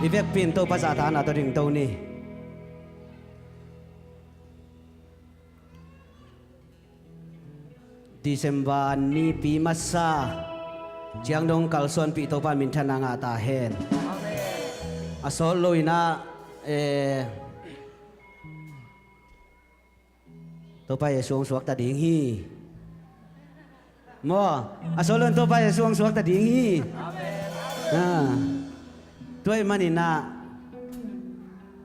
อีเวกปินโตภาษาฐานตัวดิ่งโตนี่ดิเซมบานีปีมัสซาเจียงดงกัลส่วนปีโตปานมินทนางาตาเฮนอาโซลอยนะตัวไปสวงสวกตาดิ่งฮีมออาโซลอนตัวไปสวงสวกตาดิ่งฮีด้วยมันนี่นะ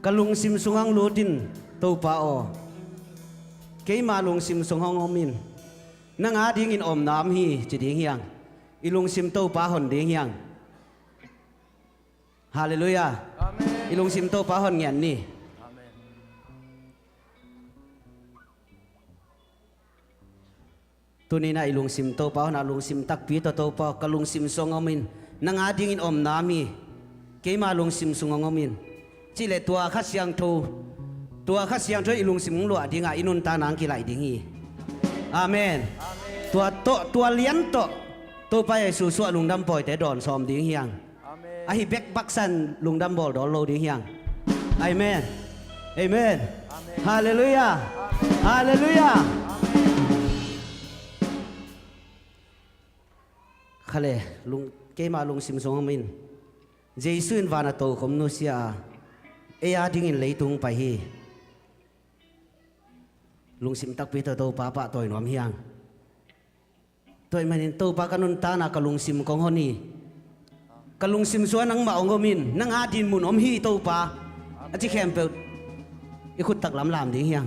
กะลุงซิมสุงังลูดินตัวปาโอเกยมาลุงซิมสุงฮองอมินนังอาดิ่งอินอมน้ำฮีจะดิ่งเฮียงอีลุงซิมตัวปาหอนดิ่งเฮียงฮาเลลูยาอีลุงซิมตัวปาหอนเงียนนี่ตัวนี้นะอีลุงซิมตัวปาหอนลุงซิมตักปีตัวปากะลุงซิมสุงอมินนังอาดิ่งอินอมน้ำฮีเกยมาลุงซิมสุงงอมินจีเลตัวข้าเสียงทูตัวข้าเสียงทูอีลุงซิมหลวดดิ่งอินุนตานางกิไลดิ่งฮีอาเมนตัวเลี้ยนตัวไปสู่สวลุงดำปล่อยแต่ดอนซอมดิ่งเฮียงไอเบกบักซันลุงดำบอลดอนโลดิ่งเฮียงอาเมนอาเมนฮาเลลูยาฮาเลลูยาข้าเลยลุงเกยมาลุงซิมสุงงอมินเจสุนวานาโตคมนุเซียเอียดิ่งอินเลยตุงไปฮีลุงซิมตักปีโตป้าป้าตัวหนอมเฮียงตัวมันโตป้ากันนุนตานะกลุงซิมกองฮอนี่กลุงซิมสวนนังมาองกมินนังอาดินมุนอมฮีโตป้าอาจิแคมเปิลอีขุดตักลำลามดิ่งเฮียง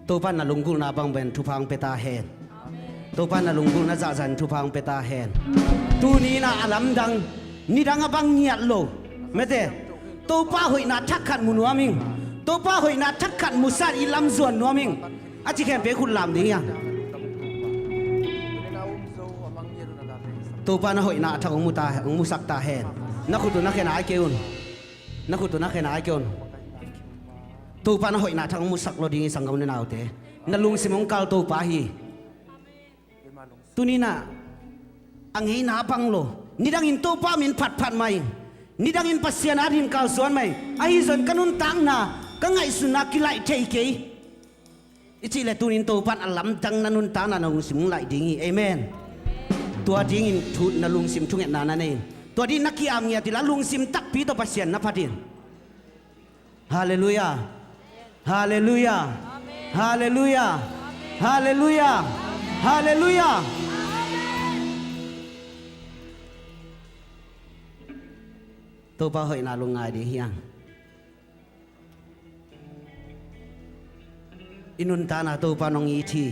โตป้าน่ะลุงกุลนาบังเบนทุพังเปตาเฮนโตป้าน่ะลุงกุลนาจ่าจันทุพังเปตาเฮนตูนี้น่ะอลัมดังนี่ดังบังเงียดโลเมเตโตป้าหอยน่ะทักขัดมุนวามิงโตป้าหอยน่ะทักขัดมุสาอีลำส่วนนัวมิงอาจิแคมเปขุดลามดิ่งเฮียงตัวปานะหอยนาทักองมุตาองมุสักตาเฮนนักขุดตัวนักเขนายเกอุนนักขุดตัวนักเขนายเกอุนตัวปานะหอยนาทักองมุสักโลดิ้งสังกำเนนเอาเตนัลุงสิมงกาลตัวปาฮีตัวนี้น่ะอังเฮนาบังโลนี่ดังอินตัวปามินผัดไหมนี่ดังอินปัสยานาดินกาลส่วนไหมไอ้ส่วนกันุนตังน่ะก็ไงสุนัขกิไลเทเกอิจิเลตัวนี้ตัวปานอลัมดังนันุนตังน่ะลุงสิมงไลดิ้งเอเมนตัวดิ่งอินทุนนลุงซิมทุ่งเอ็ดนานั่นเองตัวดิ่งนักขี้อามเงียติละลุงซิมตักปีตัวปัสเซียนนับพัดินฮาเลลูยาฮาเลลูยาฮาเลลูยาฮาเลลูยาฮาเลลูยาตัวป้าหอยนาลุงไงดีเฮียงอินุนตานาตัวป้านองอีที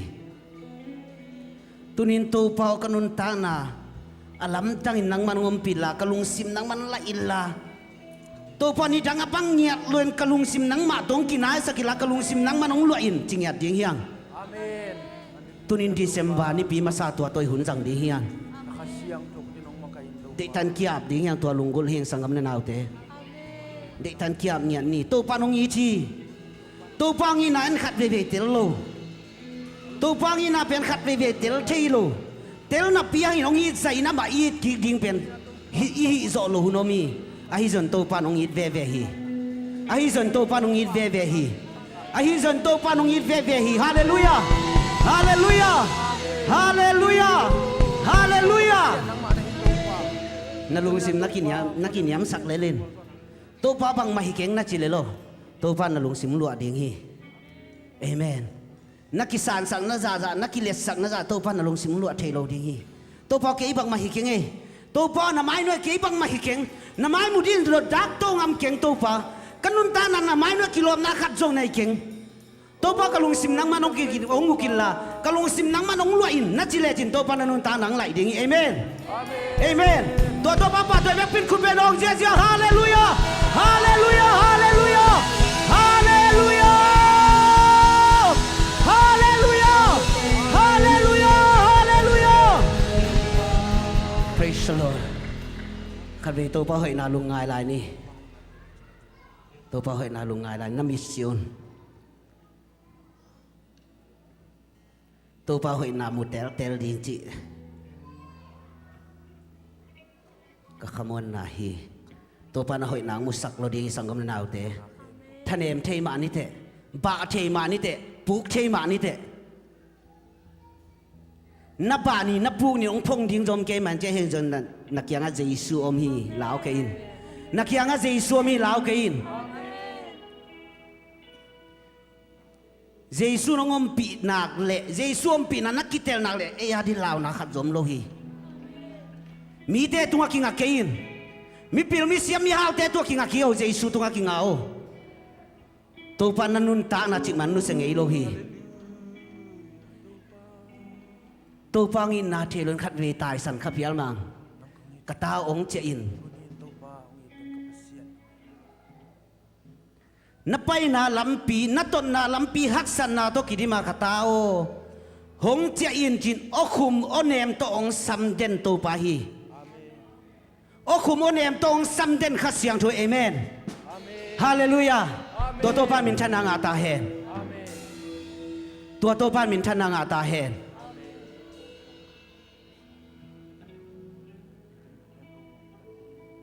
ตุนินตัวเป่ากันุนตานาอลัมจังอินนังมันงมปิลากะลุงซิมนังมันละอิลลาตัวปานี่ดังปังเงียดลวนกะลุงซิมนังมาตงกินายสกิลากะลุงซิมนังมันองลวอินจิงเงียดดิงเฮียงตุนินดิเซมบานี่ปีมาซาตัวหุ่นจังดิเฮียงเด็กทันเกียบดิเฮียงตัวลุงกุลเฮียงสังกำเนนเอาเตเด็กทันเกียบเงียดนี่ตัวปานองอีทีตัวปังอีนันขัดเวเวเตลโลตัวฟังอินาเป็นขัดไปเวทเตลเทโลเตลนับปีให้น้องอีใส่น้ำบ่อีกิดิ่งเป็นอีโซโลหุนมีไอฮิซันตัวปาน้องอีเวเวฮีไอฮิซันตัวปาน้องอีเวเวฮีไอฮิซันตัวปาน้องอีเวเวฮีฮาเลลูยาฮาเลลูยาฮาเลลูยาฮาเลลูยานาลุงซิมนักกินยำสักเล่นตัวปาบังมาฮิเก่งนักจิเลโลตัวปานาลุงซิมลัวดิ่งฮีเอเมนนักกิสานสังนาจานักกิเลสสังนาจาตัวป้านลงสิมลวดเทโลดีตัวป้าเก็บบังมาหิเก่งตัวป้าหน้าไม้น้อยเก็บบังมาหิเก่งหน้าไม้มุดินรถดักตัวงามเก่งตัวป้ากันนุนตานันหน้าไม้น้อยกิโลนักขัดจงในเก่งตัวป้ากะลงสิมนังมันองกินองกุกินละกะลงสิมนังมันองลวอินนักจิเลจินตัวป้านุนตานังไหลดีเอเมนเอเมนตัวป้าตัวแบบเป็นคุณเป็นองเจียฮาเลลูยาฮาเลลูยาฮาเลลูยาฮาเลลูยาขัดไปตัวป้าหอยนาลุงไงลายนี่ตัวป้าหอยนาลุงไงลายน้ำมิสซิอนตัวป้าหอยนามุดเตลดิงจิก็ขมวนนาฮี ตัวปานหอยนางมุสักโลดีสังกมนาวเตท่านเอ็มเทมานิเตบาเทมานิเตปุกเทมานิเตนับบานีนับปุกนี่องพงทิ้งจอมเกมันจะเห็นจนนักยังอาเจสูอมฮีลาวเกินนักยังอาเจสูมีลาวเกินเจสูน้องอมปีนักเละเจสูอมปีนักกิเตลนักเละเอียดิลาวนักขัดจอมโลฮีมีเตตัวกิงอาเกินมีพิลมีเสียมีฮาวเตตัวกิงอาเกียวเจสูตัวกิงเอาตัวปานันุนตานาจิมันนุเสงเอโลฮีตัวปังอินนาเทลนขัดเวตายสันขับยาลมังกะตาองเจอินนับไปนาลำปีนับต้นนาลำปีฮักสันนาตัวกิดิมากะตาโอหงเจอินจินโอคุมโอเนมตัวองซัมเดนตัวปาฮีโอคุมโอเนมตัวองซัมเดนขัดเสียงตัวเอเมนฮาเลลูยาตัวปานมินชนะงาตาเฮนตัวปานมินชนะงาตาเฮน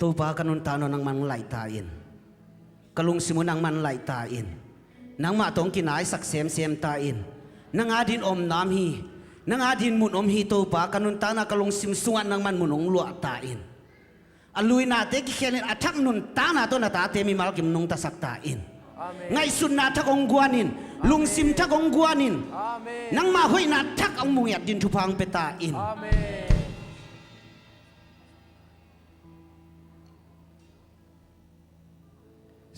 ตัวปากันุนตานนังมันไหลตาอินกะลุงสิมุนังมันไหลตาอินนังมาตรงกินไอสักเสียมตาอินนังอาดินอมน้ำฮีนังอาดินมุนอมฮีตัวปากันุนตานากะลุงสิมสวนนังมันมุนองลวตาอินอลุยนาเตกิเคเลนอัทักนุนตานาตัวนาตาเตมีมาลกิมนุงตาสักตาอินไงสุนนาทักองกวานินลุงสิมทักองกวานินนังมาห้อยนาทักองมุงยัดดินทุพังเปตาอิน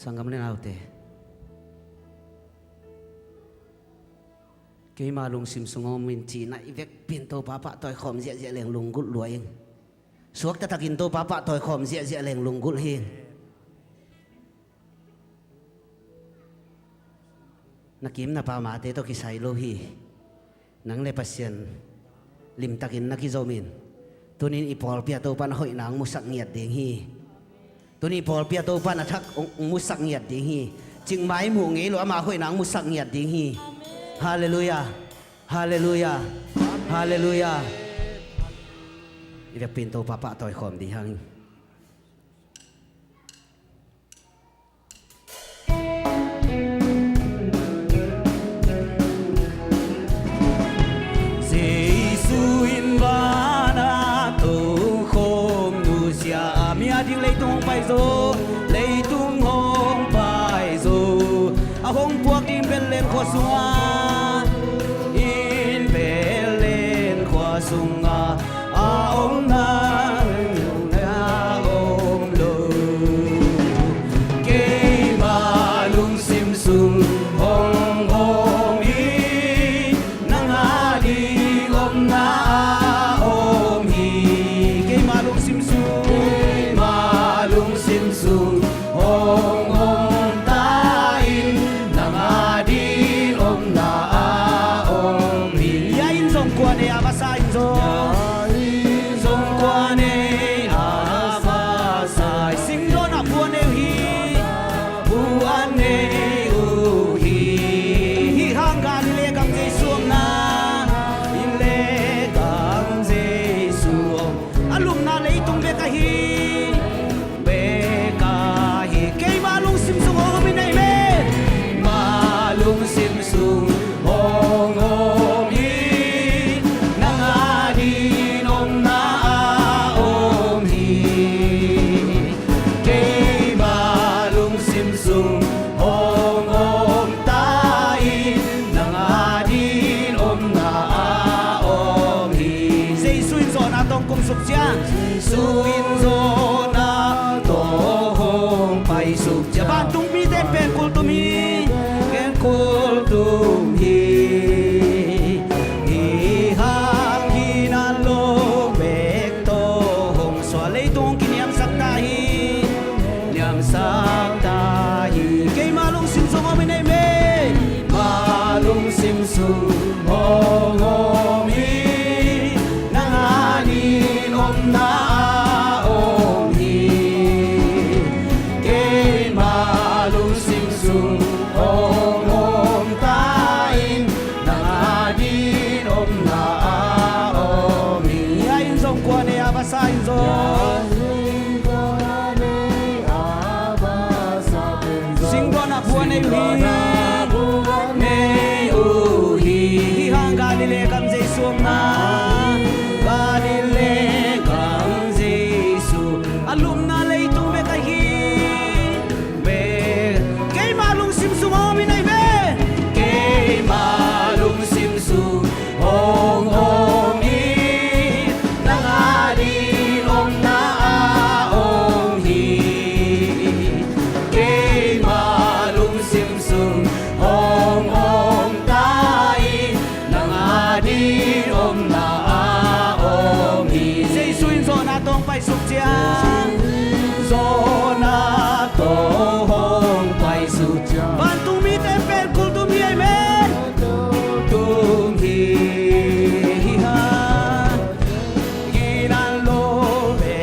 สังกัมเลนเอาเตเกี่ยมาลุงสิมสงอมินจีน่ะอีเวกปินโตป้าปะต่อยขอมเสียเหลงลุงกุดรวยเองสวกตะกินโตป้าปะต่อยขอมเสียเหลงลุงกุดเฮงนักกิมนับปามาเตโตกิไซโลฮีนังเลปัสเซียนลิมตะกินนักกิโซมินตัวนี้อีพอลเปียโตปันหอยนางมุสักเงียดเดงฮีตัวนี้พอลเปียโตปันอัทักมุสักเงียดเดงฮีจึงหมายหมู่งี้หรือมาหอยนางมุสักเงียดเดงฮีฮาเลลูยาฮาเลลูยาฮาเลลูยาอีเวกปินโตป้าปะต่อยขอมดีฮังlấy tung hông bài dù hông buộc in bên lên khoa xung in bên lên khoa xung ông na ông lù cây mà lung sim sung hông hông in nắng hà đi ôm na ôm hi cây mà lung sim sung sung hong hong tain nang adin om na om hi ya in zong kwa ne abasa in zong kwa ne abasa sing do na pu ne hi pu an ne u hi hang ga le kam je suam na in le kam je suam alum na le tung be ka hi sim sung hong hong hi nang adin om na om hi cây ba lung sim sung hong hong tai nang adin om na om hi say suin zo na tong kum suk cha suin zo na to hong pai suk cha ban tung mi ten pen kul tu mi kul tum hi hang hi na lo bek to hong xóa lấy tung kỷ niệm sắc ta hi cây ma lung sim sung om nei me ma lung sim sung om hi nang ani om na om nei uhi hang Galile kam Jesu na Galile kam Jesu alum na lei tung be ka hi be ke malung sim su mo mi nei be ke malung sim su ong ong i nang ari om na ong hi ke malung sim su ong ong tai nang ari om na ong hi Jesu in zo na tong pai suk chia zo na tong pai suk chia ban tu mi te per kul tu mi ai men tum hi ha ginan lo be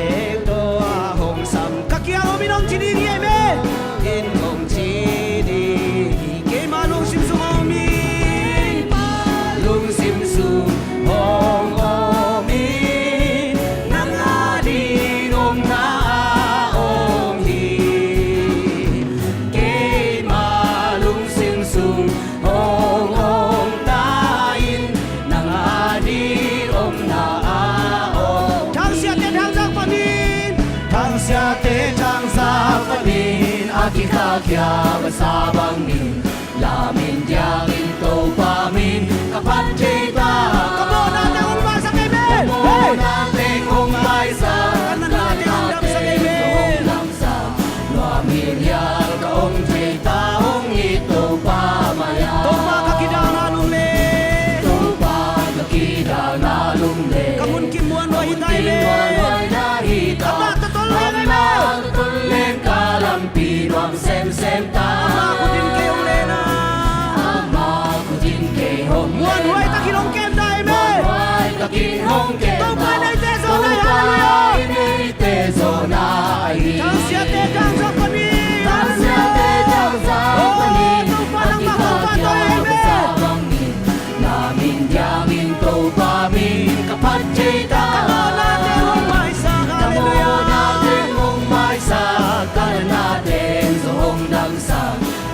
to hong sam kakia o minong chini ni ai men in hong chini ke malung sim su o mi lung sim su hong o mi nang adi om na om hi ke malung sim su hong om tain nang adi om na om thang sia te thang sang panin thang sia te thang sang panin aki kha kya basabang ni lamin diangin to pamin kapat kita kamo natin ong basa kay men kamo natin ong basa kanan natin ong dam sa kay men lamin yal ka ong kita ong ito pamaya to pa kakida na lumle to pa kakida na lumle kamun kimuan wa hitay men kapa tutuloy kay men tutuloy kalampi wam sem sem ta ako din kayo lena ako din kayo muan huay takilong kem dahil men takilong kem to pa na iteso na hallelujah tang siya te kang sa panin tang siya te kang sa panin to pa nang makapatoy men namin diyangin to pamin kapat chita kamo natin mong maisak hallelujah kamo natin mong maisak kanan natin sa hong damsa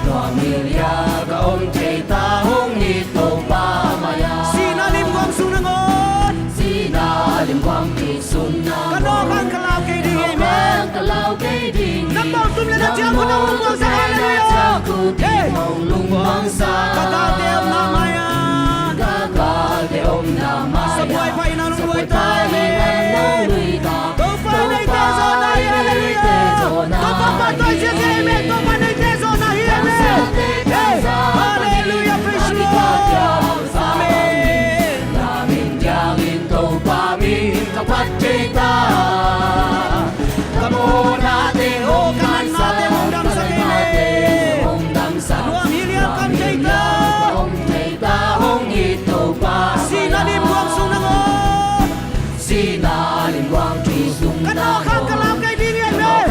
Noamilya kaom chita hong ito pamaya sinalim ko ang sunangon sinalim ko ang kisunangon kano kang kalaw kay ding amen kalaw kay ding nabang tumla na tiyan ko na umang sa hallelujah hey lungwang sa kagateom na maya kagateom na maya sa buhay pa inanungloy tayo to pa na iteso na hallelujah to papatoy siya sa amen to pa na iteso na amen hey hallelujah praise the Lord amen namin diyangin to pamin kapat kita kamo natin o kanan natin mong damsa kainin anuang hiliang kam kita hong ito pa sinalim ko ang sunangon sinalim ko ang kisunangon kano kang kalab kay dini amen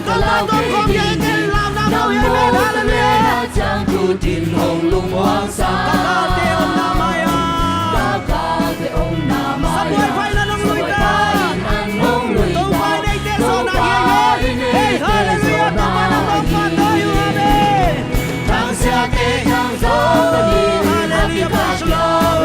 kamatong kong yakin lam na mo amen hallelujah Chang kutin hong lungwang sa kagateom na maya kagateom na maya sa buhay pa'y nanungloy ka tupay na iteso na amen hey hallelujah tama na magpatoy amen tang siya te kang sa panin hallelujah praise the Lord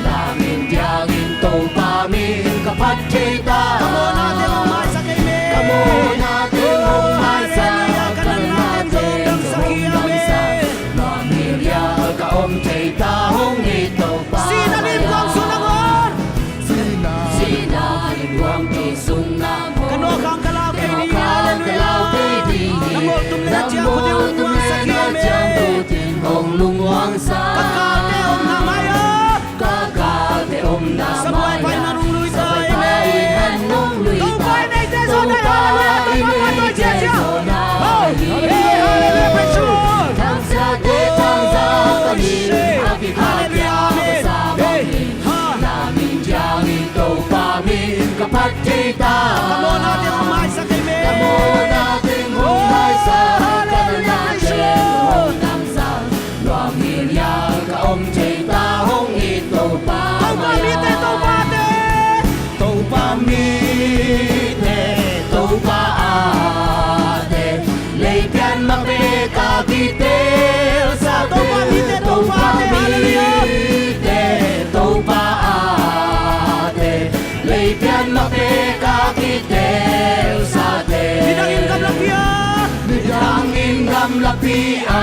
lamin diyangin to pamin kapat kita kamo natin ang maisa kay men kamo natin ang maisa kanan natin ang sakiyame Noamilya kaom kita hong ito pa sinalim ko ang sunangon sinalim ko ang kisunangon kano kang kalaw kay di hallelujah namo tumla tiyan ko di umang sakiyame hong lungwang sa kagateom na maya kagateom na maya sa buhay pa'y nanungloy tayo amen tupay na iteso na hallelujah tupapatoy siya hey hallelujah praise the Lord tang sa te tang sa panin hallelujah amen hey namin diyangin to pamin kapat kita kamo natin ang maisa kay men kamo natin ang maisa kanan natin hong damsa Noamilya kaom chita hong ito pa maya to pamite to paate leipian makbet kakitel sa Tupa mite, tupa ate, hallelujah. tupa ate leipian mape kakitel sa te Bidangin kam lapia. bidangin gam lapia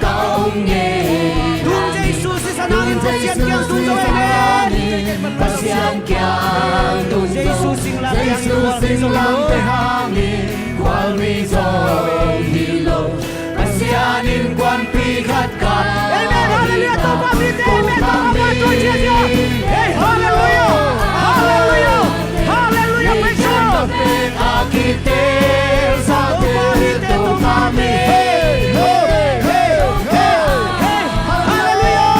kaungye Dun Jesus sa nangin pasyan kiyang tunso pasyan kyang tunso Jesus sing lapia sing lampe hangin kwal mizong hilo pasyanin kwan pikat ka Amen, hallelujah, tupa mite, amen, tupa to Jesus. Hey, hallelujah, hallelujah, hallelujah, praise the Lord. Akitel sa tupa mite Hallelujah,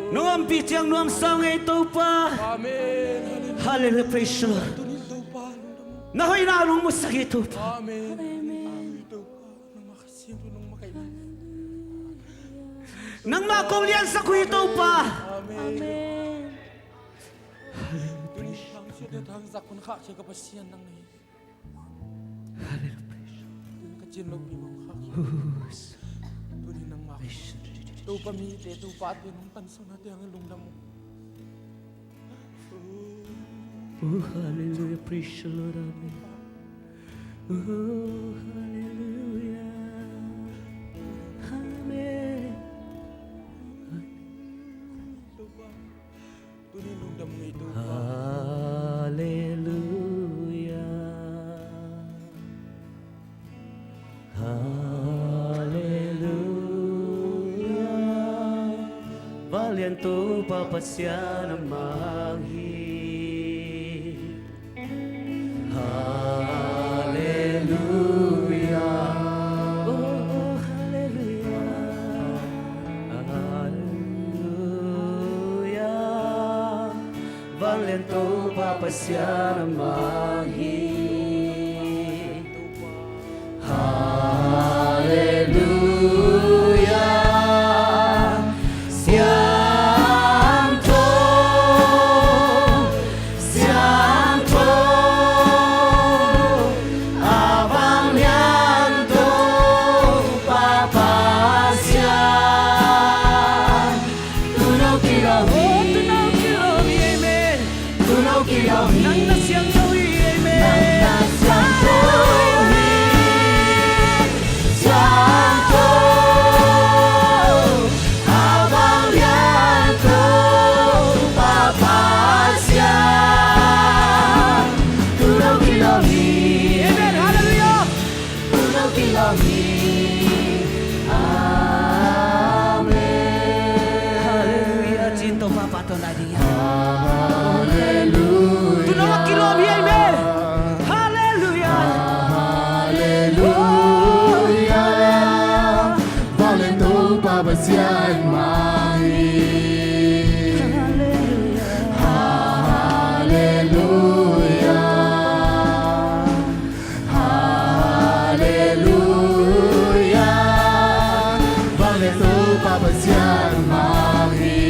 Nuam pitiyang nuam sang ito pa. Amen. Hallelujah, praise the Lord. Tunin daw pa. Nahoy na mo sa ito pa. Amen. Daw pa. Nang makasiyang nang makailan. Nang makulian sa kuito pa. Amen. Tunin ang siya datang sa kunka siya kapasyan nang ni. Hallelujah, praise the Lord. Tunin kacilog ni mga kaki. Tunin nang makasyan. Daw pa mite, daw pa atin ang tanso natin ang ilong mo. Oh, hallelujah, praise the Lord, amen. Oh, hallelujah, amen. Tunin nung damo ito pa. Hallelujah, hallelujah. Valianto papasya na maghi. Hallelujah. Oh, hallelujah. Hallelujah. Valento papasya na maghi. Hallelujah. Sianto, sianto. Nang nasyang gawi, amen. Nang nasyang gawi, santo, habang lianto, papasya, tunaw kilomi, amen, hallelujah, tunaw kilomi, amen, hallelujah, cinta papa to nadia. Tunaw kilomi, amen. Hallelujah. Hallelujah. Valendo babasyan mahi. Hallelujah. Hallelujah. Valendo babasyan mahi.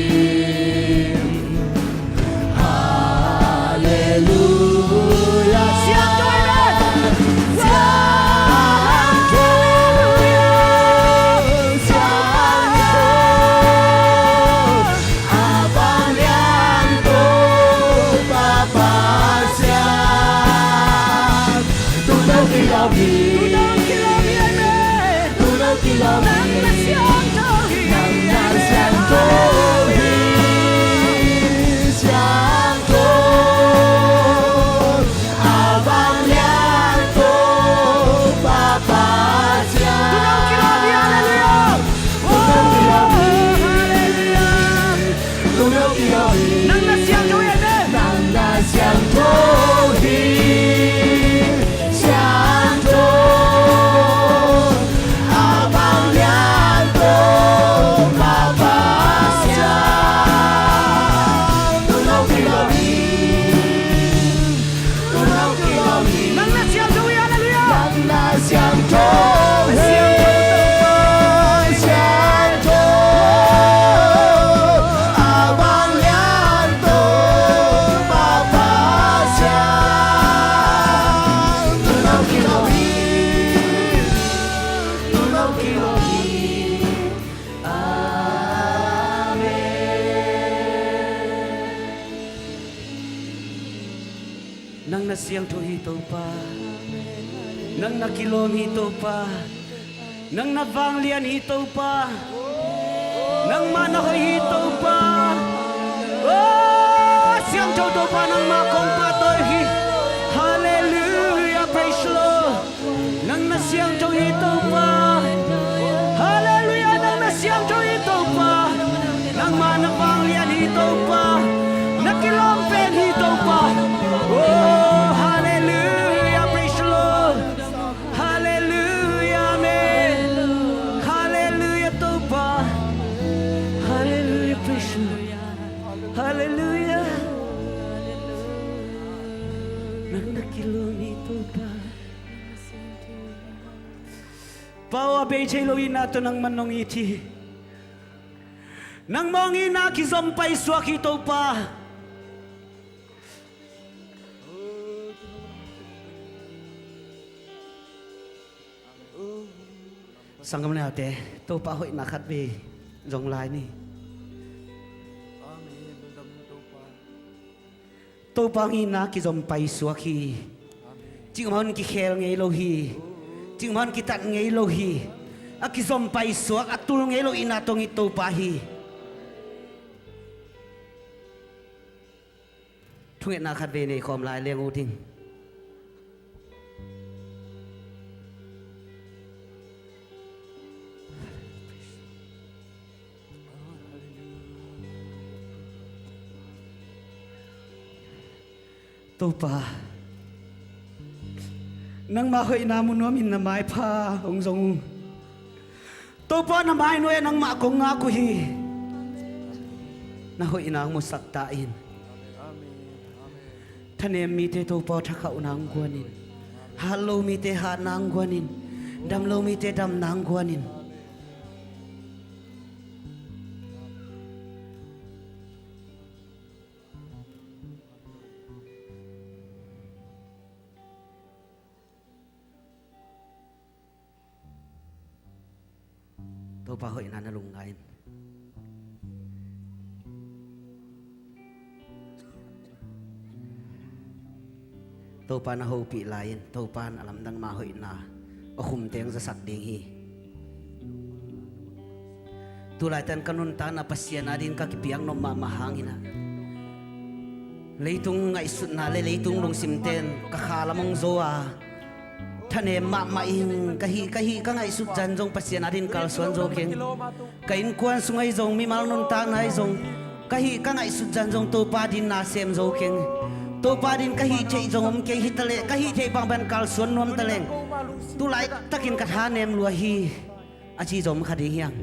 Hallelujah. Sianto, amen. Tunaw kilomi, amen. Nang nasyang gawi, tunaw kilomi, hallelujah. Oh, hallelujah. Nang nasyang gawi, amen. Nang nasyang gawi, hallelujah. Nang nasiyang tuhito pa, nang nakilom hito pa, nang nabanglian hito pa, nang manahoy hito pa, oh, siyang todo pa ng makong patoy. Hallelujah, praise the Lord. Nang nasiyang tuhito pa, hallelujah, nang nasiyang tuhito pa, nang manabanglian hito pa, nakilompen hito pa. Oh, hallelujah, praise the Lord. Hallelujah, amen. Hallelujah, to pa. Hallelujah, praise the Lord. Hallelujah. Nang nakilo nito pa. Pawabay chailoin nato ng manong iti. Nang mongi na kizompay swak ito pa. Sanggam na ate, to pa hoy nakat be jong lai ni. Amen. Lungdam mo tupa. To pa ngina kizompay swak hi. Ching mon ki khel ngei lo hi. Ching mon ki tat ngei lo hi. Akizompay swak atul ngei lo inatong ito pa hi. Thunget nakat be nei khom lai leng u ting. Topa nang mahoy namun namin na may pa ong zong Topa na may noy nang makong nga kuhi nahoy inang mo saktain tanem mite topa taka unang guanin halo mite hanang guanin damlo mite dam nang guanin to pa hoy na nalungayin. To pa na hopi lain, to pa na alam dang mahoy na o kumteng sa sakding hi. Tulatan kanunta na pasya na din kakipiyang no mamahangin na. Leitung nga isut na leitung long simten kakala mong zoa. Tane maing kahi ka nga isut janjong pasya na din kalsuan joking. Kain kuan sungay jong mi malnon ta na jong kahi ka nga isut janjong to pa din na sem joking. To pa din kahi chei jong ke hitale kahi chei bang ban kalsuan nom taleng. Tulai takin kathanem luahi achi jom khadi hiang.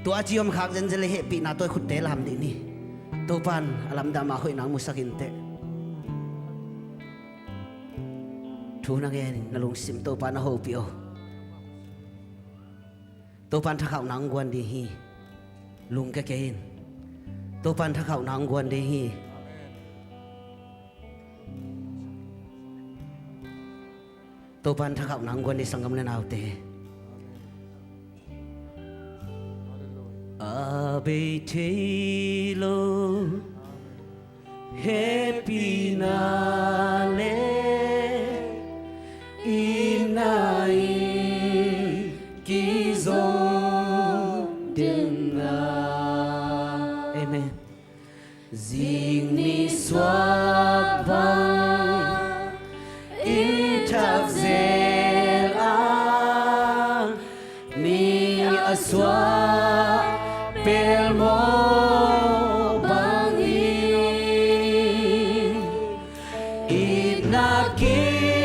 To achi om khak jen jele he pi na toy khutte lam di ni. To pan alam da ma hoi nang musakinte. Thu na gen nalung sim to pan na ho pi o. To pan thakau nang gwan di hi. Lung ka ken. To pan thakau nang gwan di hi. To pan thakau nang gwan di sanggam le nau te. Abe telo happy nale inain kizong denga. Amen. Zing ni swag bang intavzel ang ni aswag pel mo bangin itnakile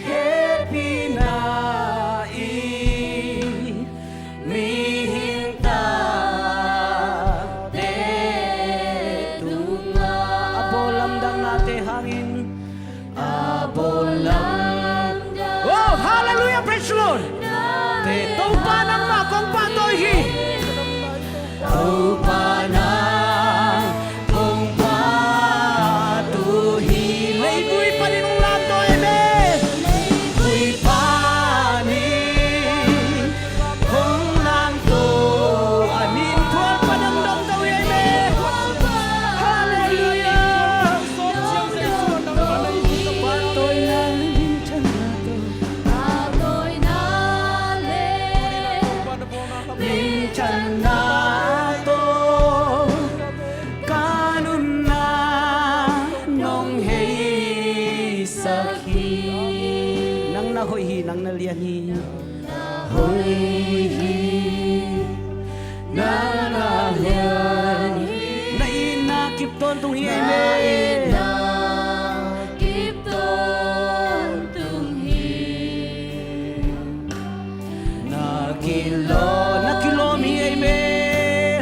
happy na mihinta detunga abolam dang nate hangin abolam. Oh, hallelujah, praise the Lord. Tau pa nang makong patoy hi. Tau pa nang kong patuhi. Leigoy pa rin ang lanto, amen. Leigoy pa rin kong lanto. Amin. Tual pa nang dong daw, amen. Hallelujah. Patoy nang hintan nato. Minsan na to kanun na nong hey sakhi nang nahoy hi nang nalian hi hoy hi nang nalian na inakip ton tung hi amen nakip ton tung hi nakilo mi amen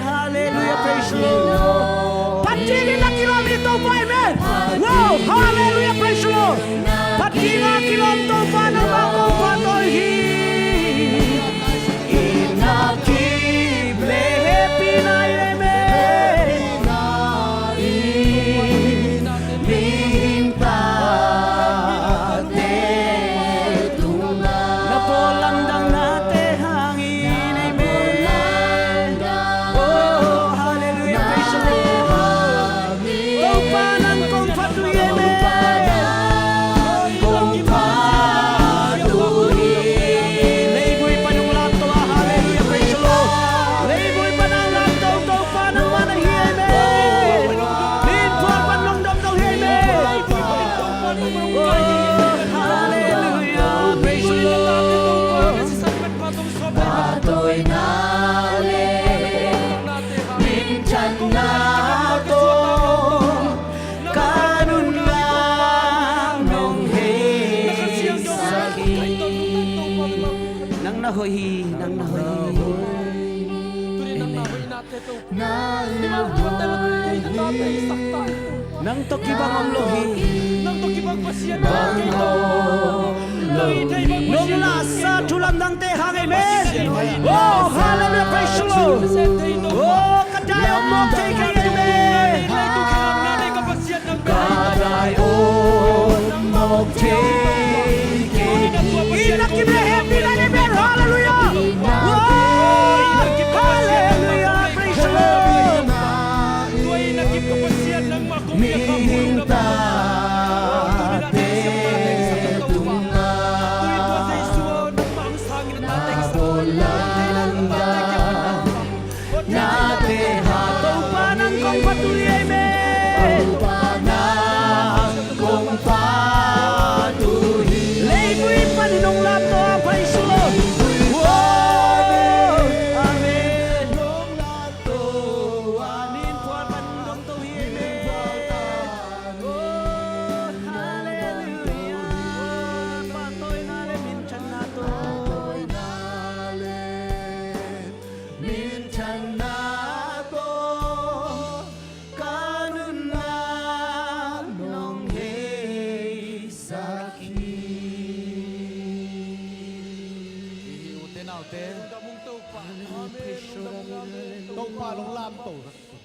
Di magpatalo kay tatay saktan. Nang to kibang ang lohi. Nang to kibang pasyan na kay to. Nung lasa tulam ng tehang, amen. Oh, hallelujah, praise the Lord. Oh, kadayon mo kay amen. Kadayon mo kay inakibihin bilang amen. Hallelujah. Oh, hallelujah, praise the Lord. Minta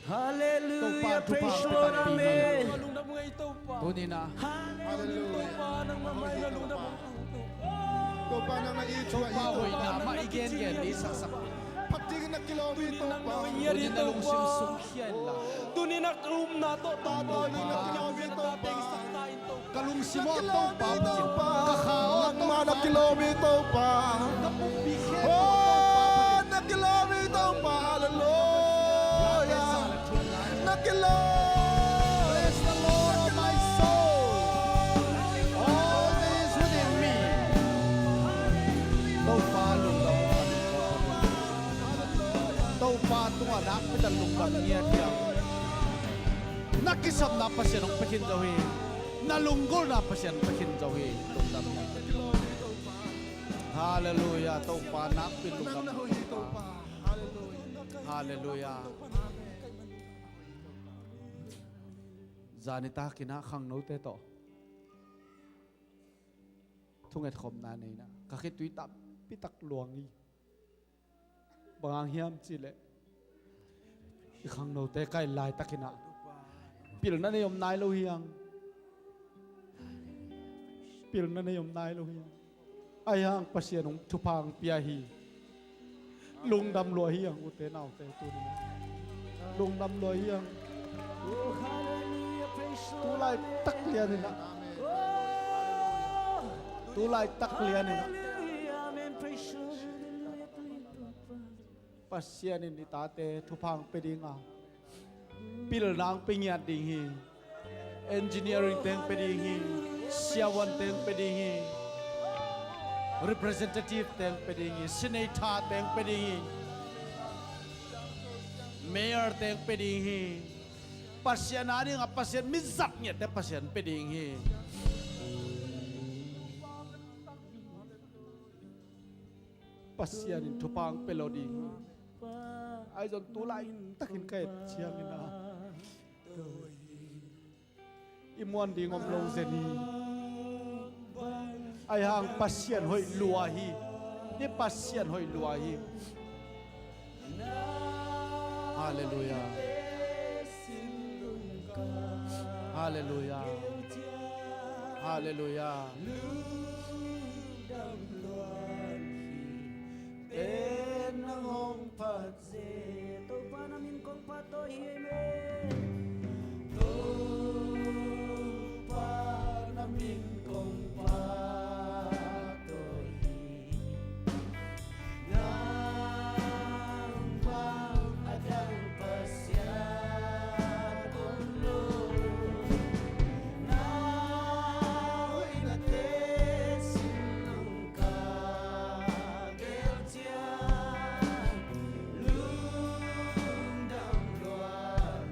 Hallelujah, praise the Lord, amen. Tunina. Hallelujah. Kau panang na ito Pahoy na maigen-gen di sasakit. Patingin na kilomito pa. Tunin na lung simsukyan lang. Tunin na room na to. Patingin na kilomito pa. Kalung simoto pa. Kakaon ma na kilomito pa. Oh, na kilomito pa. Hallelujah. Na kilomito. Bless the Lord of my soul. All that is within me. Tau pa lung lam. Tau pa tung anak pitan lung lam niya diya. Nakisap na pa siya ng pakindawi. Nalunggol na pa siya ng pakindawi. Lung lam niya. Hallelujah. Tau pa anak pitan lung lam. Hallelujah. Zanita kina khang no te to. Thunget khom na nei na. Kakit tui tap pitak luangi. Bangang hiam chile. Khang no te kai lai takina. Pil na ne yom nai lo hiang. Pil na ne yom nai lo hiang. Ayang pasianong tupang piahi. Lung dam lo hiang ute nau te tu ni. Lung dam lo hiang. Oh, hallelujah, praise the Tu Lord. lai tak lian ni na. Tu lai tak lian ni na. Hallelujah, amen, praise the Lord. Hallelujah, tuloy. Pasianin ni tate tupang pedinga. Pil nang pingyat dinghi. Engineering teng pedinghi. Siawan teng pedinghi. Representative teng pedinghi. Senator teng pedinghi. Mayor teng pedinghi. Pasien ani nga pasien mizat nya te pasien pedinghi. Pasianin tupang pelodi. Ai zon tulai takin kait chiang ina. Imuan di ngom lo zeni. Ai hang pasien hoi luahi. Ni pasien hoi luahi. Hallelujah. Hallelujah. Hallelujah. Tenang patse to panamin kong patoy, amen. To panamin kong patoy. Nang pang-adang pasyan kong Lord. Now inates sinong kageltian. Lundang luar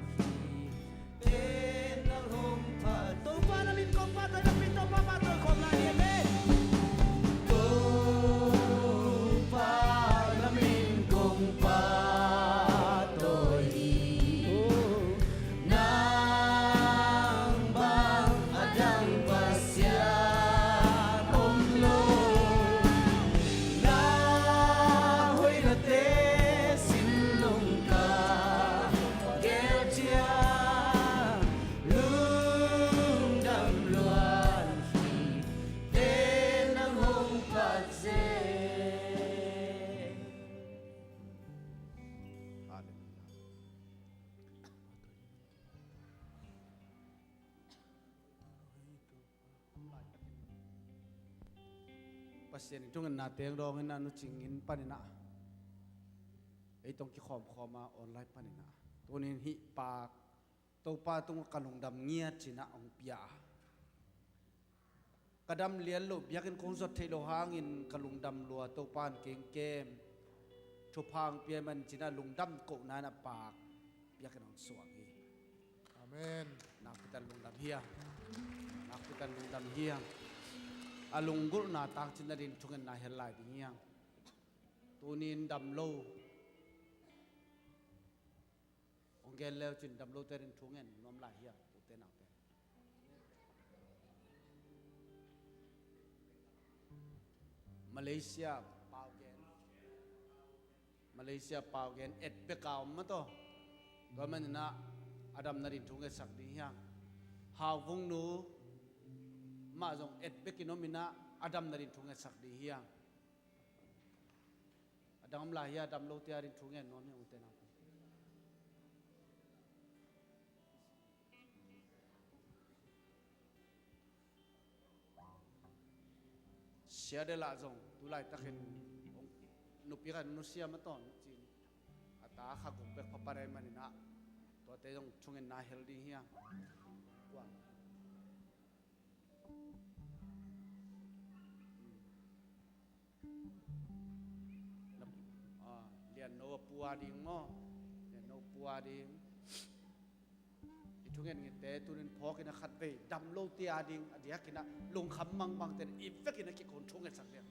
pasien itu ngena teng dong ngena nu cingin panina tong ki khom khoma online panina tunin hi pak to pa tung kalung dam ngia china ong pia kadam lian lo biakin kong zot thelo hangin kalung dam lua to pan keng kem chu phang pia man china lung dam ko na na pak biakin ong suang hi Amen. nak pitan lung dam hiang nak pitan lung dam hiang alung gul na tak china din thungen na helai ding hiang tunin dam lo ong gel leo chin dam lo terin thungen nom la hiang tu te nak te Malaysia pau gen et pe kaw ma to to man na adam na rin thunge sak di hiang haw vung nu ma jong et pe kinomina adam na rin thunge sak di hiang adam la hiya adam lo tia rin thunge nom yang te na sia de la jong tu lai takhin nu pi kan nu sia ma ton chin ata kha gum pe pa pare manina to te jong chungen na healthy hiya kwa lian no puwa ding mo lian no puwa ding thungen ngi te tunin phok ina khat ve dam lo ti ading adia kina lung kham mang mang ten effect ina ki kon thungen sak le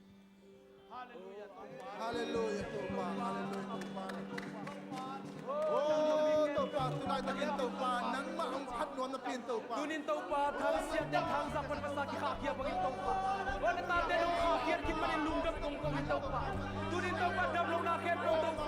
hallelujah Hallelujah Tupa. Hallelujah Tupa. Oh Tupa, tunay takin Tupa. Nang maang pat nuam na pin Tupa. Tunin tau pa thang siat ya thang sa pan pasa ki khakia bangin tau pa wan ta te no khakia ki manin lungdam kong kong tau pa tunin tau pa dam lo na khen tau pa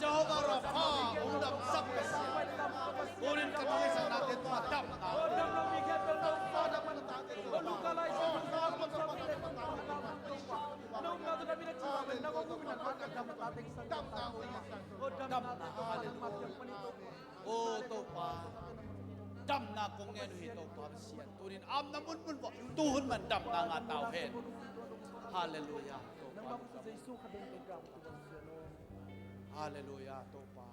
Jehovah Rafa undam sak urin katong sa natin madam na dam lo mi khen tau pa dam man ta te lu ka lai sa sa ma sa mi le pa nong na tu na mi na cha na ko ku na ka dam ta te sa dam na dam na hallelujah oh to pa dam na kong ngen hi to pa sian tunin am na mun mun bo tu hun man dam na nga tao hen hallelujah to pa hallelujah to pa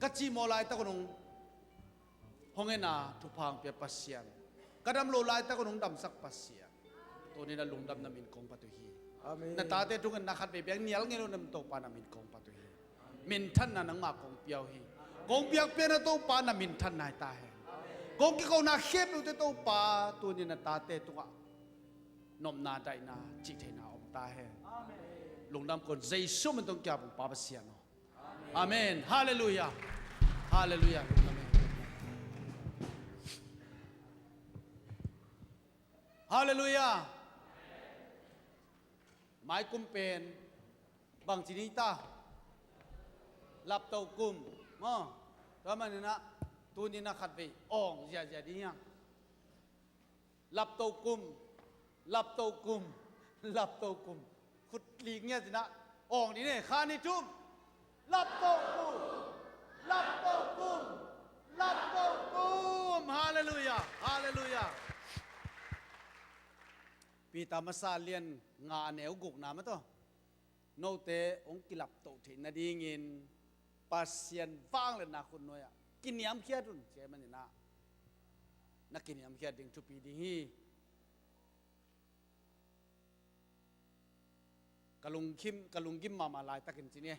kachi mo lai ta konong hongena tu phang pe pasian kadam lo lai ta konong dam sak pasian tunin na lung dam na min kong patu hi amen na tate tu kan nakhat be beng nial ngelo nam to pa na min kong patu hi min than na nang ma kong piao hi kong piak pe na to pa na min than nai ta he kong ki ko na khep lu te to pa tu ni na tate tu ka nom na dai na chi the na om ta he amen lung dam kon jesu man tong kya pa pa sian no amen hallelujah hallelujah amen hallelujah mai kum pen bang chinita lap tau kum mo ta man na tu ni na khat ve ong ja di yang lap tau kum lap tau kum lap tau kum khut li nya na ong ni ne kha ni tum lap tau kum lap tau kum lap tau kum hallelujah hallelujah pi tamasa lian nga neu guk na ma to no te ong kilap to the na dingin pasien wang le na kun noya kiniam khia dun che man na kiniam khia ding tu pi ding hi kalung kim mama lai takin chine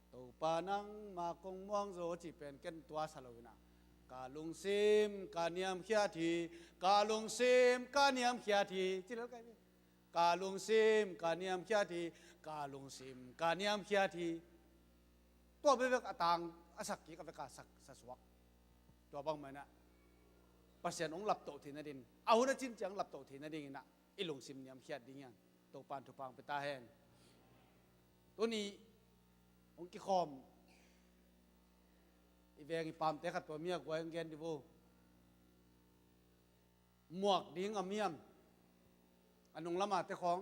to pa nang ma kong mong zo chi pen ken tua salowina kalung sim kaniam khia thi kalung sim kaniam khia thi chilal kai kalung sim kaniam khia thi kalung sim kaniam khia thi to be atang asak ki ka be ka sak sa swak to bang mana ปัสยานองหลับโตทีนั่นดินเอาหน้าจิ้นจังหลับโตทีนั่นดินนะไอ้หลงซิมเนี่ยมเขียดดิ้งยังโตปานทุพังไปตาแห้งตัวนี้องกิคอมอีเวงอีปามเตะขัดตัวเมียกวยองเกนดิโวหมวกดิ้งอเมียมอันนงละมาเตะของ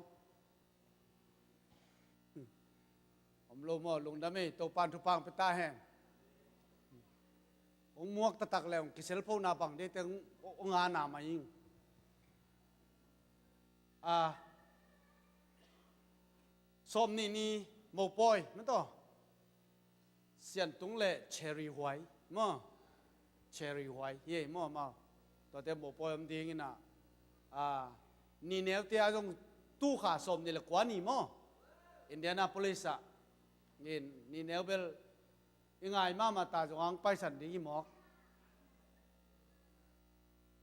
ผมโลมอลงดามีโตปานทุพังไปตาแห้งองหมวกตะตักแล้วกิเซลโพนาบังเดเตงองงานามายิงสมนี่โมปอยนั่นต่อเสียนตุงเล่เชอรี่ไวมั้งเชอรี่ไวเย่มั้งมาตัวเต็มโมปอยมันดีงี้นะนี่แนวเตียจงตู้ขาสมนี่แหละกว่านี่มั้งอินเดียนาโพลิสอะนี่แนวเบลยังไงมาตาจงอังไปสันดีหมอก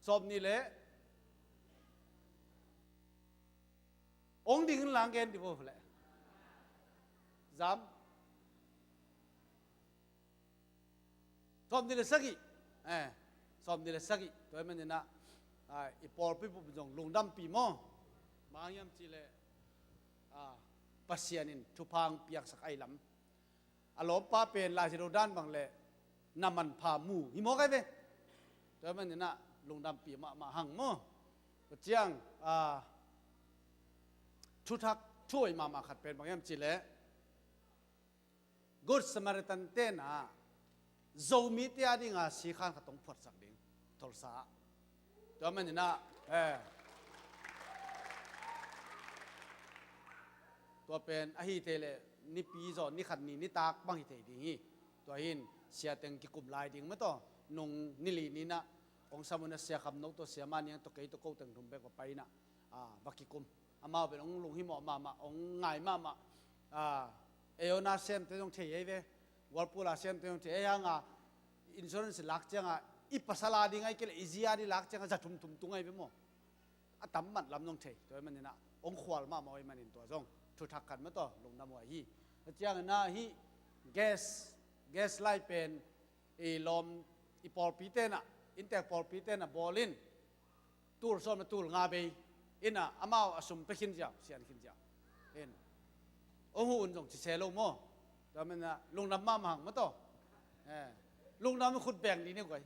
สมนี่แหละองค์ดิ่งหลังเกณฑ์ดิโบแหละจำสมนี่แหละสักกี่สมนี่แหละสักกี่ตัวมันเนี่ยนะอีปอลปีบุบจงลงดำปีมอบางยามจีเล่ปัสยานินทุพังเปียกสักไอลำอารมณ์ป้าเป็นลายสิโรด้านบางเล่น้ำมันพามูหิมอไกเว้ตัวมันเนี่ยนะลงดำปีมาหังมอก็เจียงชุทักช่วยมาขัดเป็นบางยามจีเล่Good Samaritan เต้นโจมีเตียดิ้งสีข้างขัดตรงพอดสักดิ้งทลสาตัวมันนี่นะตัวเป็นอหิเตเลนี่ปีจอนนี่ขัดนี่ตากบางหิเตดิ้งตัวหินเสียเต็งกิกุมลายดิ้งมั้งตัวนงนิลีนี่นะองสามุนเสียคำนกตัวเสียมันยังตัวเกยตัวโกเต็งทุ่มเบกว่าไปนะบักกิกุมมาเป็นองลุงหิมอมาองง่ายมาเอวนาเซมเตยงเทียเววอลปูลาเซมเตยงเทียยังอินชูรันส์ลักจังอีปัสลาดิ้งไอ้เกลอีซีอาร์ดีลักจังจะทุ่มตุงไอ้เว้ยมั้งตั้มมันลำนงเทียตัวมันนี่นะองขวาลมาไอ้มันนี่ตัวจงทุทักกันมั้งตัวลงน้ำไว้ฮีจังนะฮีแก๊สไล่เป็นไอ้ลมอีปอลปีเตน่ะอินเตอร์ปอลปีเตน่ะบอลินตูร์ซ้อมตูร์งาเบย์อินะอามาอสมไปขินเจ้าเสียนขินเจ้าเห็นโอ้โหอุ่นจงเชลโลโม่แต่มันนะลุงน้ำมาหังมาต่อลุงน้ำมันขุดแบ่งดีนี่กว่า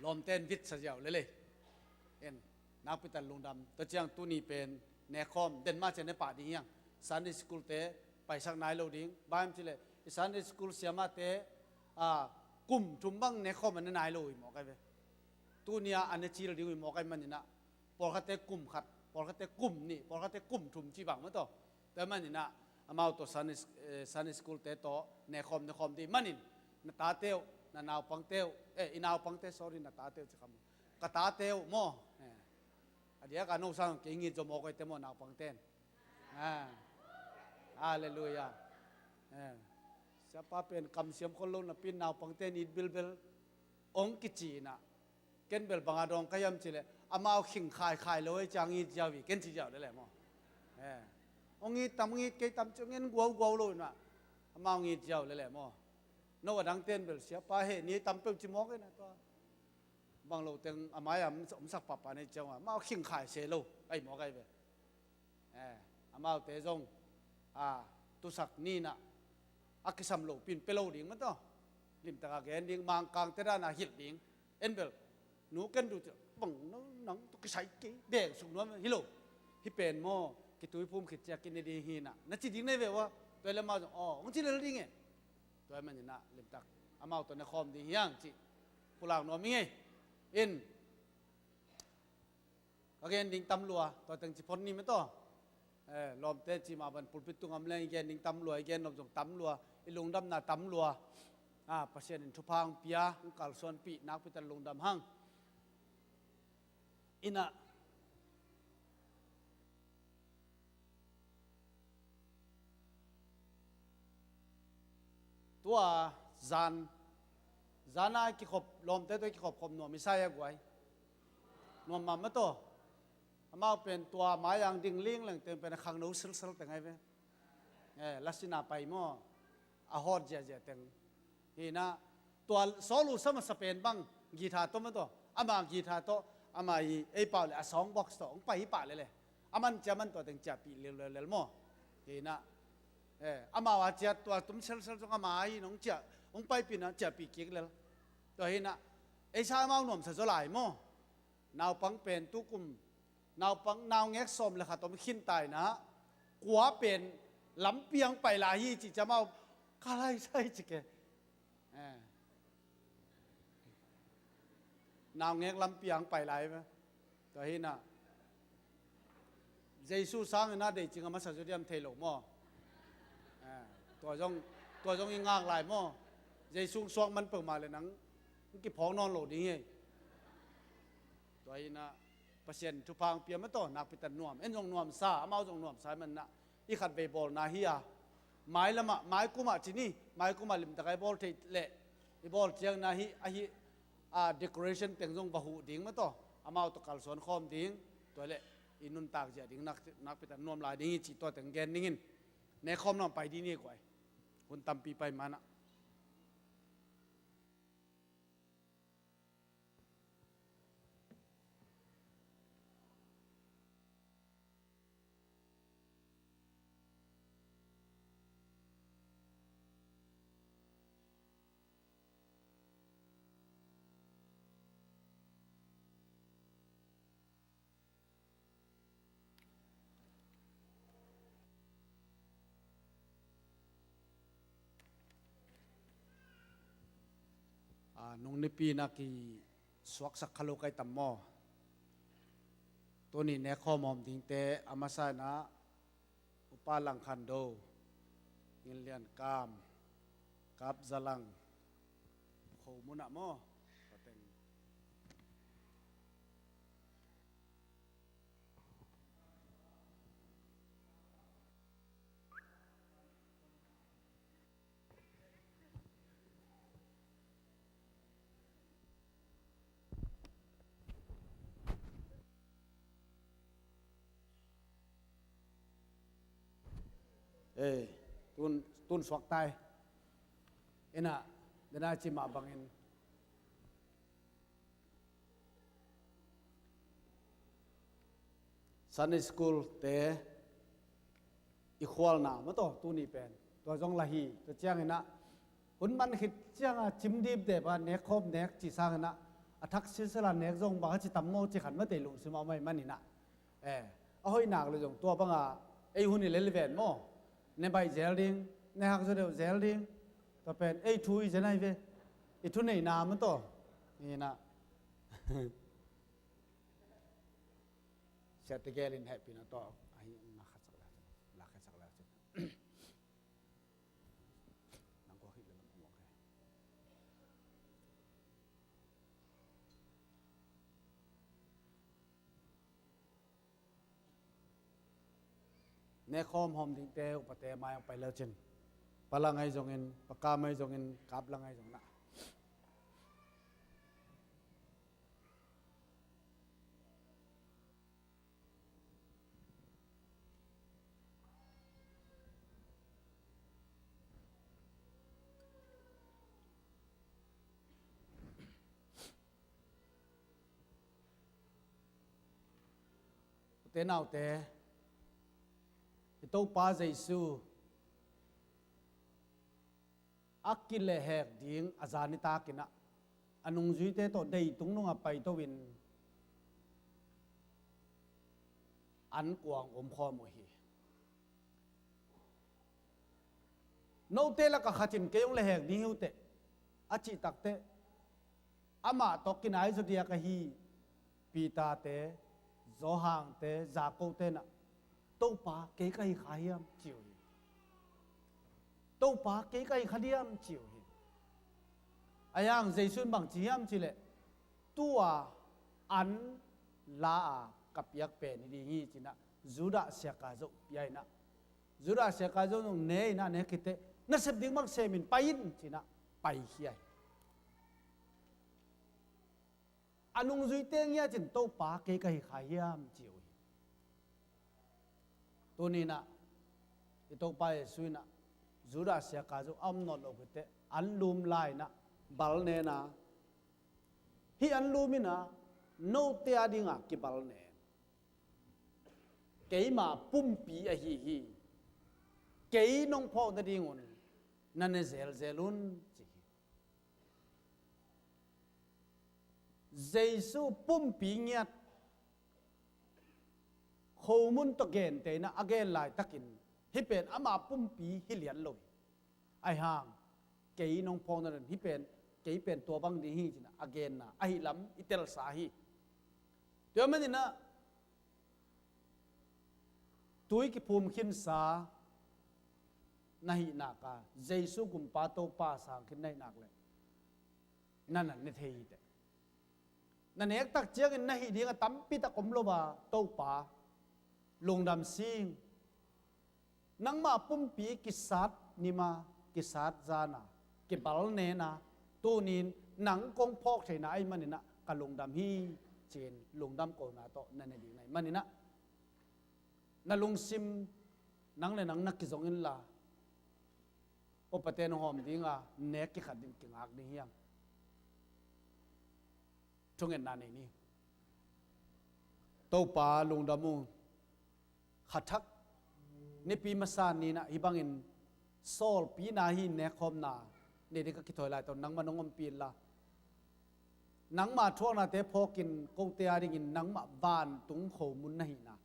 ลมเต้นวิทย์เสียวเลยเห็นนักพิจารณาลุงดำตัวเจียงตัวนี้เป็นแนคอมเดนมาร์กในป่าดิ้งยังซันดิสคูลเตะไปสักนายโลดิ้งบ้านจิเลซันดิสคูลเสียมาเตะกลุ่มทุ่มบังแนคอมมันนายโลอีหมอไก่เว้ตัวนี้อันนี้จีเราดิ้งอีหมอไก่มันนี่นะพอเขาเตะกลุ่มขัดพอเขาเตะกลุ่มนี่พอเขาเตะกลุ่มทุ่มจีบังมั้งต่อแต่มันนี่นะอามาตัวซันดิสคูลเตะต่อแนคอมดีมันนี่นาตาเตวนาหนาวปังเตวอีนาวปังเต sorry นาตาเตวจะคำกะตาเตวโม่เดี๋ยวกันน้องสาวเก่งงี้จะมองไปเต็มหมดหนาวปังเต้นฮาเลลูยาเสียป้าเป็นคำเสียมคนลงนะปีนหนาวปังเต้นอีเบลองกิจีนะเกินเบลบางอดองขยำจิเลอามาเอาขิงขายเลยจางอีเจ้าวิเกินจีเจ้าได้แหละมั้งองงี้ตำงี้เกยตำจังเงินกัวเลยนะอามางี้เจ้าได้แหละมั้งนกดังเต้นเบลเสียป้าเฮนี่ตำเป็นจิมอกเลยนะตัวบางโลเต็งอามาผมสักปับปานในเจ้ามาเอาขิงขายเซโลไอ้หมอไก่เบอามาเตจงตุสักนี่นะอักษรโลปินเปโลดิ่งมันต่อลิมตะกาแกนดิ่งมังกางเตระนาหิดดิ่งเอ็นเบลหนูกันดูจะบังนังตุกใส่กี่เด็กสุกน้อยฮิโลฮิเป็นโมกิตุยพุ่มขิดจากกินดีฮีน่ะนั่นจีดิ่งได้เว้ยวะตัวเลมาอ๋อมันจีเลยดิ่งไงตัวมันนี่นะลิมตักอามาตัวในคอมดิ่งยังจีผู้หลังน้อยมีไงเอ็นก็แกนดิ่งตำลัวตัวตึงจีพนนี่มันต่อลมเตจิมาบันปุลปิตุงอำเลงแกนดิ่งตำลัวแกนลมจงตำลัวอีลุงดำนาตำลัวประเสริฐทุพังปียากัลส่วนปีนักพิจารณาลุงดำหังอินะตัวจานาคิขบลมเตตัวคิขบขบหนัวมิไซยกวยหนัวมันมาตัวมาเป็นตัวไม้ยางดิ่งลิงหลังเต็มเป็นขังนู้สลแต่ไงเว้ลักษณะไปมั่วอาฮอดเจเต็ง ฮีนะตัวโซลูสมาสเปนบังกีตาร์ตัวมันตัวอามากีตาร์ตัวอามาไอ้เปล่าเลยสองบ็อกซ์ตัวไปป่าเลยอามันจะมันตัวถึงจะปีเร็วๆมั้งฮีนะอามาว่าจะตัวตุ้มเชลเชลจงอามาอีน้องจะองไปปีนะจะปีกิ๊กเลยตัวฮีนะไอ้ชาเมาหนุ่มเสียจะหลายมั้งนาวปังเป็นตุกุมนาวปังนาวเง็กสมเลยค่ะตัวมันขินตายนะกัวเป็นลำเปียงไปลายจีจะมาอะไรใช่จิเกนาวเง็กลำเปียงไปลายไหมตัวฮีนะเยซูสร้างน่าเด็กจริงๆมาสัจจะเดียมเทโลมั้งตัวจงยังงางลายมั้งเยซูสวงมันเปิดมาเลยนังกี่พองนอนโหลดนี่ไงตัวนะเปอร์เซ็นต์ทุพังเปียไม่ต่อนักพิจารณาเอ็นจงนวมซาเอามาจงนวมสายมันนะอีขัดเบย์บอลนาฮียไม้ละมาไม้กูมาที่นี่ไม้กูมาลิมตะไคบอลที่เละอีบอลเจียงนาฮีdecoration เตียงจงบะหูดิ้งไม่ต่อเอามาตะกัลสวนคอมดิ้งตัวเละอินุนตากเจียดิ้งนักพิจารณาลายดิ้งจีตัวเตียงแกนดิ้งในคอมน้องไปที่นี่กว่าคุณตำปีไปมานะนงในปีนักีสวกสักขลุกไอตัมมอตัวนี้เนคอมอมทิ้งเตะอามาไซนะอุปาลังคันโดเงินเลียนกามกับจลังโขมุนะมอตุนสวกไตเอ็น่ะเดน่าจิมาบังเอ็นซันนี่สคูลเตะอีควอลน่ะมาต่อตัวนี้เป็นตัวจงละฮีตัวเจ้าเห็นนะหุ่นมันคิดเจ้าจิมดีบเดบว่าเนคคอมเนคจีสร้างเห็นนะอัทักซิสลาเนคจงบางจิตตั้มโมจิขันมาเตลุงสมาไม่มันนี่นะเอาให้หนักเลยจงตัวปังอ่ะไอหุ่นนี่เลเวลโมในใบเจลดิงในหักจะเดียวเจลดิงต่อเป็นไอทูอีจะไหนเว้ไอทูในน้ำมันต่อนี่นะเสร็จที่แกลินแฮปปี้นะต่อไอ้นักขัดสักแล้วนักขัดสักแล้วสินังก็ฮิตเลยนังก็เนคอมหอมดิ้งเตะอุปเตะมาไปแล้วจินพลังไงจงเงินปากกาไม่จงเงินกับลังไงจงนะเตะน่าวเตะตัวป้าเจสูอักกิเลเหกดิ้งอาจารย์นิตากินะอนุจุยเตตัวได้ตรงนู้นไปตัววินอันกวางอมคอมหีโนเตละก็ขัดจินเกยงเลเหกดิ้งอุเตอาจิตักเตอามาตกินไอจุดเดียกฮีปีตาเตโจฮังเตจากโกเตนะตัวป้าเก๋ไก่ขายมจิ๋วตัวป้าเก๋ไก่ขายมจิ๋วไอ้ยังใจสุนบางจีมจิเลตัวอันลากับยักษ์เป็นดีงี้จีนะจุดาเสียกาโจยัยนะจุดาเสียกาโจนงเนยนะเนคิดเตนั่นเสพดิ้งมักเซมินไปยินจีนะไปเฮียอันนุงจุยเตียงยาจินตัวป้าเก๋ไก่ขายมจิ๋วตัวนี้นะตัวป้าสุยนะ จูดาเสียกาจูอัมนอลโอกิเตอันลูมไลนะบัลเนนะฮีอันลูมินะโนเตียดิงะกิบัลเนเกยมาปุ่มปีอะฮีเกยน้องพ่อนั่นดิงุนนั่นเซลเซลุนจีเจสูปุ่มปีเงียดโคมุนตะเกนเตนะอเกนลายตะกินฮิเป็นอามาปุ่มปีฮิเลียนลอยไอห่างเกยน้องพ่อนั่นฮิเป็นตัวบังดีฮีจินะอเกนนะไอลำอิเตลสาฮีเดี๋ยวมันนี่นะตุยกิภูมิขินสานาฮินักาเจสุกุมปาโตปาสังขินนาฮินักเลยนั่นน่ะนิเทศนั่นเอกตักเจียกันนาฮิดีกันตั้มปิตะกมโลบาโตปาลงดำซิงนังมาปุ่มปีกิสัตนิมากิสัตจานากิบาลเนนะตัวนี้นังกงพอกใช่ไหนมันนี่นะกันลงดำฮีเจนลงดำโกนาโตนั่นนี่ดีไงมันนี่นะนั่นลงซิมนังเลยนังนักกิจงอินลาโอปเตนหอมดิ้งอ่ะเนกกิขัดดิ้งกิงอักดิ้งยังช่วงเงินนานนี่โตปาลงดำมูขัดทักนี่ปีมาสานนี่นะฮิบังอินโซลปีนาฮินเนคอมนาเนี่ยนี่ก็คิดถอยหลายตอนนังมันงอมปีละนังมาช่วงนาเตพอกินโกเตียดิ้งนังมาบานตุงโขมุนนะฮินะ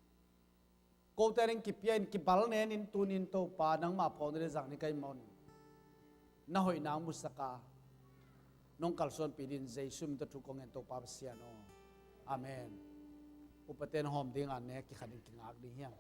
โกเตริงกิเปียนกิบาลเนนินตูนินโตปานังมาพอนเรจังนี่ไกมอนน่าหอยนางมุสกาน้องกัลส่วนปีดินเจซุมตะทุกงเงินโตปาเสียโนอาเมนอุปเทนหอมดิ้งอันเนกิขัดดิ้งกิงอักดิ้งเฮียง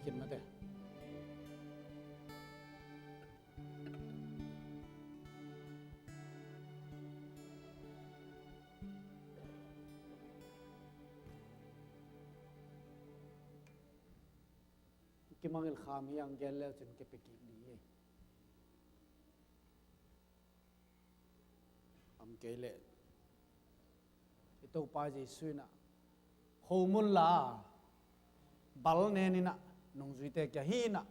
คิดมาแต่กิมังเอลขามยังเกลแล้วจนเก็บไปกี่ดีเกลเลอิตัวป้าจีสุนะโฮมุลลาบัลเนนินะนงจุยเตกะฮีนะ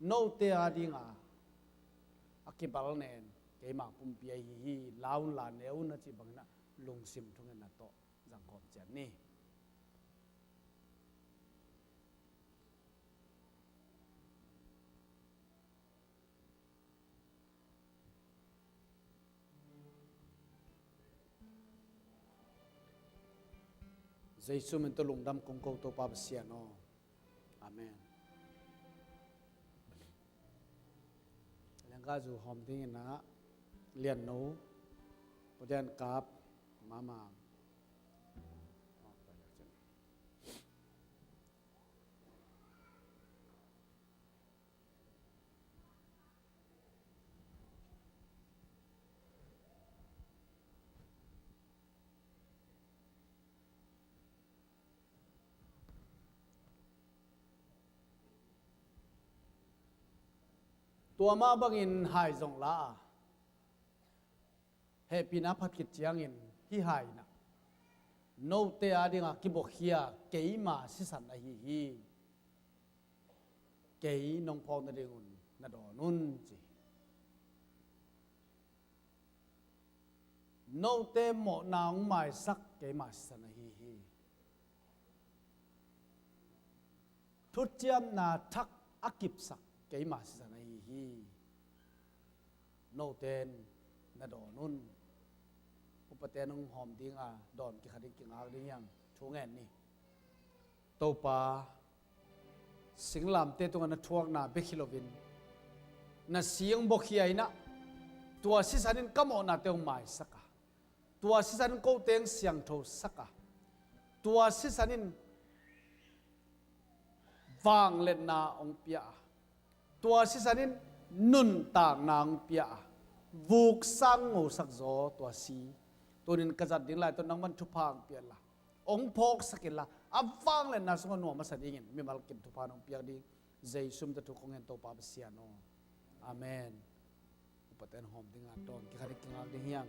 โนเตอาดิงาอักบัลเนนเกมาปุ่มเปียฮีลาวลาเนวนะจีบังนะลงซิมทุงนะโตจังกอมเจนี่ใจสุมันตลุงดำคงโกตัวปาบเสียนออาเมนแล้วก็จูหอมทิ้งนะเลียนโนพอเดินกับมาตัวมาบังอินหายจงละเฮปีนาพัดกิจยังอินที่หายนะโนเตอาดิงากิบกเฮียเกยมาสิสันนะฮีเกยนองพองนาเดงุนนาดอนุนจีโนเตโมนางไม่สักเกยมาสิสันนะฮีทุจเจียมนาทักอากิบสักเกยมาสิสันนะฮีโนเตนนาดอนุนอุปเทนงหอมดิ้งอ่ะดอนกิขัดดิ้งกิงอาดิ้งยังช่วงแอนนี่ตัวปาสิงลามเตตุงันทวงนาเบคิโลวินน่ะเสียงบกเฮียนะตัวสิสันินก็มอนาเตวไม่สักตัวสิสันินก็เตงเสียงโทสักตัวสิสันินวางเล่นนาองเปียตัวสิสันินนุนต่างนางเปียบุกสังงูสักโซตัวสีตัวนินกระจัดดิ้งไล่ตัวนังมันทุพางเปียละองพกสกิลละอับฟังเล่นนาสงวนหัวมาสดิ่งมีมาลกิมทุพานองเปียดิ้งใจซุ่มตะทุกของเงินตัวปาบเสียโนอาเมนอุปเทนหอมดิ้งอัดดอนกิขัดดิ้งอาดิ้งยัง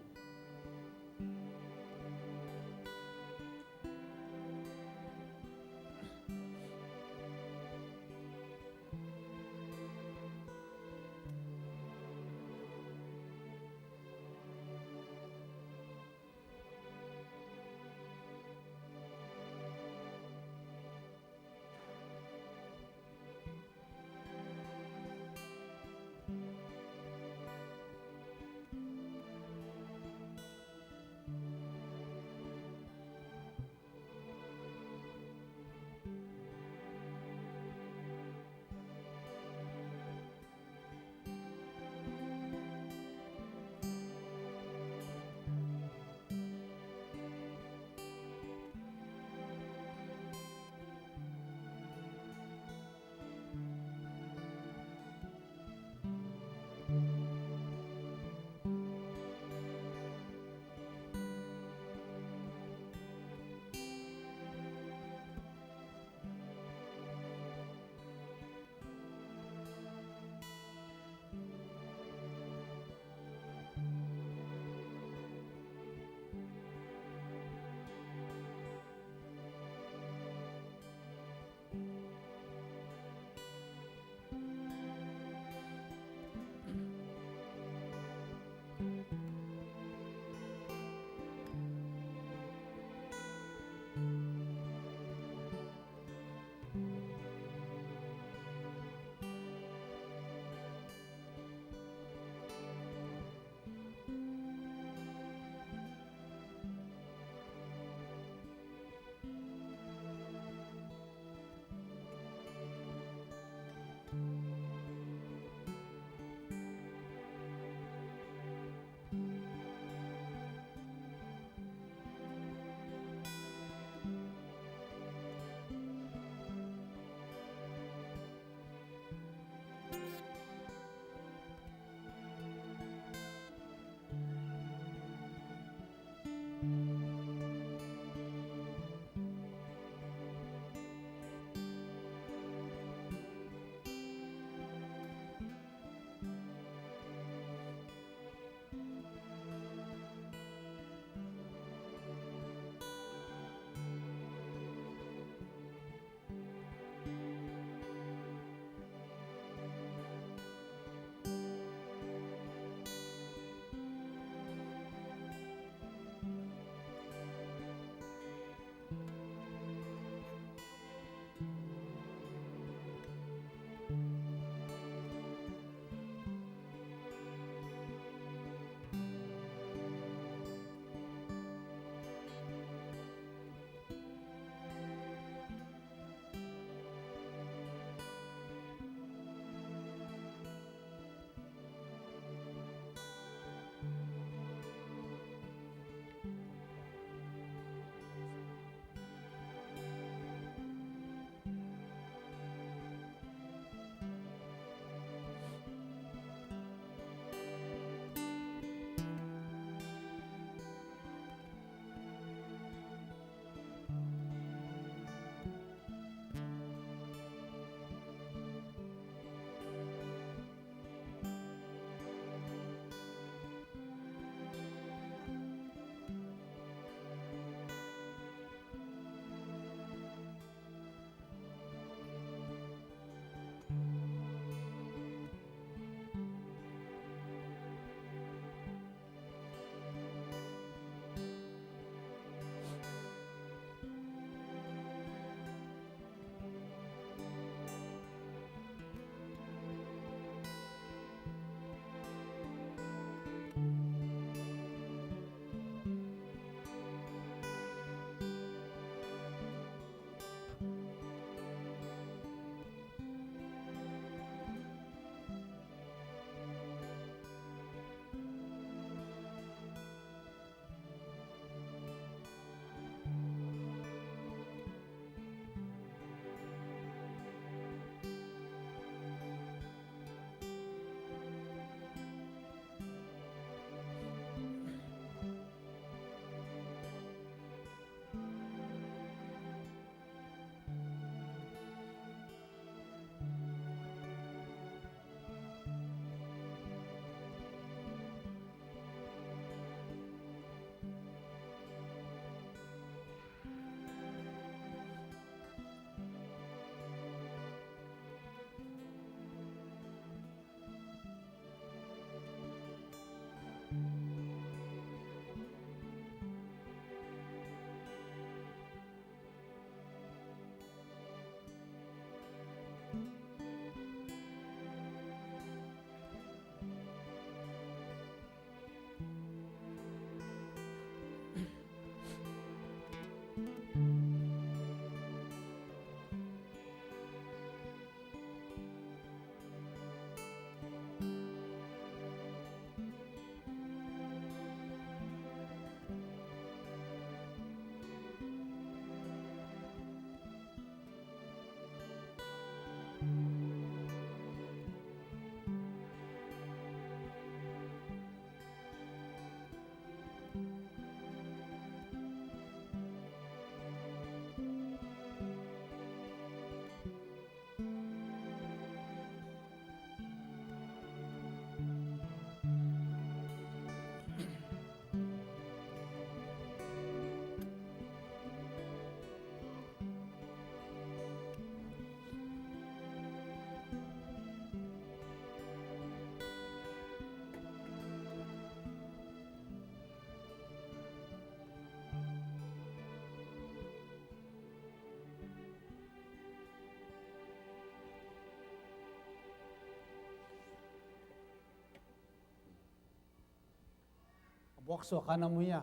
บวกสวขานามุยะ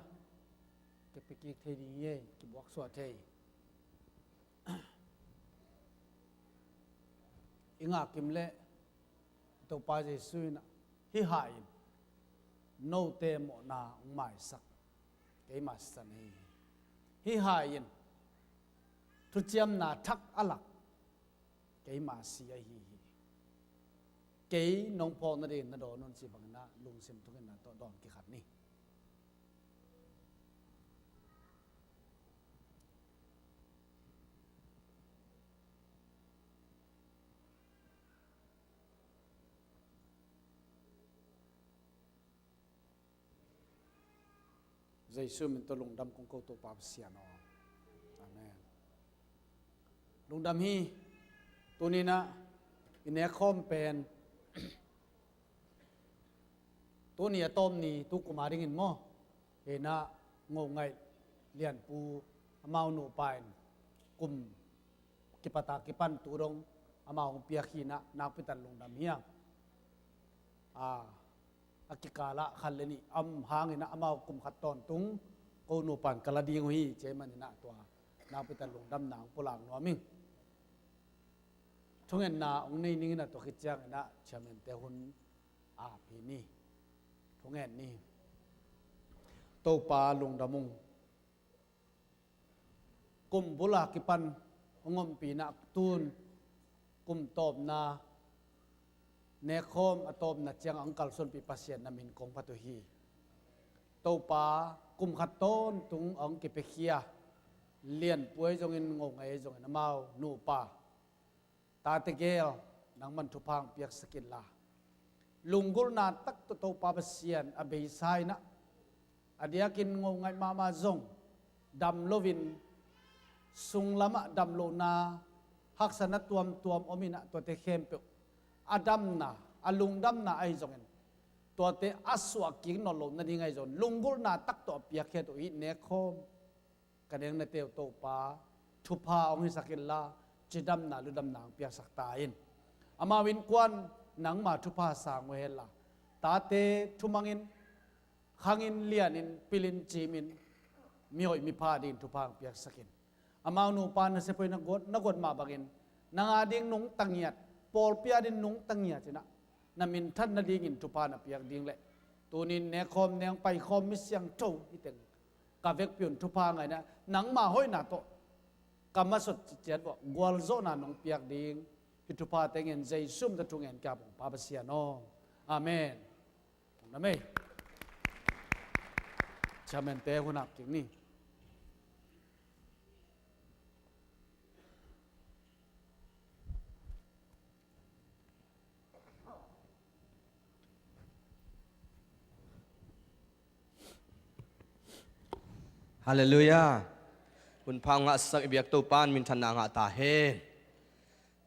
เก็บไปกิเทดีเย่กิบวกสวเทอิงากิมเล่ตัวปาเจสุยนะฮิหายโนเตมอนาอุมาสักเกมาสันฮิหายทุจยมนาทักอลักเกมาเสียฮีเกนองพอนาเรนนาดอนนสิบังนาลุงเซมทุกันนาตดอนกิขัดนี่ใจสู้มันตัวลงดำของเขาตัวปาบเสียนออาเมนลงดำฮีตัวนี้นะอินเนคอมเป็นตัวนี้ต้มนี่ตุกุมาริงินโมเห็นนะงงไงเลียนปูอามาหนูไปกุมกิปตากิปันตูรงอามาของเปียขีนะนักพิตันลงดำเฮียอากิกาละขันเลนี่หางนะอามากุมขัดตอนตุงกูนูปันกะละดีงฮีเจมันนะตัวนักพิตันลงดำหนังปุลางนัวมิงทุกเงินนาองค์นี้นี่นะตัวคิดจังนะเชื่อมันแต่หุ่นพีนี่ทุกเงินนี่โตปาลงดามุงกุมบุลากิปันองค์ปีนักตูนกุมตอบนาเนคอมอตอบนาเจียงอังกัลส่วนปีปัสเซียนนามินกงพัตุฮีโตปากุมขัดต้นตุงอังกิเปเคียเลียนป่วยจงอินงงไอจงอินมาหนูปาตาเตเกลนังมันทุพังเปียกสกินลาลุงกุลนาตักตุโตปาเปเซียนอเบยไซนะอดียกินงงไงมาจงดำโลวินสุงละมะดำโลนาฮักษณะตัวมอมินะตัวเตเข้มเปอดัมนาอลุงดัมนาไอจงเงินตัวเตอสวากิงนอลลนั่นยังไงจงลุงกุลนาตักตัวเปียกเขตอิเนคอมกันยังในเตวโตปาทุพาองค์สกินลาจิดำนาลุดำนางเปียกสักตาอินอามาวินกวนนังมาทุพาสางเวลาตาเตทุมังอินขังอินเลียนินปิลินจีมินมีหอยมีพาดินทุพางเปียกสักินอามาหนูปานเสพนักกฎมาบักินนางอาดิงนุงตังเงียดปอลเปียดินนุงตังเงียดจินะนามินท่านนาดิงินทุพานาเปียกดิงเละตัวนี้เนคอมเนียงไปคอมมิเสียงโจอีเต็งกาเวกเปียนทุพาไงนะนังมาห้อยนาโตกรรมสดเจ็ดบอกกวลโซนานองเปียกดิงฮิตุพาเตงินใจซุ่มตะทุงเงินกับปาปเสียนออาเมนนะเมชาเมนเตหุนักจริงนี่ฮาเลลูยาคุณพังอาศักเบียกตัวปานมินทนางอาตาเฮ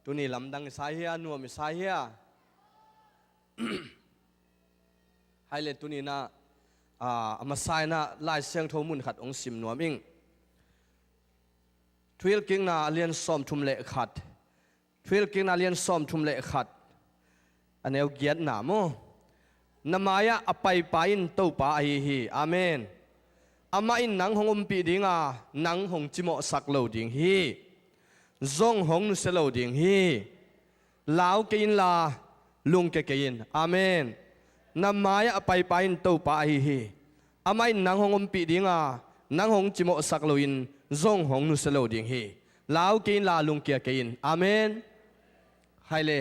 ตัวนี้ลำดังสายเฮียนัวมิสายเฮียไฮเลตัวนี้นะมาสายนะลายเสียงโทมุนขัดองสิมนัวมิงทวิลกิงนาเลียนซ้อมทุมเละขัดทวิลกิงนาเลียนซ้อมทุมเละขัดอันนี้เอาเกียรติหนามนามายะอภัยไปอินตัวปาไอฮีอาเมนอามาอินนังหงปีดิงนังหงจิโมสักโลดิงฮีซงหงนุสโลดิงฮีลาวกินลาลุงเกกินอาเมนนามายะไปอินตัวปาไอฮีอามาอินนังหงปีดิงนังหงจิโมสักโลอินซงหงนุสโลดิงฮีลาวกินลาลุงเกกินอาเมนไฮเล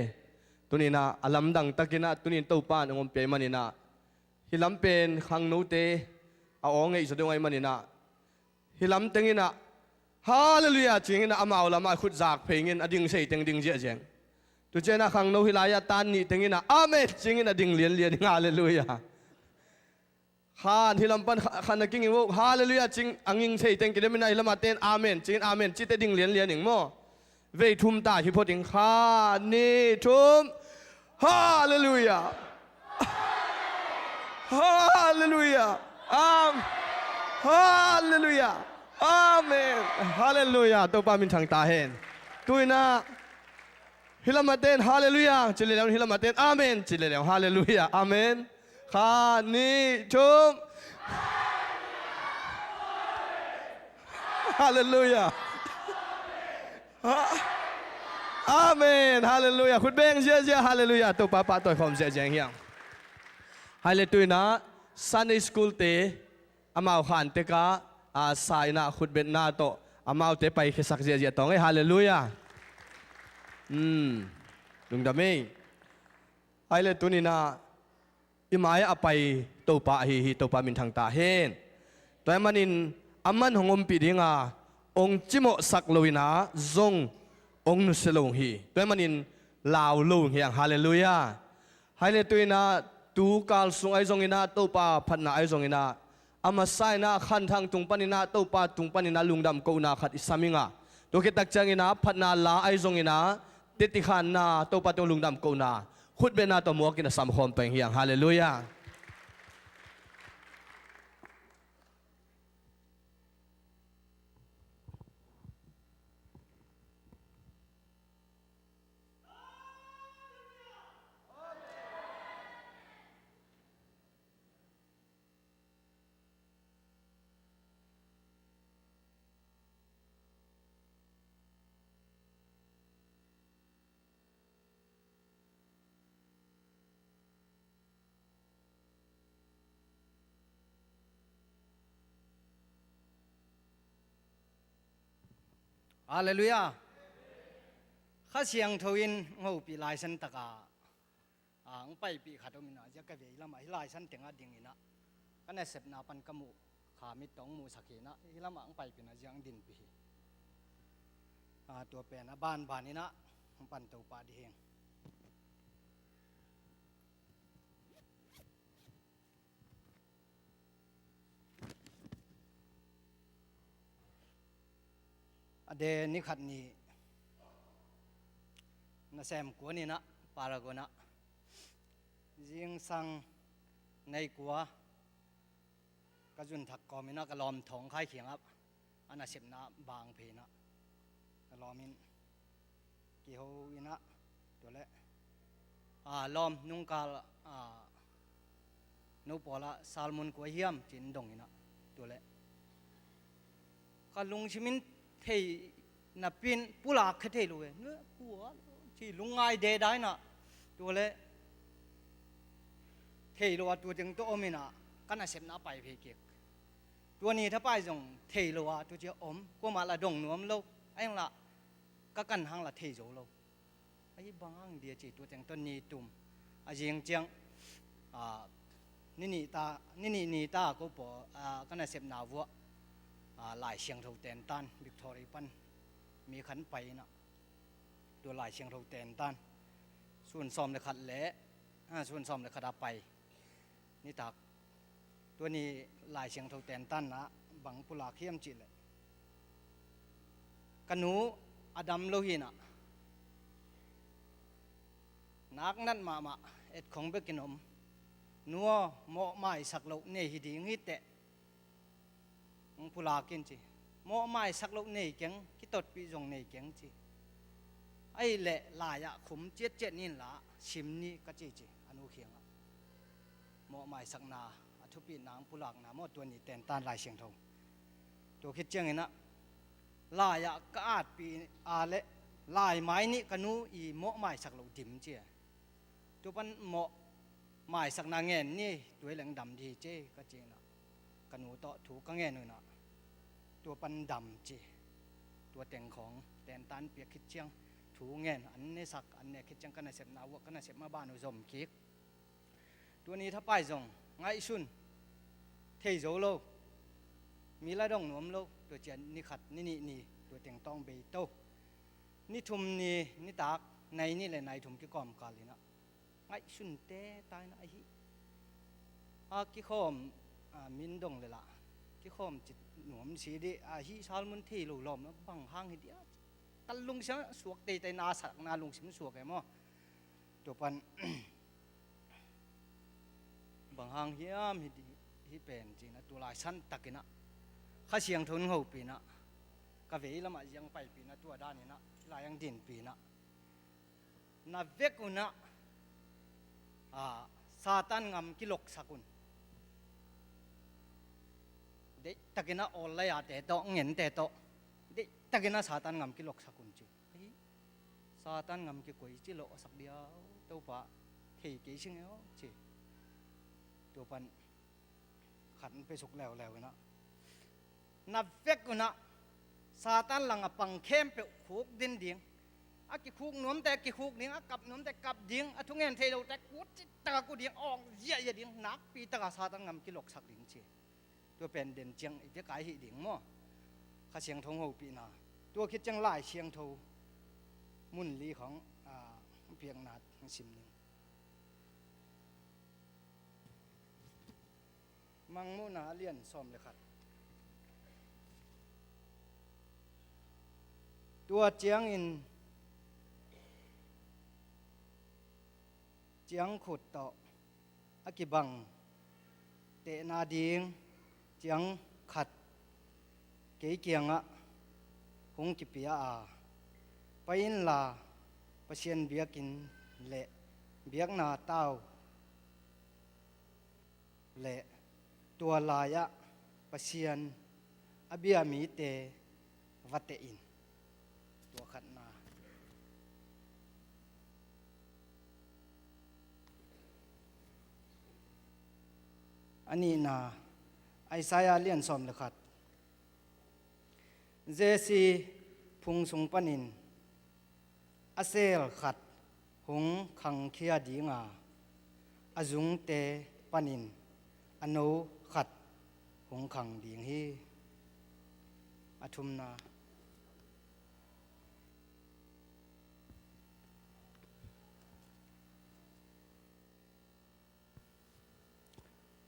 ตัวนี้นะอลัมดังตะกินะตัวนี้ตัวปานหงเปียมันนี่นะฮิลัมเป็นขังโนเตเอาองไงสุดยอดมันนี่นะฮิลัมตึงนะฮาเลลูยาจริงนะอามาอุลามาขุดจากเพลงอดิ่งเสียตึงดิ่งเจียเจียงตัวเจนะขังโนฮิลายาตานนี่ตึงนะอาเมนจริงนะดิ่งเลียนฮาเลลูยาข้าฮิลัมปันขันนักกิ้งว่าฮาเลลูยาจริงอังยิงเสียตึงกินไม่ได้ฮิลัมมาเต้นอาเมนจริงอาเมนจิตดิ่งเลียนหนึ่งมั้งเวทุมตาฮิพอดิ่งข้านี่ทุมฮาเลลูยาฮาเลลูยาฮาเลลูยาอาเมนฮาเลลูยาตัวปามินทางตาเห็นตัวน่ะฮิลามาเต้นฮาเลลูยาจิเลแล้วฮิลามาเต้นอาเมนจิเลแล้วฮาเลลูยาอาเมนข้านี่ชุม ฮาเลลูยาอาเมนฮาเลลูยาคุณเบงเจียฮาเลลูยาตัวป้าตัวคอมเจียเฮียงฮาเลตุยนะซันเดย์สคูลเตอามาขันเตกาสายนะคุณเบนนาโตอามาเตไปเคสักเจียตองฮาเลลูยาลุงดามิฮาเลตุนีนะอิมายอไปตัวป้าฮีตัวป้ามินทางตาเฮนตัวมันนินอามันหงอมปีดิงาองจิโมสักโลวินาจงองนุสลงฮีตัวมันนินลาวลงเฮียงฮาเลลูยาฮาเลตุยนะตูกาลสุงไอจงอินาตัวป้าพัดนาไอจงอินาอามาไซนาขันทางตุงปนินาตัวป้าตุงปนินาลุงดำกูนาขัดอิสามิงาตัวเกตักจังอินาพัดนาลาไอจงอินาติติขันนาตัวป้าตุงลุงดำกูนาขุดเบนาตัวมัวกินสามคมเป็นเฮียงฮาเลลูยาอาเลลูยาข้าเสียงทวินงูปีลายสันตะกางไปปีขัดมินาจะกะเวลามาฮิลายสันเต็งอดิ่งอินะกันในเสพนาปันกมูขามิตองมูสักเนะฮิลามาไปปีนะยังดินปีตัวเป็นบ้านนี้นะปันตัวปาดีเฮงเดนิขัดนี้น่าแซมกัวนี่นะปารากนะยิงสังในกัวกระจุนถักกอมินะกระลอมถงคล้ายเขียงครับอันน่ะเสพนะบางเพนะกระลอมินกี่โฮวินะตัวเละลอมนุ่งกาลนูปอละซาลมอนกัวเฮียมจินดงอินะตัวเละกะลุงชิมินเทนับเป็นผู้หลักเทลูเนื้อผัวที่ลุงไงเดได้น่ะตัวเละเทลูตัวจึงตัวอมินะกันน่ะเสพน่ะไปเพกิกตัวนี้ถ้าไปจงเทลูตัวเจ้าอมก็มาละดงหนวมโลไอ้ยังละก็กันหังละเทโจโลไอ้บางเดียจีตัวจึงต้นนี้ตุ่มไอ้ยังเจียงนี่ตาก็ปอกันน่ะเสพน่ะวัวหลายเชียงทูเตนตันวิกตอรีปันมีขันไปนะตัวหลายเชียงทูเตนตันส่วนซ้อมเลยขัดเละส่วนซ้อมเลยขัดไปนี่ตักตัวนี้หลายเชียงทูเตนตันนะบังปุลาเขียมจิเลยกันหนูอดัมโลหินะนักนั่นมาเอ็ดของเบกินอมนัวโมไม่สักโลเนี่ยหิดีงิเตะผู้ลากินจีโมไม่สักลูกนี่เก่งคิดตดปีจงนี่เก่งจีไอ้เละลายอะขุมเจ็ดนี่ละชิมนี่ก็จีอนุเขียงอะโมไม่สักนาทุปีนางผู้หลักนาโมตัวนี้เต้นตานลายเสียงทองตัวคิดเจียงนะลายอะก็อาจปีเละลายไม้นี่กันนู้อีโมไม่สักลูกดิ่มจีตัวปันโมไม่สักนางเงินนี่ตัวเหลืองดำดีเจก็จีนะกันหนูต่อถูกก็แง่หน่อยนะตัวปันดำจีตัวแต่งของแต่งตันเปียกคิดเชียงถูแง่อันนี้สักอันนี้คิดเชียงกันในเสพนาวกันในเสพมาบ้านอุจมคิกตัวนี้ถ้าไปจงไงชุนเทโจโลมีละดองหนวมโลตัวเจนนี่ขัดนี่ตัวแต่งตองเบโตนี่ทุมนี่ตากในนี่เลยในทุมกี่กอมกันเลยนะไงชุนเตตายนะไอ้ฮิกี่ข้อมมินดงเลยล่ะที่ข้อมจิตหนุ่มสีดีฮิชาลมุนที่หลุดลมแล้วบังห้างให้เดียวตันลุงเสียงสวกตีนาสักนาลุงเสียงสวกไงมั้งตัวปันบังห้างเฮียมฮิเป็นจริงนะตัวลายสั้นตักนะข้าเสียงทนหูปีนะกะเวละมายังไปปีนะตัวด้านนี้นะลายยังดินปีนะนาเวกุนะซาตันงำกิโลกสกุลตะกินะออลเลยเตะโตเงินเตะโต ตักนะซาตานงำกิลอกสักคนจีซาตานงำกิกวยจิโลสักเดียวตัวปะเที่กี่ชิงเอาจีตัวปันขันไปสุกแล้วนะนับเฟกกุนะซาตานหลังปังเข้มไปคุกดินดิ่งอากิคุกน้มแต่กิคุกดิ่งอากับน้มแต่กับดิ่งอาทุกเงินเทเราแต่กูจิตตะกูดิ่งออกเยี่ยดิ่งนักปีตะกาซาตานงำกิลอกสักดิ่งจีตัวเป็นเด่นเจียงอีกจะกายหิดิ่งมั่วข้าเชียงทงหูปีนาตัวคิดจังไล่เชียงทูมุนลีของเพียงนาทั้งสิมหนึ่งมังมุนาเลียนซ้อมเลยครับตัวเจียงอินเจียงขุดต่ออากิบังเตนาดิงเจียงขัดเกี่ยเกียงอะหงกิปียาไปอินลาปเชียนเบียกินเละเบียกนาเต้าเละตัวลายะปเชียนอเบียมีเตวัตเตอินตัวขัดนาอันนี้นาไอซายาเลียนซอมเลยขัดเจซีพุงสุงปนินอาเซลขัดหงขังเคียดีงาอาจุงเตปนินอโนขัดหงขังดีงฮีอาทุมนา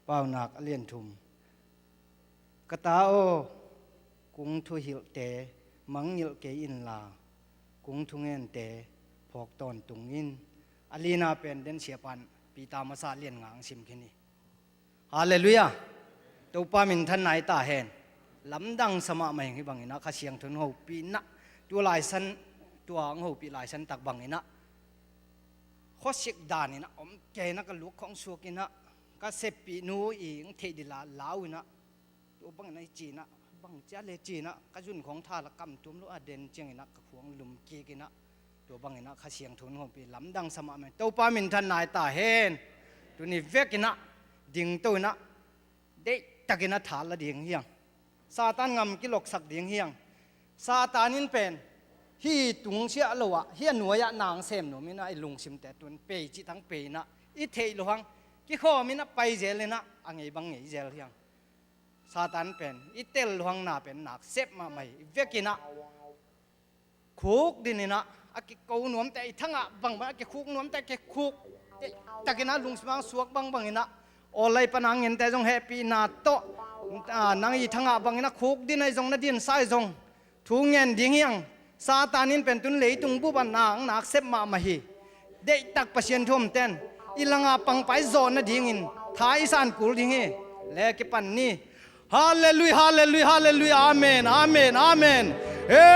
เป้าหนักเลียนทุมกตาโอกุงทุหิลเตมังยิลเกอินลากุงทุงเงินเตพอกตอนตุงอินอลีนาเป็นเดนเสียปันปีตามาซาเลียนงางสิมคินีฮาเลลูยาตัวปามินทันไหนตาเห็นลำดังสมาไม่ให้บังอินะข้าเสียงทุนหูปีนะตัวลายสันตัวงหูปีลายสันตักบังอินะข้อเสกดานินะอมเกนักลูกของสุกินะก็เสพปีนูอีงเทดิลาลาวนะตัวบังในจีนะบังเจ้าเลจีนะก็ยุ่นของท่าละกำตุ้มลูกอเดนเจียงนะกขวงลุมกีกินะตัวบังนะข้าเสียงทุนหูปีลำดังสมาไม่ตัวปามินทันไหนตาเห็นตัวนี้เวกินะดิ่งตัวนะเด็กตะกินะถาละดิ่งเฮียงซาตานงำกิลกสักดิ่งเฮียงซาตานินเป็นฮีตุงเชียลวะเฮียหน่วยนางเซมหนูมินะไอลุงซิมแต่ตัวเปย์จิทั้งเปย์นะอีเทลหังกิข้อมินะไปเจเลยนะอังไงบังไงเจลเฮียงซาตานเป็นอีเตลหังนาเป็นนักเซฟมาใหม่เวกินะคุกดินนะอากิกูนวมแต่ทั้งอ่ะบังบังอากิคุกนวมแต่กิคุกตะกินะลุงสมังสวกบังบังนะโอไลปนังเงินแต่จงแฮปปี้นาโตนางอีทั้งอ่ะบังนะคุกดินไอจงนะดินไซจงทุงเงินดิ่งเฮียงซาตานินเป็นตุนเลยตุงบุบันนางนักเซฟมาใหม่เด็กตักประเชียนทุ่มเต้นอีหลังอ่ะปังไปโซนนะดิ่งอินท้ายสานกูดิ่งเฮเล่กิปันนี่ฮาเลลูยาฮาเลลูยาฮาเลลูยาอาเมนอาเมนอาเมนเฮ้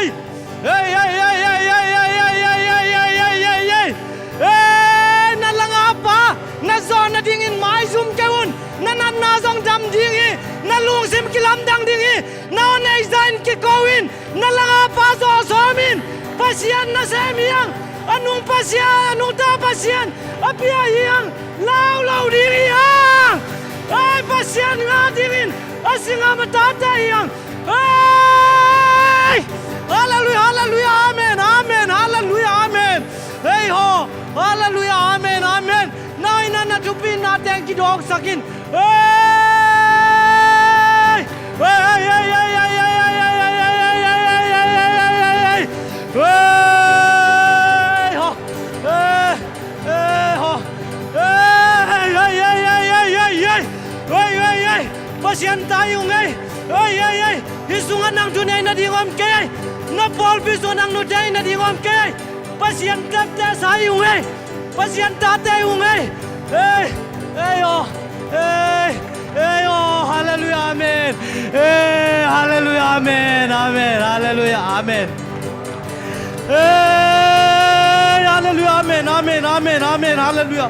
ยเฮ้ยเฮ้ยเฮ้ยเฮ้ยเฮ้ยเฮ้ยเฮ้ยเฮ้ยเฮ้ยเฮ้ยเฮ้ยเฮ้ยเฮ้ยเฮ้ยนั่นหลังอ่ะปะนั่นโซนนะดิ่งอินไม้ซุ่มแกวุ่นนั่นน่าส่งจำดิ่งอินนั่นลุงซิมกิลำดังดิ่งอินนั่นไอ้ใจน์กิโกวินนั่นหลังอ่ะปะโซโซมินปัสยันน่ะเซมิยังanung pasien anung ta pasien apia yang lau diri yang ai pasien ngadirin asinga matata yang ai haleluya haleluya amen amen haleluya amen hey ho haleluya amen amen nai na tupi na teng ki dog sakin hey hey hey hey hey pasien tayo ngay ay isungan ng tunay na dingom kay na polbiso ng nuday na dingom kay pasien tatay sayo ngay pasien tatay ngay hallelujah amen hallelujah amen amen hallelujah amen hallelujah amen amen amen amen hallelujah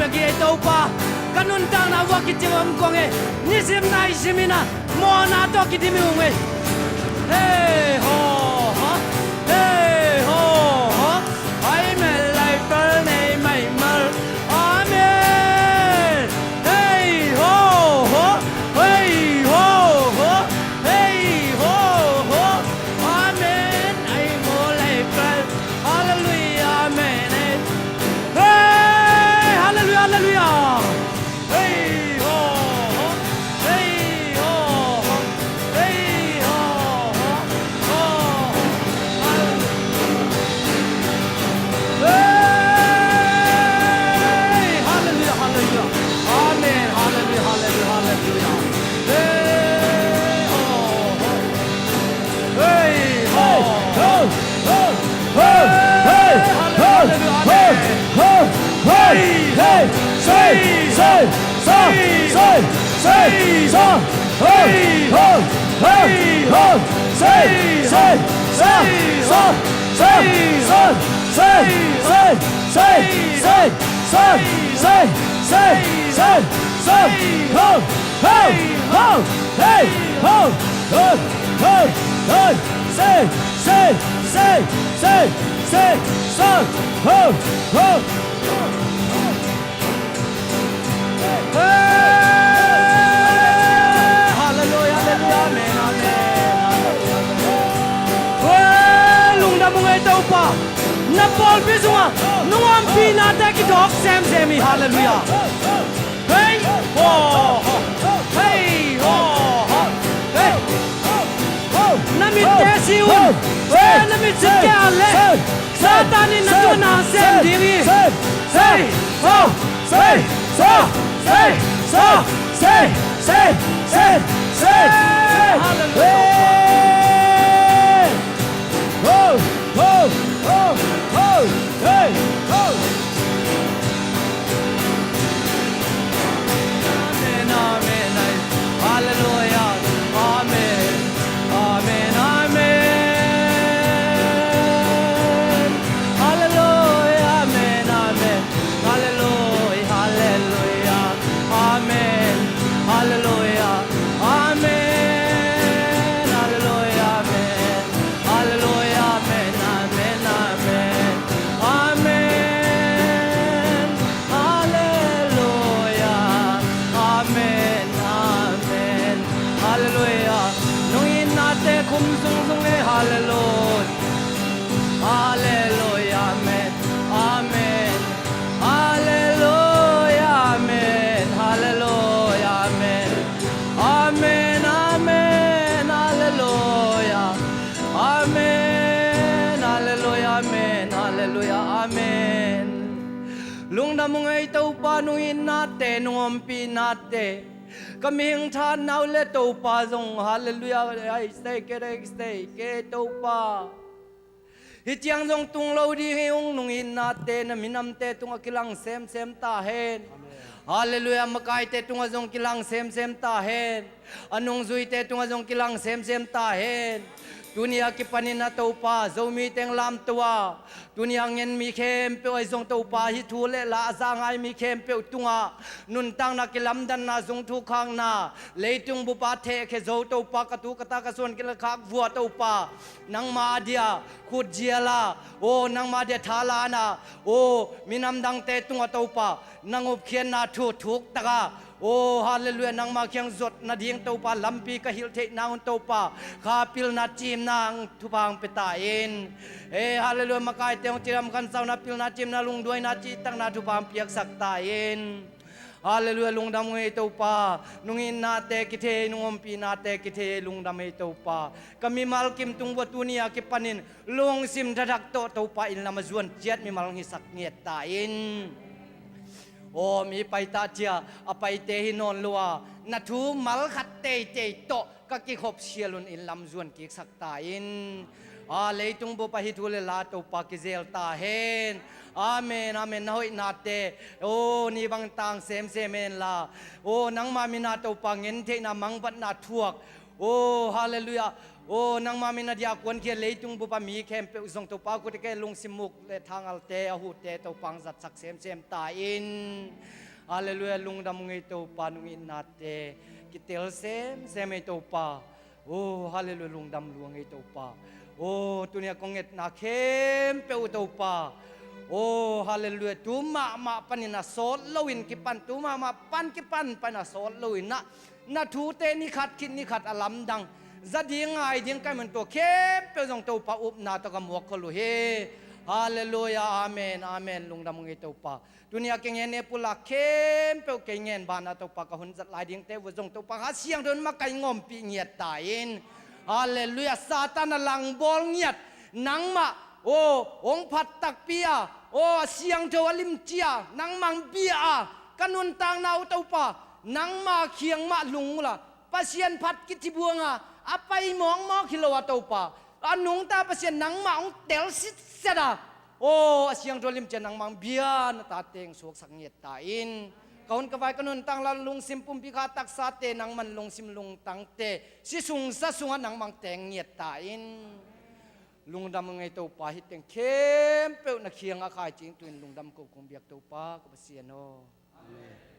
bagi tau pa kanun tang na wakit jawam konge nisim na isimina mo na to kitimi unge hey ho ha hey ho ha ai me lai per nei mai mal amen hey ho ho hey ho ho hey ho ho amen ai mo lai per hallelujah amen hey hallelujah hallelujah hey ho ho hey ho ho hey ho ho ho hey hallelujah hallelujah amen hallelujah hallelujah hallelujah hey ho ho hey ho ho ho hey hallelujah amen hey hey say say say say say say hey ho hey ho say say say say say say say say say say say say say say say ho hey ho hey ho hey hey hey say say say say say say ho ho hallelujah hallelujah amen amen lung da mong ay tau pa na Paul bisunga nung ang pinata ki dok sem semi hallelujah hey ho ho hey ho ho hey nami tesiun hey nami sikale satani na to na sem diri hey ho hey so say so say say say say hallelujah ho ho ho ho hey ho amen amen hallelujah amen amen amen hallelujah amen amen hallelujah hallelujah amen hallelujah amen hallelujah amen hallelujah amen amen amen amen hallelujah amen amen hallelujah nung inate kum sung sung e hallelujah hallelujah amen amen hallelujah amen hallelujah amen amen amen hallelujah amen hallelujah amen hallelujah amen lung da mong ay tau pa nung inate nung ampi nate kami hing than nau le tau pa zong hallelujah ay stay ke tau pa Hitiang jong tung lo di heung nung inate na minam te tung akilang sem ta hen. Hallelujah makai te tung jong kilang sem ta hen. Anong zui te tung jong kilang sem ta hen. Dunia ki panina tau pa zomi teng lam tua. Dunia ngen mi kem pe oi zong tau pa hi thu le la za ngai mi kem pe tunga. Nun tang na kilam dan na zong thu khang na. Leitung bu pa the ke zo tau pa ka tu kata ka son kila khak vua tau pa. Nang ma dia khut jiala o nang ma dia thala na o minam dang te tunga tau pa. Nang up khian na thu thuk taka. Oh hallelujah nang ma kyang zot na ding tau pa lampi ka hil the na un tau pa kha pil na chim nang thupang petain hallelujah makai teong tiram kan sau na pil na chim na lung duai na chi tang na thupang piak sak tain hallelujah lung dam ngai tau pa nungin na te ki the nungom pi na te ki the lung dam ei tau pa kami mal kim tung wa tunia ki panin lung sim dadak to tau pa in lama zuan chiat mi mal ngi sak ngiet tainโอ้มีไปตาเจียอไปเตหินอนลัวนาทูมัลขัดเตเจโตก็กิขบเชียลุนอินลำจวนกิสักตาอินเลยตุงบุปหิทุเลลาตุปากิเซลตาเฮนอาเมนอาเมนนาหอยนาเตโอ้นี่บางต่างเซมเมนลาโอ้นังมามินาตุปาเงินเทนามังบัดนาทวกโอ้ฮาเลลูยา โอ้นางมามินาดียกวนเกียเลยตุงบุปมีเข้มเปอุซงตัวปากุตแกลุงสิมุกเลทางอัลเตอหูเตตัวปังจัดสักเซมตาอินฮาเลลูยาลุงดำงตัวปานุงินนาเตกิเตลเซมตัวปาโอ้ฮาเลลูยาลุงดำลวงตัวปาโอ้ตัวเนี้ยกงเอ็ดนาเข้มเปอุตัวปาโอ้ฮาเลลูยาตุมาปันินาโซลวินกิปันตุมาปันกิปันปันนาโซลวินนะทูเตนิขัดคิดนิขัดอลัมดังจะดีง่ายดีกันมันตัวเข้มเปจงตัวปะอุบนาตกมวกขลุเฮฮาเลลูยาอาเมนอาเมนลุงดำงตัวปะดุนยาเก่งเงินเนปุลักเข้มเปเก่งเงินบานาตัวปะกะหุนจัดลายดีเตวจงตัวปะหาเสียงโดนมาไก่งอมปีเงียดตายนฮาเลลูยาซาตานลังบอลเงียดนังมาโอ้องพัดตักเปียโอ้เสียงเทวลิมเจียนังมังเบียกันุนตางนาวตัวปะนังมาเคียงมาลุงละปะเสียนพัดกิจบัวงาapa imong mo kilowatt pa anung ta pasien nang maung tel sit seda oh asyang dolim chen nang mang bian ta teng suak sangiet ta in kaun kawai kanun tang la lung sim pum pi kha tak sa te nang man lung sim lung tang te si sung sa sunga nang mang teng nghiet ta in lung dam ngai to pa hit teng kem pe na khiang a khai ching tuin lung dam ko kong biak to pa ko pasien no amen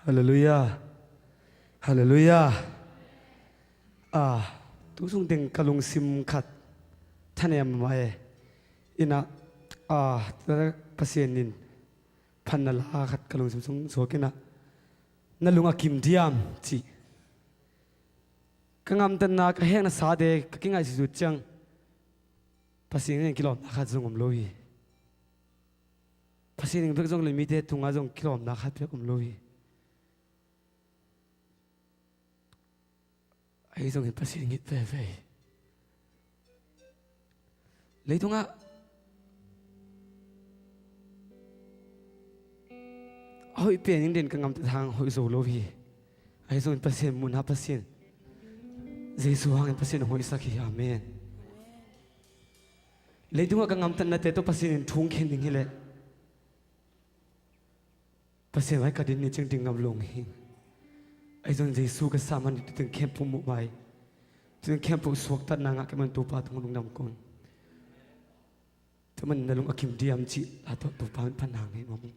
Hallelujah. Hallelujah. Tu sung ding kalung sim khat thanem mai ina pasienin phanala khat kalung sim sung sokina nalunga kim diam chi kangam tan na ka heng na sa de ka kingai su chang pasien kilom na khat zungom lohi pasien bek jong limite tunga jong kilom na khat pe kum lohi ai dong hiện pasien ngit về lấy tung á hỏi tiền những đền càng ngắm thang hỏi dầu lô vì ai dong pasien muốn hấp pasien Giêsu hàng pasien hỏi sakhi amen lấy tung á càng ngắm tan na teto pasien thung khen ding hele pasien ai cả đến ni chừng ngắm lông hình ai dong Giêsu cái saman itu từng kemp pun mubai, từng kemp pun suak tan nanga keman tupa tung lung dam kon, teman nalung akim diam ci atau tupa panang ni mamu.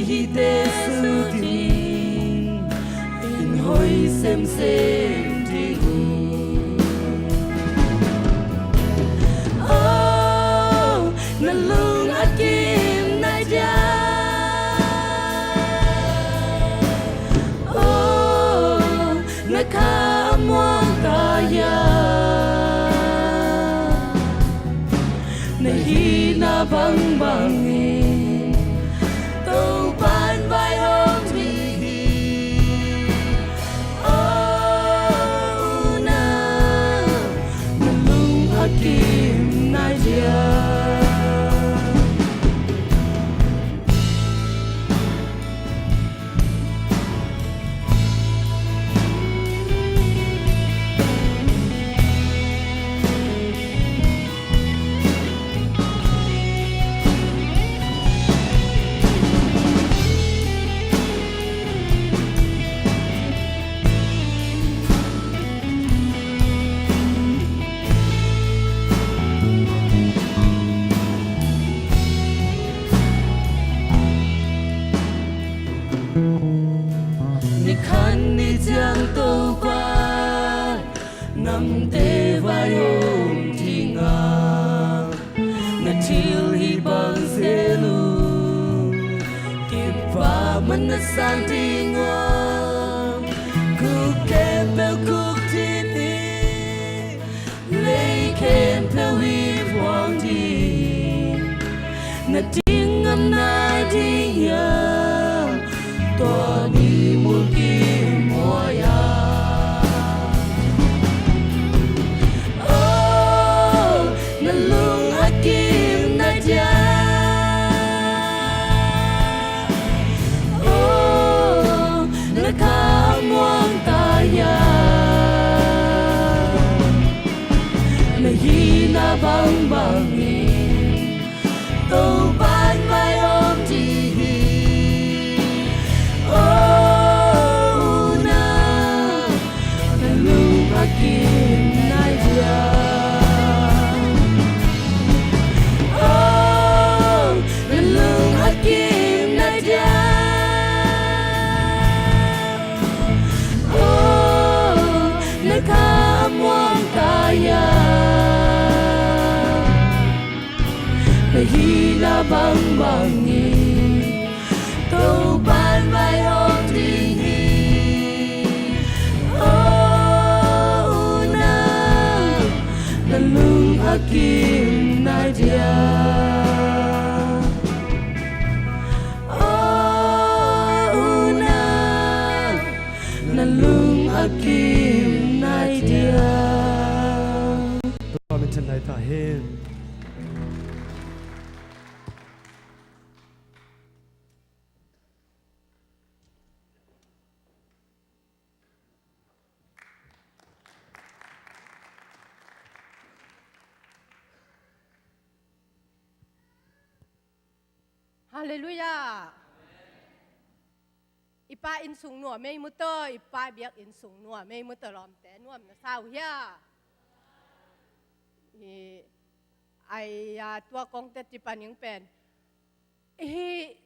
hi te su tin in hoi sem ti oh na lung akim na ja oh na ka muang ta ya na hi na bang bang tàu ban vai ôm thì oh na lung akim na ja ni khăn ni giang tô qua nằm tê vai ôm thì ngà na chill hi bang se lu kim pha man na sang ti ngwa ku kem pe ku ti ni lei kem pe wi wang ti na ting am na ti ya to ni mulki moya oh na lung akim na ja oh na ka muang ta ya na hi na bang bang ni to ban mai ôm ti oh na lung akim na ja oh na lung akim na ja oh na ka muang ta ya na hi na bang bang ni tàu ban vai ôm thì oh na lung akim na ja oh na lung akim na ja Tôi mình chân này ta hen Hallelujah. Ipa in sung nua mei muto ipa biak in sung nua mei muto lom te nuam na sao ya. Ai tua kong te ti paning pen.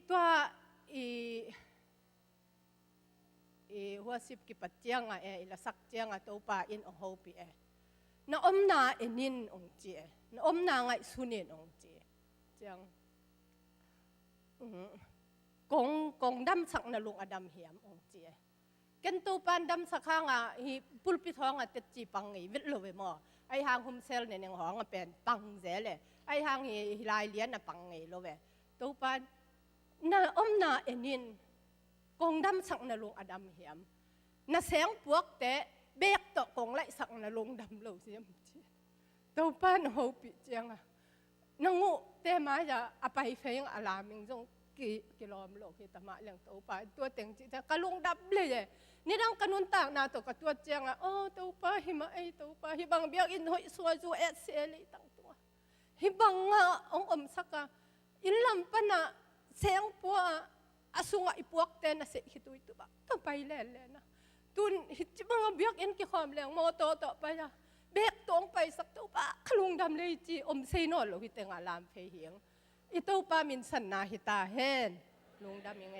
Tua huasip ki patiang ilasak tiang to pa in ong hopi na om na enin ong chi na om na ngai sunin ong chi tiang kong dam sak na lung adam hiam ong chi ken to pan dam sakha nga hi pulpit ho nga tet chi pang ngai vit lo ve mo ai hang hum sel ne neng ho nga pen pang zele ai hang hi lai lian na pang ngai lo ve to pan na om na enin kong dam sak na lung adam hiam na seng puak te bek to kong lai sak na lung dam lo siam chi to pan ho pi chiang nangu te ma ya apai feng alaming jong kilom lo ki tama lang to pa tua teng chi ta kalung dap le ye ni dang kanun tak na to ka tua chiang oh to pa hi ma ai to pa hi bang biak in hoi suwa zu et se le tang tua hi bang nga ong saka in lam pa na seng po asunga ipuak te na se hitui tu ba to pai le na tun hit mga biak in ki khom leng mo to pa ya bek tong pai sak to pa kalung dam le chi sei no lo hi te nga lam phe hiang ito pa minsan na hita hen ลุงดำยังไง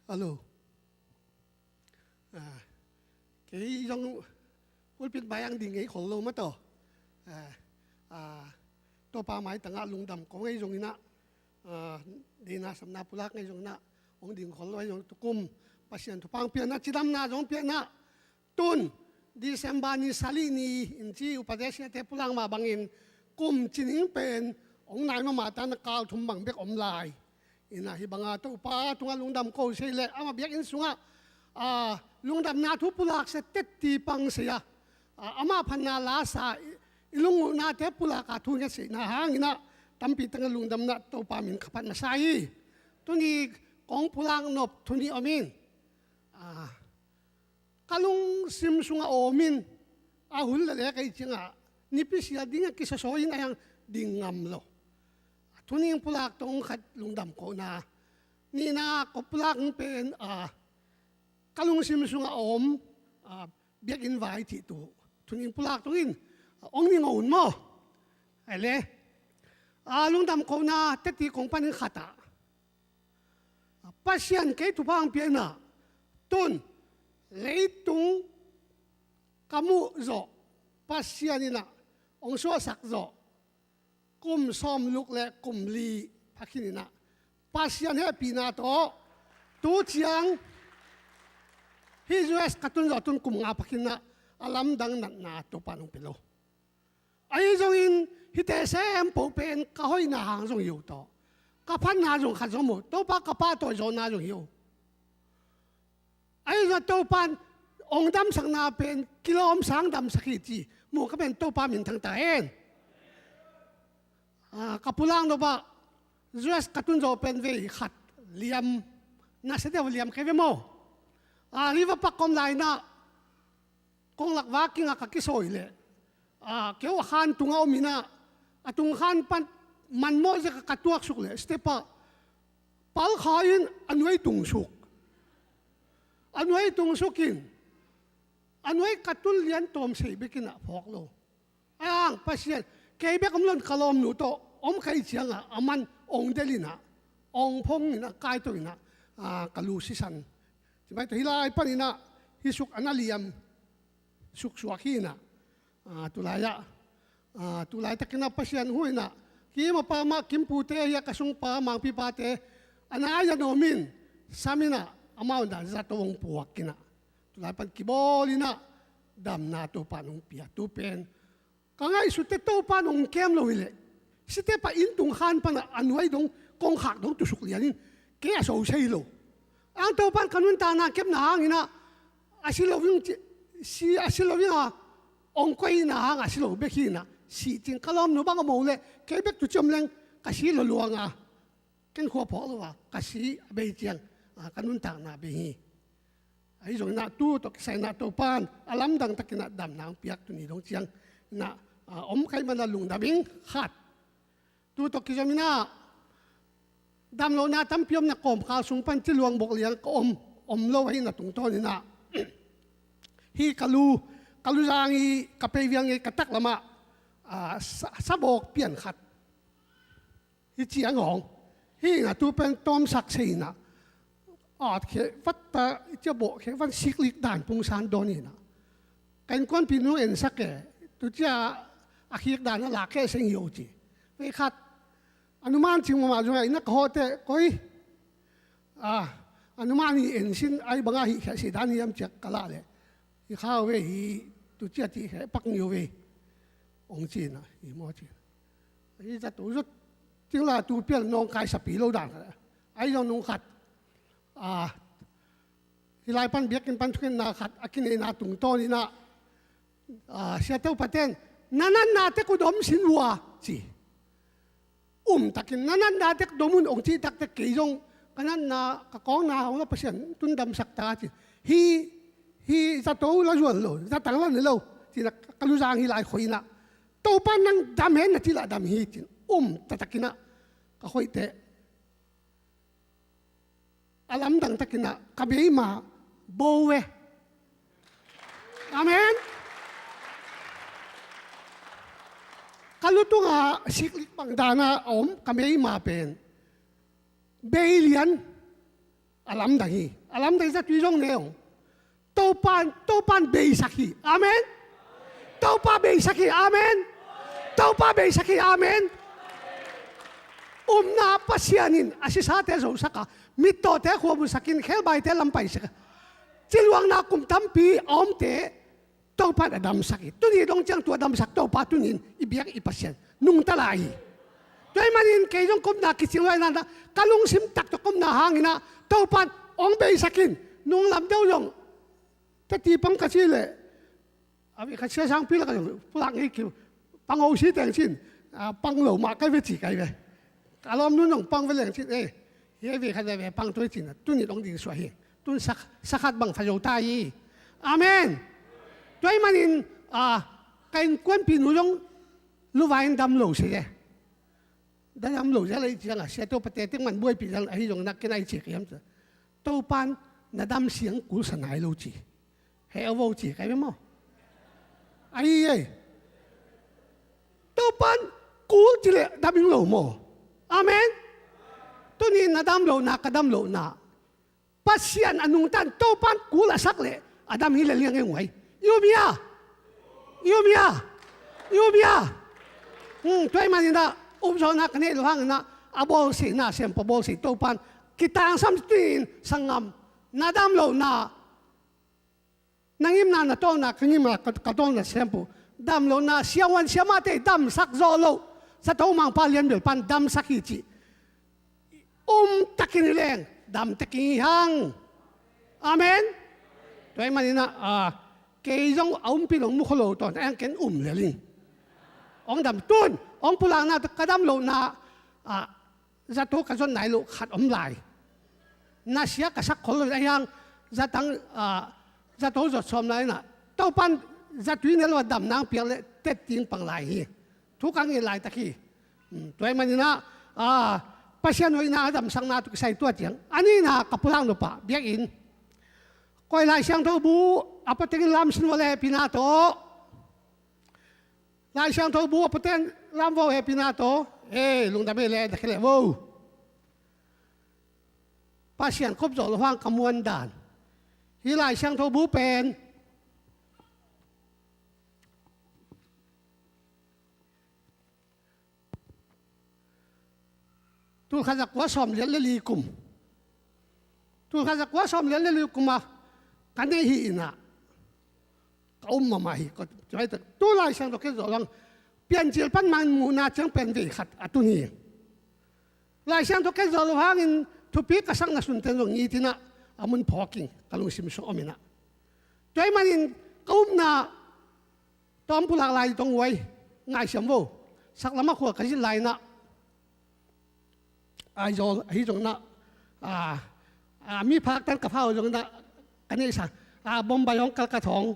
Alo. Cái dòng quân biết bài ăn đi ngay khổ lâu mất rồi. Tôi ba máy tặng lùng đầm có ngay dòng nè. Đi na sắm na pulak ngay dòng nè. Ông đi khổ lâu dòng tukum. Pasien tu pang pian na chidam na dòng pian na. Tun December ni sali ni inci upadesya te pulang ma bangin kum chining pen ông nai ma mata na kal thum bang bek om lai. Ina hibanga to pa tunga lungdam ko sele ama biak in sunga lungdam na thu pulak se tetti pang sia ama phanna la sa ilungu na te pulak ka thu nge se na hangina tampi tanga lungdam na to pa min khapat na sai tuni kong pulang nop tuni omin kalung sim sunga omin ahul le kai chinga nipisia dinga kisasoin ayang dingam lo tuning pulak tong khat lungdam ko na ni na ko pulak pen kalung sim sunga om biak invite tu tuning pulak tongin ong ni ngaun mo ale lungdam ko na teti kong panin khata pasien ke tu pang pian na tun leitung kamu zo pasien ina ong so sak zo kum som luk le kum li pakhinina pasian he pina to tu chiang hi US katun zotun kum nga pakhina alam dang na to panong pilo ai jongin hi te sem po pen ka hoi na hang jong yu to ka phan na jong khat jong mo to pa ka pa to jo na jong yu ai zo to pan ong dam sang na pen kilom sang dam sakhi ji mo ka pen to pa min thang ta en kapulang do ba US katun zo pen ve khat liam na se de liam ke ve mo riva pa kom lai na kong lakwa kinga ka kisoi le keu khan tunga omina atung khan pan man mo je ka katuak suk le stepa pal khain anwei tung sukin anwei katul lian tom sei bekina phok lo ang pasien kay be kamlon kalom nu to om kay chianga aman ong delina ong phong ina kai to ina kalu sisan timay to hilay panina hisuk analiam suk suakina tulay takina pasyan huina kima pa ma kimpute ya kasung pa mang pipate anaya nomin samina amaunda za tong puakina tulay pan kibolina dam na to panung pia tupen kangay su te to pa nung kem lo ile si te pa intung han pa na anway dong kong hak dong tusuk lianin kaya so say lo ang to pan kanun ta na kem na hangina asiloving si asiloving ong koy na hang asilo bekina si ting kalom no bang mo le kay bek tu chomleng kasi lo luanga ken ko po lo kasi be tiang kanun ta na be ai jong na tu to sai na to pan alam dang takina dam nang piak tu ni dong chiang na om kay manalung daming khat tutok kizamina damlo na tampiom na kom kalsung pan tiluang bok liang ko om lo hay na tungton na hi kalu zangi kapewiang katak lama sabok pian khat hi chiang hong hi nga tu pen tom sak sei na ke fatta che bo ke van siklik dan pung san doni na kan kon pinu en sake tu chia akhir dan la ke sing yo ji ve khat anuman ching ma jo ai na ko te koi anuman ni en sin ai banga hi kha si dan yam chak kala le hi kha we hi tu chia ti he pak yo we ong chi na hi mo chi hi za tu rut ting la tu pian nong kai sa pi lo dan ai yo nong khat hi lai pan biak kin pan thuin na khat akin na tung to ni na siya tao paten nanan natek ko dom sinwa si takin nanan natek domun ong chi tak tek kejong kanan na kakong na hong pasien tundam sakta si hi sa to la jual lo sa tang lan lo si na kaluzang hilay khoi na to pan nang dam hen na tila dam hi tin tatakina kahoite alam dang takina kabima bowe amen kaluto nga siklik pangdana kabima pen Bailian alam dahi sa tuwing neong topan beisaki amen topa beisaki amen topa beisaki amen na pasyanin asisate zo saka mito te ko sakin helbay te lampay saka silwang na kumtampi te topa adam sakit tuni dong chang tu adam sak topa tunin ibiyak ipasyan nung talai toy manin kayong kum na kisilway na kalung simtak to kum na hangina topan beisakin nung lamdaw yung tatipang kasile abi kasi sang pila kayo pulang ikyo pangausi tengsin panglo makay veci kay Kalau nunong pang veleng sin yewi kada be pang toy sin tuni dong ding swahi tun sakat bang fayo tai amen toy manin kain kwan pinulong luwain dam lo se dam lo ja lai jang sia to pateting man buai pinang ai jong nak kenai chi kiam to pan na dam siang ku sanai lo chi he avo chi kai mo ai to pan ku chi le dam lo mo Amen. Tuni nadam lo na kadam lo na. Pasyan anung tan topan kula sakle adam hilaliang yung way. Yumia. Tuay manina umso na kanil hang na abol si na siyempre bol si topan kita ang samtin sangam nadam lo na nangim na to na kanyim na katong na siyempre dam lo na siyawan siyamate dam sakzo lo. Sa taumang palian bil pan dam sakici takinileng dam takihang amen toy manina kayong pilong mukholo ton ang ken leling ong dam tun ong pulang na kadam lo na zato kason nailo khat lai na siya kasak kholo ayang zatang zato zot som lai na taupan zatwin lo dam nang piang tetting pang lai tukang ilay taki. Tuay manina, pasyan ho inaadam sang nato kisay tuat yang. Ani na kapulang no pa, biyakin. Koy lay siyang tobu, apatingin lam sinwale pinato. Lay siyang tobu, apatingin lam wo he pinato. Lung dami le, dakile, wow. Pasyan kubzo lo hang kamuandan. Hilay siyang tobu pen, tu khazak wasom lele kum tu khazak wasom lele kum kane hi ina kaum mamahi ko jai tu lai sang to ke zolang pian jil pan man mu na chang pen ve khat atuni lai sang to ke zol hangin tu pi ka sang na sun ten long itina amun phoking kalung sim so omina jai manin kaum na tom pulak lai tong wai ngai sam wo sak lama kho ka jil lai na ai rồi ấy rồi nè mi phạc tan cà phao rồi nè cái này sao bom bay ông cà thong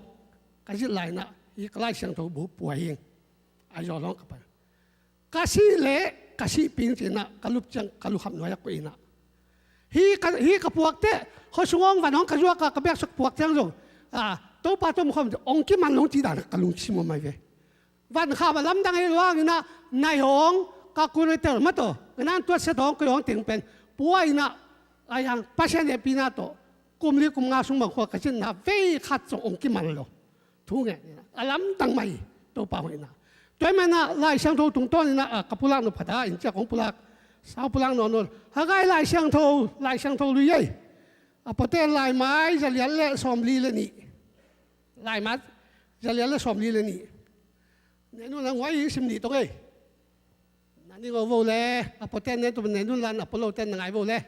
cái gì lại nè ý cái lại sang thầu bố bùa hiền ai rồi nó cái cái gì lệ cái gì pin gì nè cái lúc chẳng cái lúc hầm nói cái nè hi cái buộc thế họ xuống và nó cái ruột cái bé sụp buộc chẳng rồi tôi bắt tôi không ông kia mang ông chỉ đàn cái lúc xí mà mày vềวันข้ามาล้ำดังไอ้ร้องนะนายหงก็คุยเตอร์มาตัวนั่นตัวเสด็จก็ยองถึงเป็นป่วยนะไอ้ยังปัจจัยเนี่ยปีน่าตัวกุมลีกุมงาสมบังขวกระชินนะเว้ยขัดส่งองค์กิมันเลยทุกอย่างนี่นะล้ำดังไม่ตัวป่วยนะตัวมันนะลายช่างโทตรงต้นนี่นะกับผู้ล่างนุพัดาอินเจ้าของผู้ล่างสาวผู้ล่างนอนนอนหากไอ้ลายช่างโทลุยพอเต้นลายไม้จะเลี้ยงเละสมลีเลยนี่ลายไม้จะเลี้ยงเละสมลีเลยนี่เนี่ยนู่นละไว้สิมดีตรงนี้นั่นนี่ก็โวเล่พอเต้นเนี่ยตัวเนี่ยนู่นละพอโลเต้นยังไงโวเล่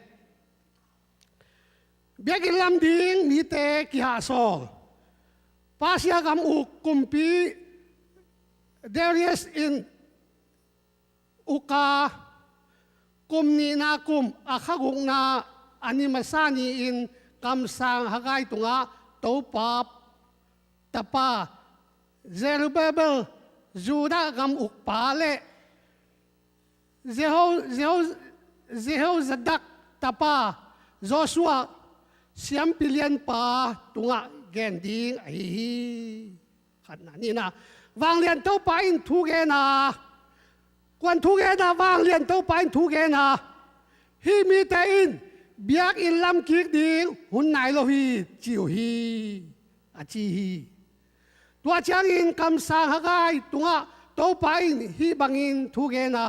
เบียกินลำดิ่งมีเตะกี่หาซองภาษากรรมอุกุมปีDarius in uka kumni na kum akhagung na animasani in kamsang hagay tunga topap tapa Zerubbabel Juda gam ukpale Zadak tapa Joshua siam pilian pa tunga gending ai khan na ni na wang lian to pa in thu ge na quan thu ge na wang lian to pa in thu ge na hi mi te in biak in lam kik ding hun nai lo hi chiu hi a chi hi tua chang in kam sang ha gai tunga to pa in hi bangin thu ge na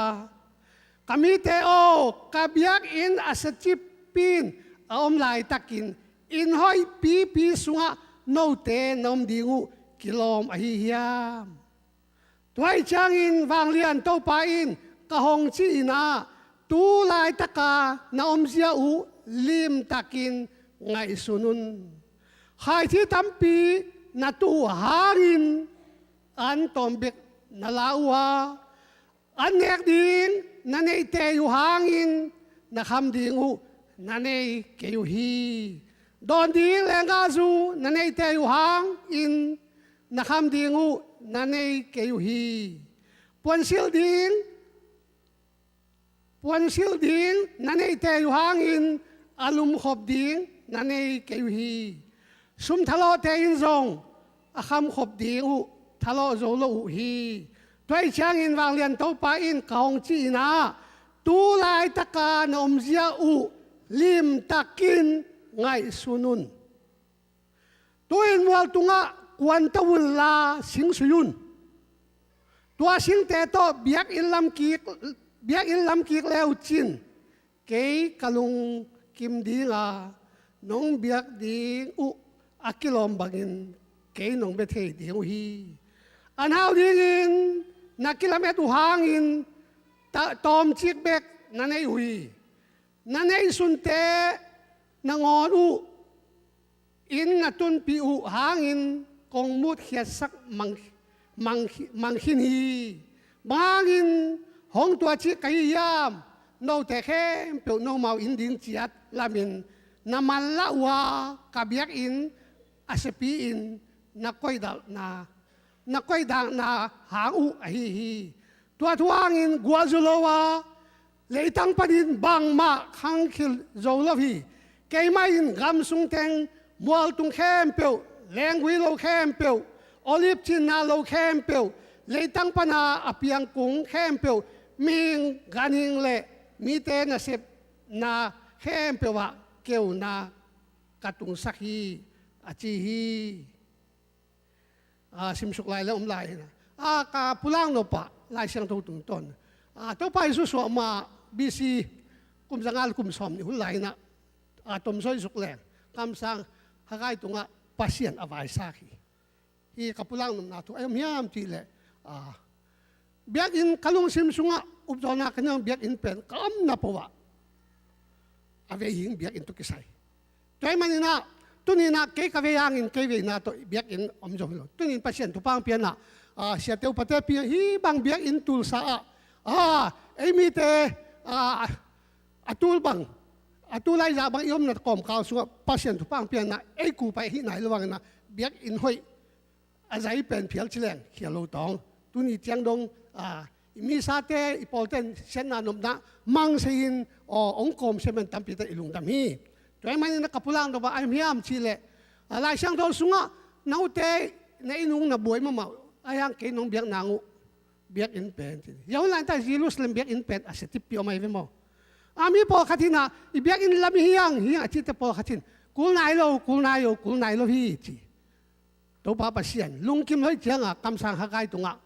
kami te o kabiak in asachip pin aom lai takin in hoi pi sunga no te nom dingu kilom ahi hiam tuai chang in wang lian to pa in ka hong chi na tu lai taka na om sia u lim takin ngai sunun hai thi tampi na tu hangin an tombek na lawa an nek ding na nei te yu hangin na kham dingu na nei ke yu hi don ding lenga zu na nei te yu hang in na kham dingu na nei ke yu hi pon sil ding na nei te yu hang in alum khop ding na nei ke yu hi sum thalo te in zong a kham khop dingu thalo zo lo hi tuai chang in wang lian to pa in kaung chi na tu lai taka nom zia u lim takin ngai sunun tuin wal tunga kwan tawul la sing suyun tua sing te to biak in lam ki leo chin ke kalung kim dinga nong biak ding u akilom bangin ke nong bethe ding hi an hau ding na kilometer hangin tom chik bek na nei hui na nei sunte na ngon u in na tun pi u hangin kong mut hiat sak mang hin hi bangin hong tua chi kai yam no te khem pe no mau in ding chiat lamin na man la wa kabiak in asepi in na koi dal na koi dang na hang u hi tua tuangin guazulowa leitang padin bang ma khang khil zolovi keimai in gam sung teng mual tung khem pe lengwi lo khem pe olive chin na lo khem pe leitang pana apiang kung khem pe ming ganing le mi te na sep na khem pe wa keu na katung sakhi achi hi simsuk lai le lai na ka pulang no pa lai siang to tung ton to pa isu so ma bc kum sangal kum som ni hulai na tom soi suk le kam sang hagai tunga pasien avai sakhi hi ka pulang no na to ayam yam ti le biak in kalung simsunga upjona kanyang biak in pen kam na powa ave hing biak in to kisai toy manina tunina ke ka ve hangin ke ve na to biak in omjong lo tunin pasien to pang pian na sia teu pate pi hi bang biak in Tulsa ai mi te atul bang atulai za bang yom na kom kaw su pasien to pang pian na ai ku pai hi nai lawang na biak in hoi azai pen phial chileng khialo tong tuni tiang dong mi sa te ipolten sen na nom na mang sein ong kom semen tampi ta ilung tam hi toy man na kapulang do ba am hiam chile lai sang do sunga nau te na inung na buai ma ayang ke nong biak nangu biak in pen yaw lan ta Jerusalem biak in pen aseti pi omai ve mo ami po khatina i biak in lam hiang achi te po khatin kul nai lo hi chi to pa pasien lung kim hoi chianga kam sang ha kai tunga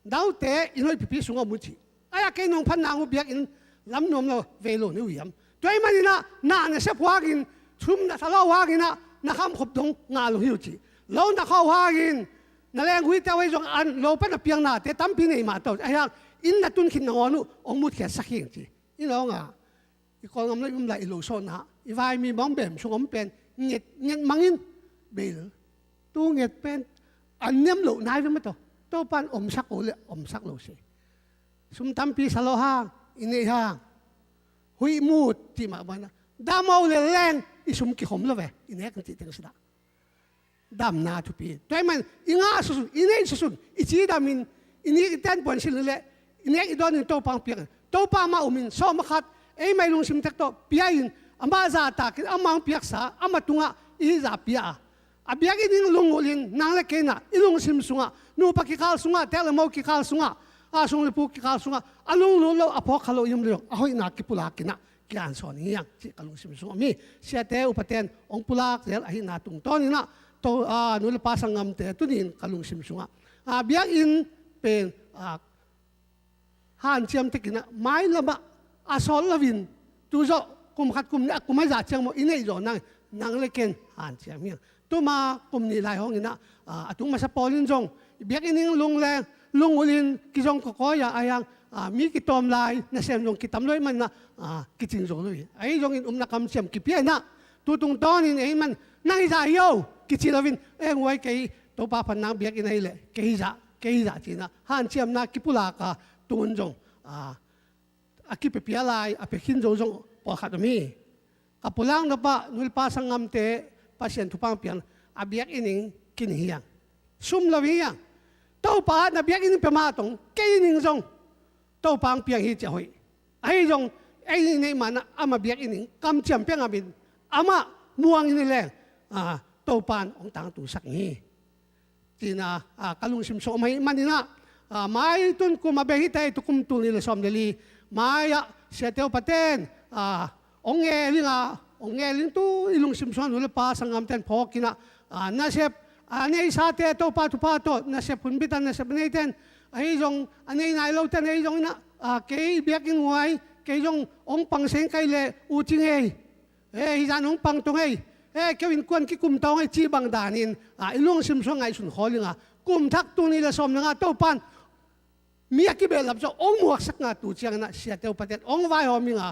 dau te in hoi pipi sunga mu chi aya ke nong phan nangu biak in lam nom lo ve lo ni wiam toy manina na se phwagin thum na thalo wagin na kham khop dong nga lo hiu chi lo na khaw wagin na leng hui ta wei jong an lo pa na piang na te tam pi nei ma to ai hang in na tun khin na ngonu ong mut khia sakhin chi i lo nga i ko ngam lai lo so na i vai mi mong bem sung pen nget mangin bel tu nget pen an nem lo nai ve ma to pan sak lo se sum tam pi sa lo hang inei hang hui mut ti ma bana da mau le leng i sum ki khom lo ve inek ti teng sida dam na tu pi toy man inga susun inei susun ichi damin ini ten pon sil le inek idon to pang pi to pa ma umin so makat ei mai lung sim tek to piain ama za ta ki amang piak sa ama tunga i za pia abiak in lungulin nang le kena ilung sim sunga nu pakikal sunga tel mo kikal sunga asung le pu kikal sunga alung lo apo khalo yum lo ahoi na ki pula kina kian son yang chi kalung sim sunga mi sia te upaten ong pulak tel ahi na tung ton ina to nu le pasang ngam te tunin kalung sim sunga abiak in pen han chiam te kina mai lama asol lavin tu zo kum khat kum na kum za chang mo inei zo nang le ken han chiam mi tu ma kum ni lai hong ina atung ma sa polin jong biak ining lung le lung ulin ki jong ko ya ayang mi ki tom lai na sem jong ki tam loi man na ki chin zo loi ai jong in na kam sem ki pia na tu tung ton in ai man nang za yo ki chi lovin eng wai kai to pa pan nang biak in ai le ke za china han chiam na ki pula ka tun jong aki pe pia lai a pe hin zo jong po khat mi kapulang na pa nul pasang ngam te pasien tu pang pian abiak ining kin hiang sum lawi yang to pa na biak ining pe ma tong ke ining jong to pang piang hi cha hoi ai jong ai nei man ama biak ining kam chiam piang abin ama muang ini leng to pan ong tang tu sak ni tina kalung sim so mai manina mai tun ku mabehi tai tu kum tu ni le som deli maya seteo paten ong ngeling tu ilung sim so le pa sangam ten phokina na sep nei sa te to pa tu pa to na sep pun bitan na sep nei ten ai jong anei nai lo ten ai jong na ke biak in wai ke jong ong pang seng kai le u ching ei jan ong pang tong ei kewin kwan ki kum tong ei chi bang danin ilung sim so ngai sun holinga kum thak tu ni le som nga to pan mi aki be lap so ong muak sak nga tu chiang na sia teu patet ong vai ho mi nga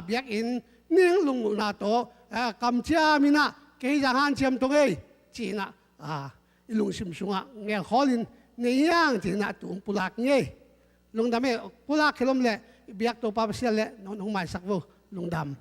biak in ning lung na to kam chia mi na ke ja han chiam tong ei chi na ilung sim sunga nge holin ne yang chi na tu pulak nge lung dam e pulak khelom le biak to pa sia le nong mai sak vo lung dam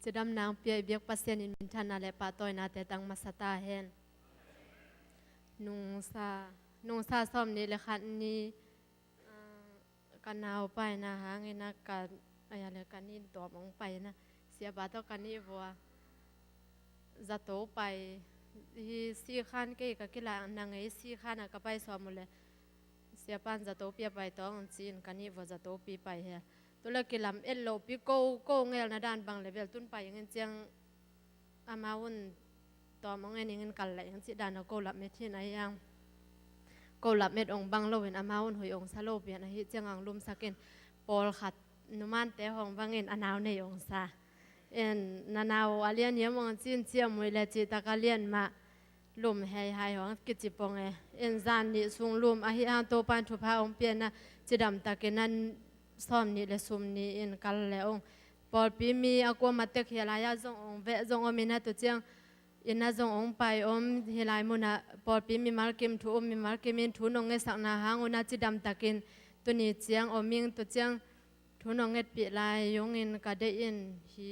จะดำนางเปียเบียกปัสเซียนอินมินทันนาและปาตอยนาแต่ตังมาสตาเฮนนุงซาซ่อมนี่แหละคันนี้กันเอาไปนะฮะไงนะกันอะไรกันนี่ตัวมองไปนะเสียบาตกันนี่วัวจะโตไปสี่ขันกี่กับกี่หลังนางไอ้สี่ขันก็ไปซ้อมหมดเลยเสียปันจะโตเปียไปต้องจีนกันนี่วัวจะโตปีไปเฮตัวเล็กกิลำเอลโลปีโก้เงลนะด้านบางเลเวลตุ้นไปอย่างเงี้ยจังอามาวุ่นต่อมองเงี้ยอย่างเงี้ยกันแหละอย่างที่ด้านเราโกลับเม็ดที่ไหนยังโกลับเม็ดองบังโลเห็นอามาวุ่นหอยองซาโลเปียนะฮิจังอังลุมสักเกนปอลขัดนุมันแต่ห้องบางเงินอนาวในองซานานาวอาเลียนเยี่ยมองจีนเจียมวยเลจิตากาเลียนมาลุมให้ห้องกิจิปงจานนี่สูงลุมอาฮิอาโตปันทุพาองเปียนะจิดำตะเกนันซ้อมนี่และซุมนี่กันแล้วปอลปีมีอากวมาเตกเฮลายาจงองเวจงอมินาตุเจียงน่าจงองไปเฮลายมุนะปอลปีมีมาร์กิมทูมีมาร์กิมินทูนองเงสักนาหางอุนาจิดำตะกินตัวนี้เจียงมิงตัวเจียงทูนองเงปีลายยงกะเดอินฮี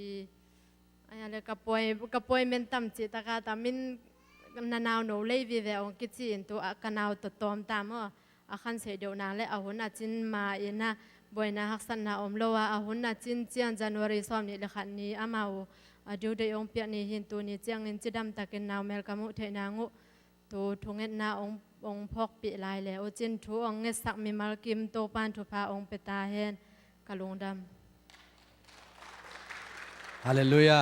อะไรกะปวยเมนตัมจิตะกาตามินนานาวโนเลวีเวองกิจินตัวกันาวตตอมตามอาคันเสดนางและอาหุนาจินมานะบอยนาฮักสันนาอมโลวาอาหุนาจินเจียนจันวารีซ้อมนี่ละขันนี้อามาวดูได้องเปียนี่หินตัวนี้เจียงเงินจิดำตะกินนาวเมลกามุเทนางูตัวทงเงินนาองพอกปีลายแล้วจินทูองเงสักมีมาลกิมโตปานทุพาองเปตาเฮนกะลงดฮาเลลูยา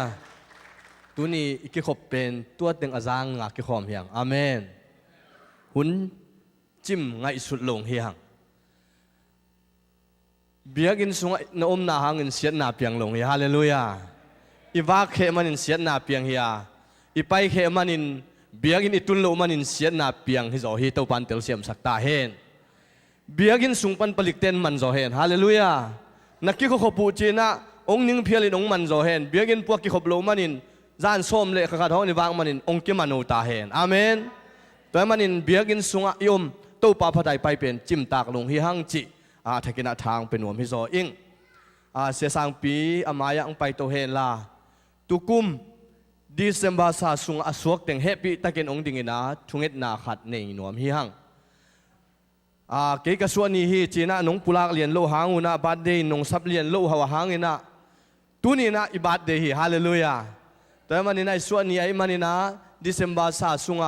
ตัวนี้อีกขบเป็นตัวเต็งอาจารย์งักขอมเฮียงอาเมนหุ่นจิ้มไงสุดลงเฮียงเบียกินสงนอมนาหังอินเสียนาเปียงลงเฮียฮาเลลูยาอีวาเคมันอินเสียนาเปียงเฮียอีไปเคมันอินเบียกินอิตุนโลมันอินเสียนาเปียงฮิโซฮีเต้าปันเตลเซียมสักตาเฮนเบียกินสุงปันผลิตเต้นมันโซเฮนฮาเลลูยานักกิขบปูจีน่าองนิ่งเพียรินองมันโซเฮนเบียกินพวกกิขบโลมันอิน จานส้มเละขัดห้องนิวางมันอินองค์กิมานูตาเห็นอาเมนตัวมันอินเบียกินสุงะยมตู้ปลาพัดไปเป็นจิมตากลงฮิฮังจิทักินาทางเป็นหนวมฮิโซอิงเสียสังปีอามายะองไปตัวเห็นลาตุกุมดิเซมบาซาสุงอสวกเต็งเฮปีตะกินองดิ่งนะทุงเอ็ดนาขัดในหนวมฮิฮังเกี่ยกส่วนนี้ฮีจีน่ะน้องปุลากเรียนโลหางุนะบัดเดย์น้องซับเรียนโลหาวหางอินะตัวนี้นะอิบัดเดย์ฮาเลลูยาแต่มันนี่นะส่วนนี้ไอ้มันนี่นะดิเซมบาซาสุง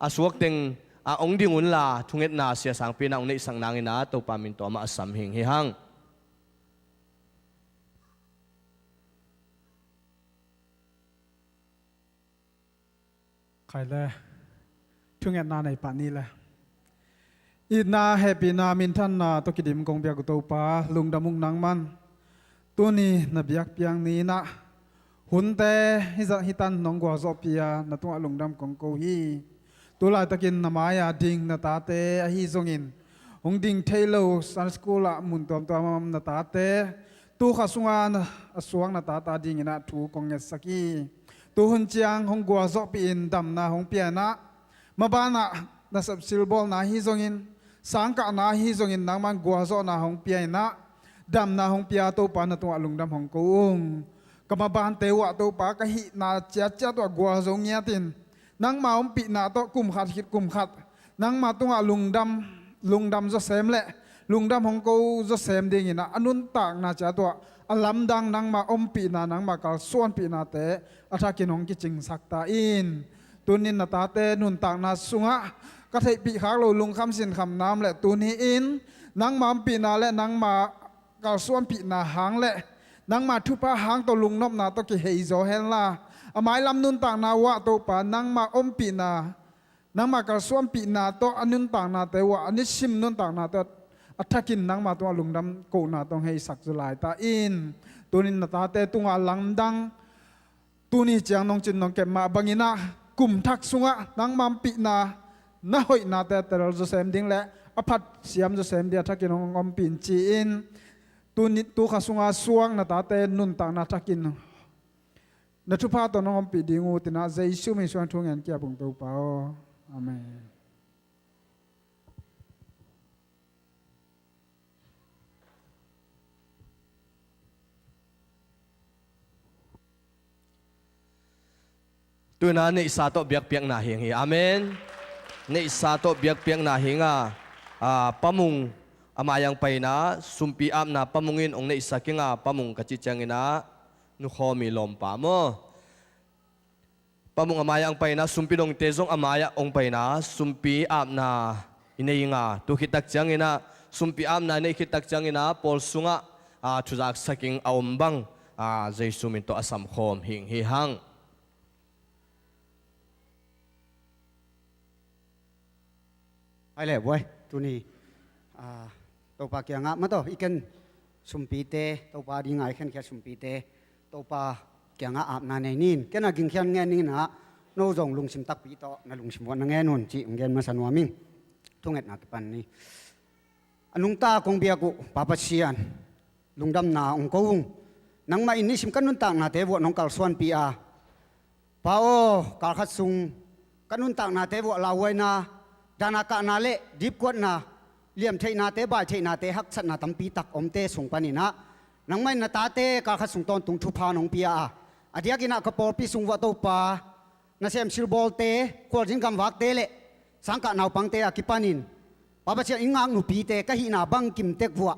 อสวกเต็งองดิ่งอุนลาทุงเอ็ดนาเสียสังปีนะองนี้สังนางอินะตัวปามินตัวมาสัมหิงฮิฮังใครเลยช่วงงานนาในป่านนี้แหละอีนาแฮปปี้นามินทันนาตกิดิมกงเบียกตัวป้าลุงดำมุงนังมันตัวนี้นับยักเปียงนี้นะหุ่นแต่ฮิตันน้องกว่าซอปียานาตัวลุงดำกงโกฮีตัวลายตะกินนามายาดิงนาตาเตฮีซงอินหงดิงเทโลสันสกูละมุนตัวมัมนาตาเตตัวข้าสุงานสวงนาตาตาดิงนะถูกงเงสกีตัวหุ่นเจียงหงกว่าซอปีอินดำนาหงเปียนะมาบ้านะนาสับซิลบอลนาฮีซงอินสังกัดนาฮีซงอินนังมันกัวโซนาหงเปียนะดำนาหงเปียตัวปานาตัวลุงดำหงกุงกำมาบานเตวะตัวปากะหินาเจ้าเจ้าตัวกัวโซเงียตินนังมาหงปีนาตัวกุมขัดคิดกุมขัดนังมาตัวลุงดำจะเสมแหละลุงดำหงกูจะเสมดิ่งนะอนุนตากนาเจ้าตัวอลัมดังนังมาอมปีนานังมากาลส่วนปีนาเตอัฐกินหงกิจิงสักตาอินตุนินนาตาเตนุนตากนาสุงะก็เทปีขากเราลุงคำสินคำน้ำและตัวนี้อินนังมาปีนาและนังมากาส่วนปีนาหางและนังมาทุพะหางตัวลุงนบนาตัวกิเฮโซเฮนลาอหมายลำนุนต่างนาวะตัวป่านังมาอมปีนานังมากาส่วนปีนาตัวอนุนต่างนาแต่ว่าอันนี้ชิมนุนต่างนาตัวอัฐกินนังมาตัวลุงดำกูนาต้องให้สักจุลายตาอินตัวนี้นาตาเตตุงาลังดังตัวนี้เจียงน้องจินน้องเก็บมาบังอินะกลุ่มทักสุงะนังมาปีนาน่าหอยนาแต่เราจะเสมดิ้งและอภัดเสียมจะเสมเดียทักกินของอมปินจีนตัวนี้ตัวข้าสุงาสวงนาตาเตนุนต่างนาทักกินนัทุพาตัวน้องอมปิดิงูตินาใจชูมีส่วนทุ่งเงินเกี่ยวกับตัวเปล่าอาเมนตัวนั้นในสาโตเบียกเปียงนาเฮงอาเมนในสาโตเบียกเปียงนาเฮงปะมุงอามายังไปนะสุมปีอัมนะปะมุงอินองในสักงปะมุงกจิจังอินะนุขมีลมปามอปะมุงอามายังไปนะสุมปีดงเตจงอามายะองไปนะสุมปีอัมนะอินเองตุขิตักจังอินะสุมปีอัมนะในขิตักจังอินะปอลสุงะทุจักสักงอมบังใจสุมินโตอสัมโคมหิงฮิฮังไอ้แหละเว้ยตัวนี้ตัวปลาเกียงอ่ะมาตัวอีกันสุมปีเตตัวปลาดีไงแค่แค่สุมปีเตตัวปลาเกียงอ่ะอาบน้ำในนินแค่น่ากินแค่เงี้ยนี่นะโน้ตงลุงชิมตักปีโตน่าลุงชิมวันนั่งเงี้ยนุ่นจีเงี้ยมาสนวมิงทุ่งเอ็ดนักปันนี่ลุงตาคงเบียกุปาปัชเชียนลุงดำนาองกูงนังมาอินนี่ชิมกันนุ่นต่างนาเทวน้องกัลส่วนปีอาป้าโอกัลขัดซุงกันนุ่นต่างนาเทวลาวไว้นาดานากานาเลดิบกวดนาเลี่ยมเทนาเตบ่ายเทนาเตหักสันนาตัมปีตักอมเตส่งปานินะนังไม่นาตาเตกาขัดส่งตอนตุงทุพานองปีอาอดียกินะกระปอปีส่งวัตโตปานาเซมซิลบอลเตกวดจิงกำวักเตเลสังกะนาวปังเตอากิปานินป้าปะเชียอิงางนุปีเตกะหินาบังกิมเตกวัว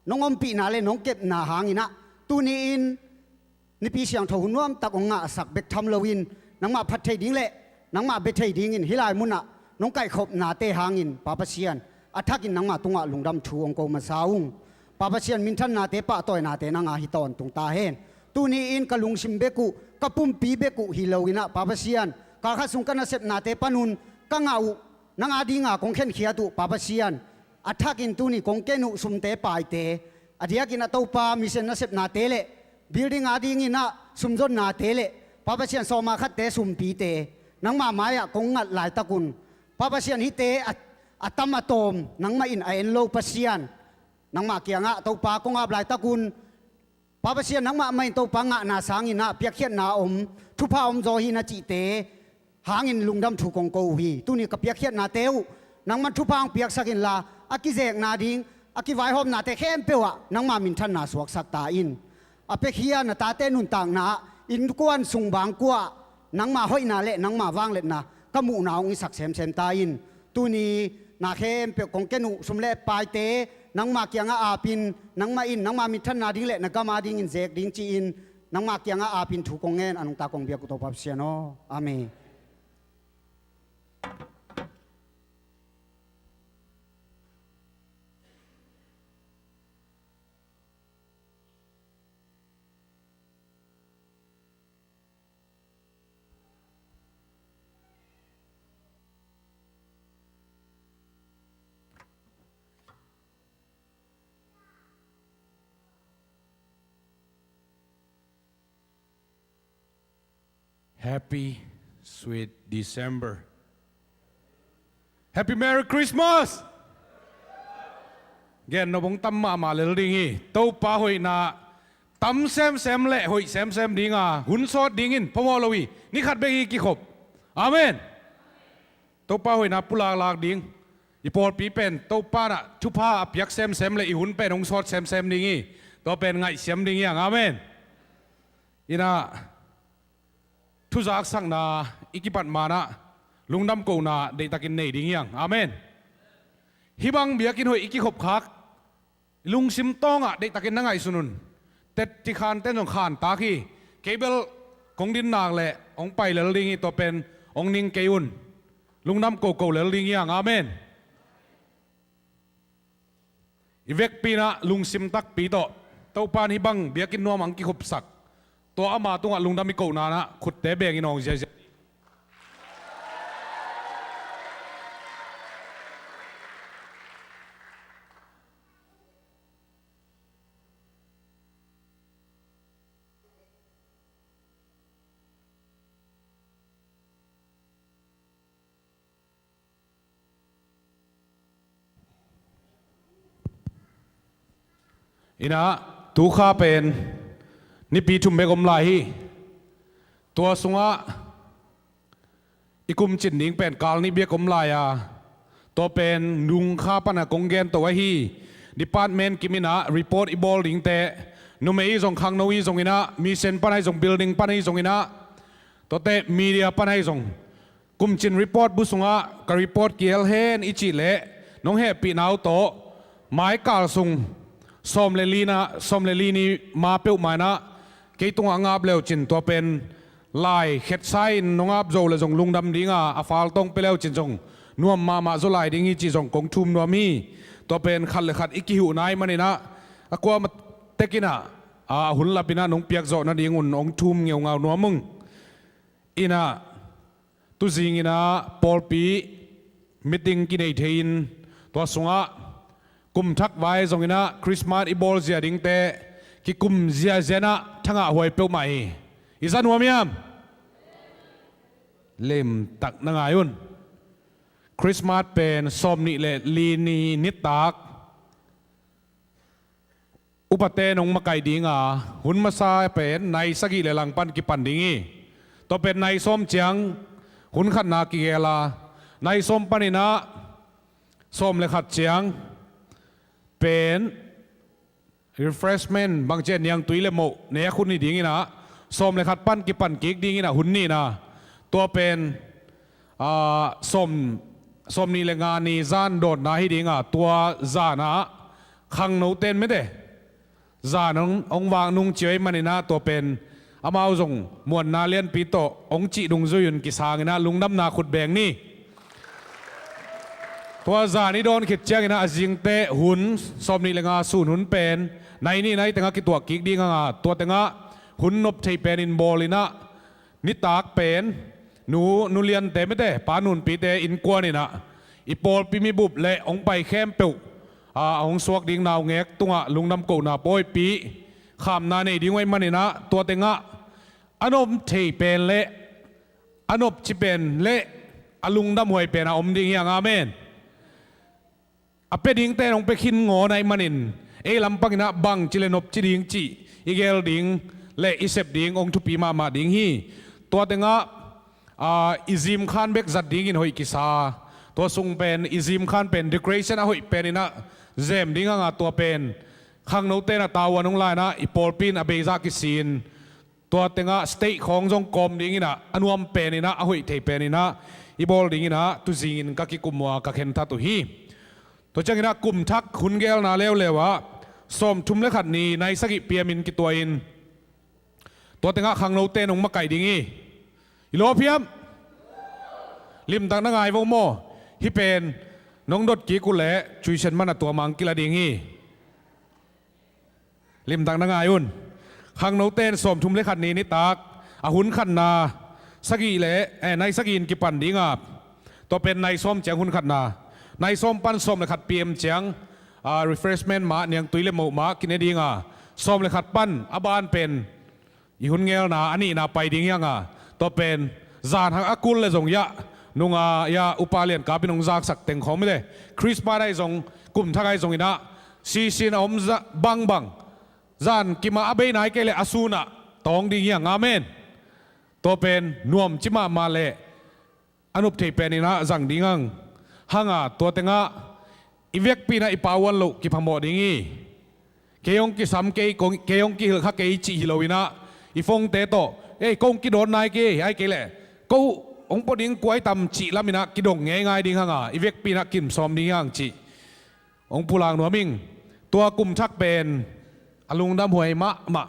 น้องอมปีนาเลน้องเก็บนาหางินะตูนีอินนี่ปีเสียงทหุ่นว่มตักองงะสักเบกทำเลวินนังมาพัดเทดิ้งเลนังมาเบกเทดิ้งอินฮิลายมุนะน้องไก่ขบนาเตหางินป้าปะเชียนอัฐกินนังมาตุงะลุงดำชูองโกมาสาวงป้าปะเชียนมินทันนาเตปะต่อยนาเตนังอาฮิตอนตุงตาเฮนตูนี้อินกะลุงชิมเบกุกะปุ่มปีเบกุฮิโลวินะป้าปะเชียนกาขัดสุงกันนาเซปนาเตปานุนกังเอานังอาดีงาคงเข็นเขียตุป้าปะเชียนอัฐกินตูนี้คงเกนุสุมเตปายเตอดียกินนาโตปามิเซนนาเซปนาเตเลบิลดิ้งอาดีงินะสุมจนนาเตเลป้าปะเชียนโซมาขัดเตสุมปีเตนังมามายะคงงัดหลายตะกุนป้าปะเชียนฮิเตอัตมาโตมนังมาอินไอเอ็นโลปะเชียนนังมาเกียงะตัวปากงอาบหลายตะกุน ปาปเสียนังมาไม่ตัวปังนาสางินะเปียกเขียนนาทุพาโจฮีนาจิเตหางินลุงดำถูกกงโกวีตุนี่กับเปียกเขียนนาเตวนังมันทุพางเปียกสักินลาอากิเจกนาดิงอากิไวหอมนาเตเข้มเปียวนังมามินทันนาสวกสักตาอินอาเปขียนาตาเตนุนต่างนาอินกวนสุงบางกัวนังมาห้อยนาเละนังมาวางเล็นะก็มูนาองสักเซมตาอินตุนี่นาเข้มเปียกงเกนุสมเล่ปลายเตนังมาเกียงอาปินนังมาอินนังมามิทันนาดิงเละนังก็มาดิงอินเจกดิงจีอินนังมาเกียงอาปินถูกกงเงินอนุตากงเบียกุตปับเสียโนอาเมนHappy sweet December. Happy Merry Christmas. Gen no bong tam ma le ringi. Tau pa hoi na tam sem le hoi sem dinga. Hun sot dingin pomolowi. Ni khat begi ki khop. Amen. Tau pa hoi na pula lak ding. Ipol pi pen tau pa na thupa apyak sem le I hun pen ong sot sem dingi. To pen ngai sem ding yang. Amen. Inaทุจักสังนาอิกิปัตมานะลุงดำกูนาเดตักินเนดิ้งยังอาเมนฮิบังเบียกินหอยอิกิขบคักลุงซิมตองอ่ะเดตักินนั่งไงสุนุนเต็ดที่คานเต้นของคานตาคีเคเบิลของดินนางแหละองไปเหลือลิงตัวเป็นองนิงเกยุนลุงดำกูเหลือลิงยังอาเมนอีเวกปีนะลุงซิมตักปีโตเต้าปานฮิบังเบียกินนัวมังกิขบสักตัวอามาตัวลุงดำมีกูนานะขุดเตะเบงอีน้องเสียอีนะตูข้าเป็นนี่ปีชุมเบกมลายตัวสงะอีกุมจินนิงเป็นกาลนี่เบียกมลายตัวเป็นนุงข้าปนะกงเกนตัวฮีดิพาร์ตเมนต์กิมินะรีพอร์ตอีบอลดิงเตนุเมย์ส่งขังโนอีส่งอินะมีเซนปนัยส่งบิลดิ้งปนัยส่งอินะตัวเตมีเดียปนัยส่งกุมจินรีพอร์ตบุษงะกับรีพอร์ตเกียลเฮนอิจิเล่น้องเฮปีนาวโตไม้กาลส่งสมเลลีนี่มาเปิวมานะกี่ตัวงาบเลี้ยวจินตัวเป็นลายเข็ดไซน์น้องอาบโจเลยส่งลุงดำดิ้งอาฟาลต้องไปเลี้ยวจินส่งนัวมาโจไลดิ้งจีส่งกงทุมนัวมีตัวเป็นขัดเลยขัดอีกหิวนายมันนี่นะกว่ามาเตกินะหุ่นลับปีนะน้องเปียกโจนั่นดิ้งหุ่นองทุมเงียวเงานัวมึงอีนะตุจิงอีนะปอลปีมิติ้งกินไอเทียนตัวสงะกุมทักไว้ส่งอีนะคริสต์มาสอีบอลเสียดิ้งเตกิกุมเสียเจนะทั้งหวยเปิวใหม่อิสานหัวเมียมเล่มตักนางอายุนคริสต์มาสเป็นสมนิเลลีนีนิตากอุปเตนองมาไก่ดิงหุ่นมาซาเป็นในสกิเลลังปันกิปันดิงีตัวเป็นในส้มเจียงหุ่นขัดนากิเกลาในส้มปานินะส้มเลขัดเจียงเป็น refreshment บางเช่นยังตุยเลโมเนี่ยคุณนี่ดิ้งนะส้มเลยขัดปั้นกิปันกิกดิ้งนะหุ่นนี่นะตัวเป็นส้มนี่เลยงานนี่จานโดดนะให้ดิ้งตัวจานะขังโนเต้นไม่ได้จานองวางนุ่งเฉยมันนี่นะตัวเป็นอามาส่งมวนนาเลียนปีโตองจีดุงจุยนกิสางนะลุงดำนาขุดแบงนี่ตัวจานี่โดนขิดเจ้งนะจิงเตะหุ่นสมนี่เลยงาสูนหุ่นเป็นในนี่ในแต่งกิตัวกิกดีงาตัวแต่งหุ่นนบไทยเป็นอินบอลินะนิตากเป็นหนูเลียนเตไม่ได้ปานุนปีเตอินกัวนี่นะอีโปลปีมีบุบเละองไปแคมเปิวองสวกดิ้งนาวเงกตัวลุงน้ำกูนาโปยปีขามนาในดิ้งไว้มันนี่นะตัวแต่งอนบไทยเป็นเละอนบชิเป็นเละอลุงดำหวยเป็นอมดิ้งอย่างอาเมนอเปดิ้งเตนองไปขินงอในมันนินลำปังนะบังจิเลนบจิดิ้งจี อีเกลดิงเละอิเซปดิงองทุปีมาดิงฮีตัวเต็งะอิซิมขันเบกจัดดิงอินหอยกิซาตัวซุงเป็นอิซิมขันเป็นดีเกรชันหอยเป็นนะเจมดิงะตัวเป็นข้างโนเตนะตาวันงไลนะอีปอลปินอเบซากิซินตัวเต็งะสเตย์ของจงกรมดิงนะอนุมเป็นนะหอยเทเป็นนะอีบอลดิงนะตุซิงกักิกุมัวกักเห็นทัตุฮีตัวจังนะกุมทักขุนเกลนาเลวเลวะสมทุมเลขัดนี้ในสกิเปียมินกิตัวอินตัวเต็งะข้างโนเตนองมาไก่ดิงีอีโลเพียมลิมตังนังไงวงโมฮิเป็นน้องดดกีกุเล่จุยเชนมันตัวมังกิลาดิงีลิมตังนังไงอุ่นข้างโนเตนสมทุมเลขัดนี้นิตากอาหุนขันนาสกีเล่ในสกีนกิปันดิงาตัวเป็นในส้มเจียงหุนขันนาในส้มปั้นส้มเลขัดเปียมเจียงrefreshment มาเนียงตุยเลหมูมากินได้ดีงาส้มเลขัดปั้นอบานเป็นอีหุ่นเงลนาอันนี้นาไปดิ้งยังตัวเป็นจานหักอากุลเลยส่งยะนุงยาอุปาเลียนกาเป็นนงจากสักเต็งของไม่ได้คริสมาได้ส่งกลุ่มทักไอส่งอินะซีซีนอมบังบังจานกิมาอาเบย์นายเกลอาซูนะตองดิ้งยังอาเมนตัวเป็นนวมจิมามาเลอนุปเทเป็นนะจังดิ้งยังหังตัวเต็งอีเวกปีน่ะอีปาวันลุกิพมอดิ้งเกยองกิสามเกยองกิเหกเกยจีฮิโลวินะอีฟงเตโตกงกิโดนนายเกไอเกลกูองปดิ้งกวยตำจีลามินะกิดงง่ายดิ้งหังอีเวกปีน่ะกิมซอมดิ้งยังจีองพูลางหนัวมิงตัวกุมชักเป็นอลุงดำหวยมะ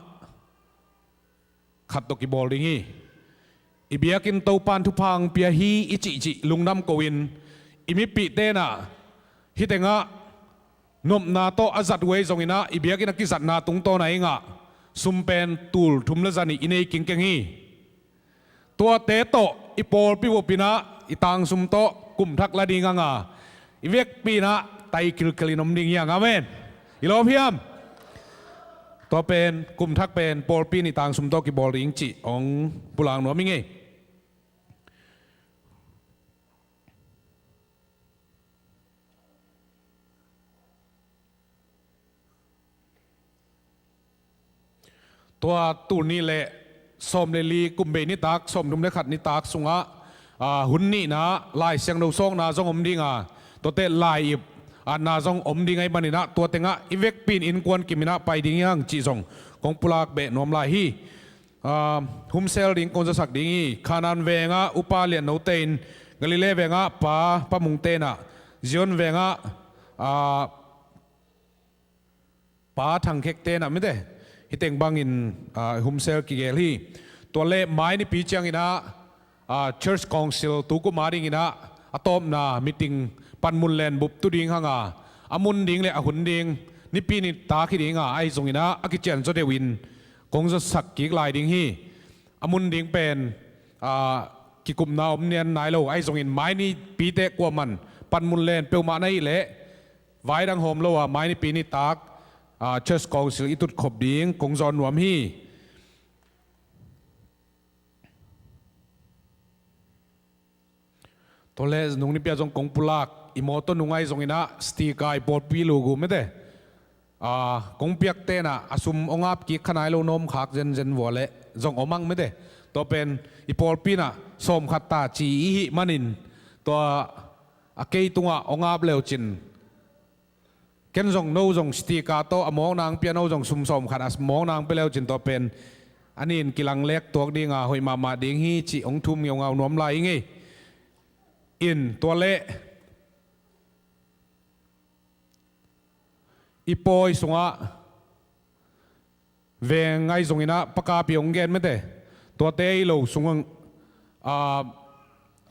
ขัดตกิบอลดิ้งอีเบียกินเตาปานทุพังเปียฮีอิจิลุงดำโกวินอีมิปีเตน่ะฮิตเตงะนมนาโตอาจัดเวย์ส่งอินะอีเบียกินักกิจัดนาตุงโตไหนงะซุมเป็นตูลทุมเลจานีอินเอกิงเกงีตัวเตโตอีโปลปิวปินะอีตังซุมโตกุมทักละดีงะอีเวกปีนะไตกิลกลินมดิงยังอาเมนอีโลเพียมตัวเป็นกุมทักเป็นโปลปีนิตังซุมโตกิบอลริงจิองปุลางหนัวมิงเงตัวตูนี่แหละสมเลลีกุมเบนิตากสมดุมเลขัดนิตากสุงะหุ่นนี่นะลายเสียงดูซองนาจงอมดิงตัวเตลายอิบนาจงอมดิงไงบันินะตัวเตงะอีเวกปีนอินกวนกิมินะไปดิงยังจีจงของปุลากเบนอมลายฮีฮุมเซลดิงคงจะสักดิงีขานันเวงะอุปาเลียนโนเตนกลิเลเวงะปะมุงเตนะจิอนเวงะปะทางเค็กเตนะไม่ได้ฮิตเต็งบังอินฮุมเซลกิเกลีตัวเล่ไม้นี่ปีจังอินะChurch Council ตุกุมาดิงอินะอะตอมนามิติงปันมุนเลนบุบตุดิงฮังอามุนดิงเลอะหุนดิงนี่ปีนี่ตาคิดิงไอซงอินะอากิเจนโจเดวินคงจะสักกิกลายดิงฮีอามุนดิงเป็นกิกุมนาอมเนียนนายโลไอซงอินไม้นี่ปีเตกว่ามันปันมุนเลนเปลมาในเละไว้ดังโฮมโลว่าไม้นี่ปีนี่ตากChurch Council อิตุดขบดิ้งคงจอนหวมฮีตัวเล่นุ่งนี่เปียจงกงปุลากอิโมต้นนุ่งไอจงอินะสตีกายปอดปีลูกูไม่ได้กงเปียกเตนะอสุมองอาบกิขนายโลนมขากเจนวัวเละจงอมังไม่ได้ตัวเป็นอีปอลปีน่ะสมขัดตาจีอิมันินตัวเกยตุงะองอาบเลวจินเกันจงโนจงสตีกาโตอมองนางเปียโนจงซุมสมขัดอสมองนางไปแล้วจินตัวเป็นอันนี้กิลังเล็กตัวดีงาหอยมาดิงฮีจีองทุมเงาหนวมไหลงี้อินตัวเละอีปอยสงะเวงไงสงอินะปากาปีองเกนไม่ได้ตัวเตยโลสง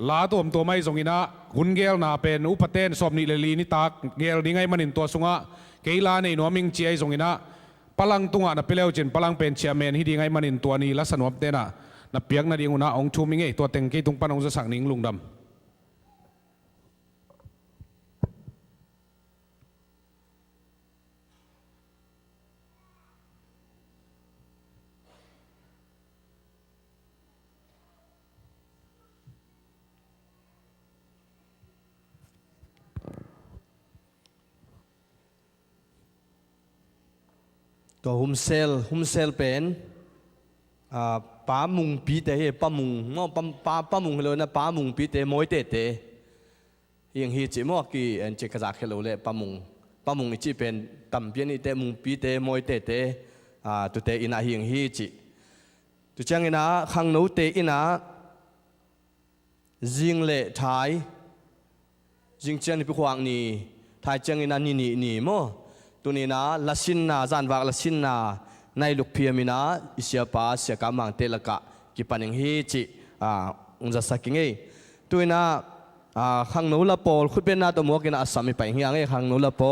ลาตัวไม่สงอินะหุ่นเกลนาเป็นอุปเทนสมนิเลลีนิตากเกลดีไงมันอินตัวสงะเกลาในหนัวมิงเจียสงอินะพลังตุงะนับเปลวจินพลังเป็นเชียร์แมนที่ดีไงมันอินตัวนี้ลักษณะเตนะนับเปียกนาดีงุนะองชูมิงไงตัวเต็งเกตุงปนองจะสั่งนิ่งลุงดำ ตัวฮุมเซลเป็นป้ามุงปีเตะป้ามุงมอป้ามุงเลยนะป้ามุงปีเตะมวยเตะยังฮีจิมอกีเอ็นเจกระจากเราเลยป้ามุงอีจีเป็นตั้มเปียนี่เตะมุงปีเตะมวยเตะตัวเตะอินายังฮีจิตัวจังอินาขังโนเตะอินาจิงเละท้ายจิงเจียนนี่พิขวางนี่ท้ายจังอินานี่มั้งตัวนี้นะลัสินนาจานวากลัสินนาในลูกเพียมินาอิเสียป้าเสียกำมังเตลกะกิปันยังฮีจิอุนจะสักยังไงตัวนี้นะขังโนละโปลคุณเป็นนาตัวมัวกินอาสามีไปเฮียงไงขังโนละโปล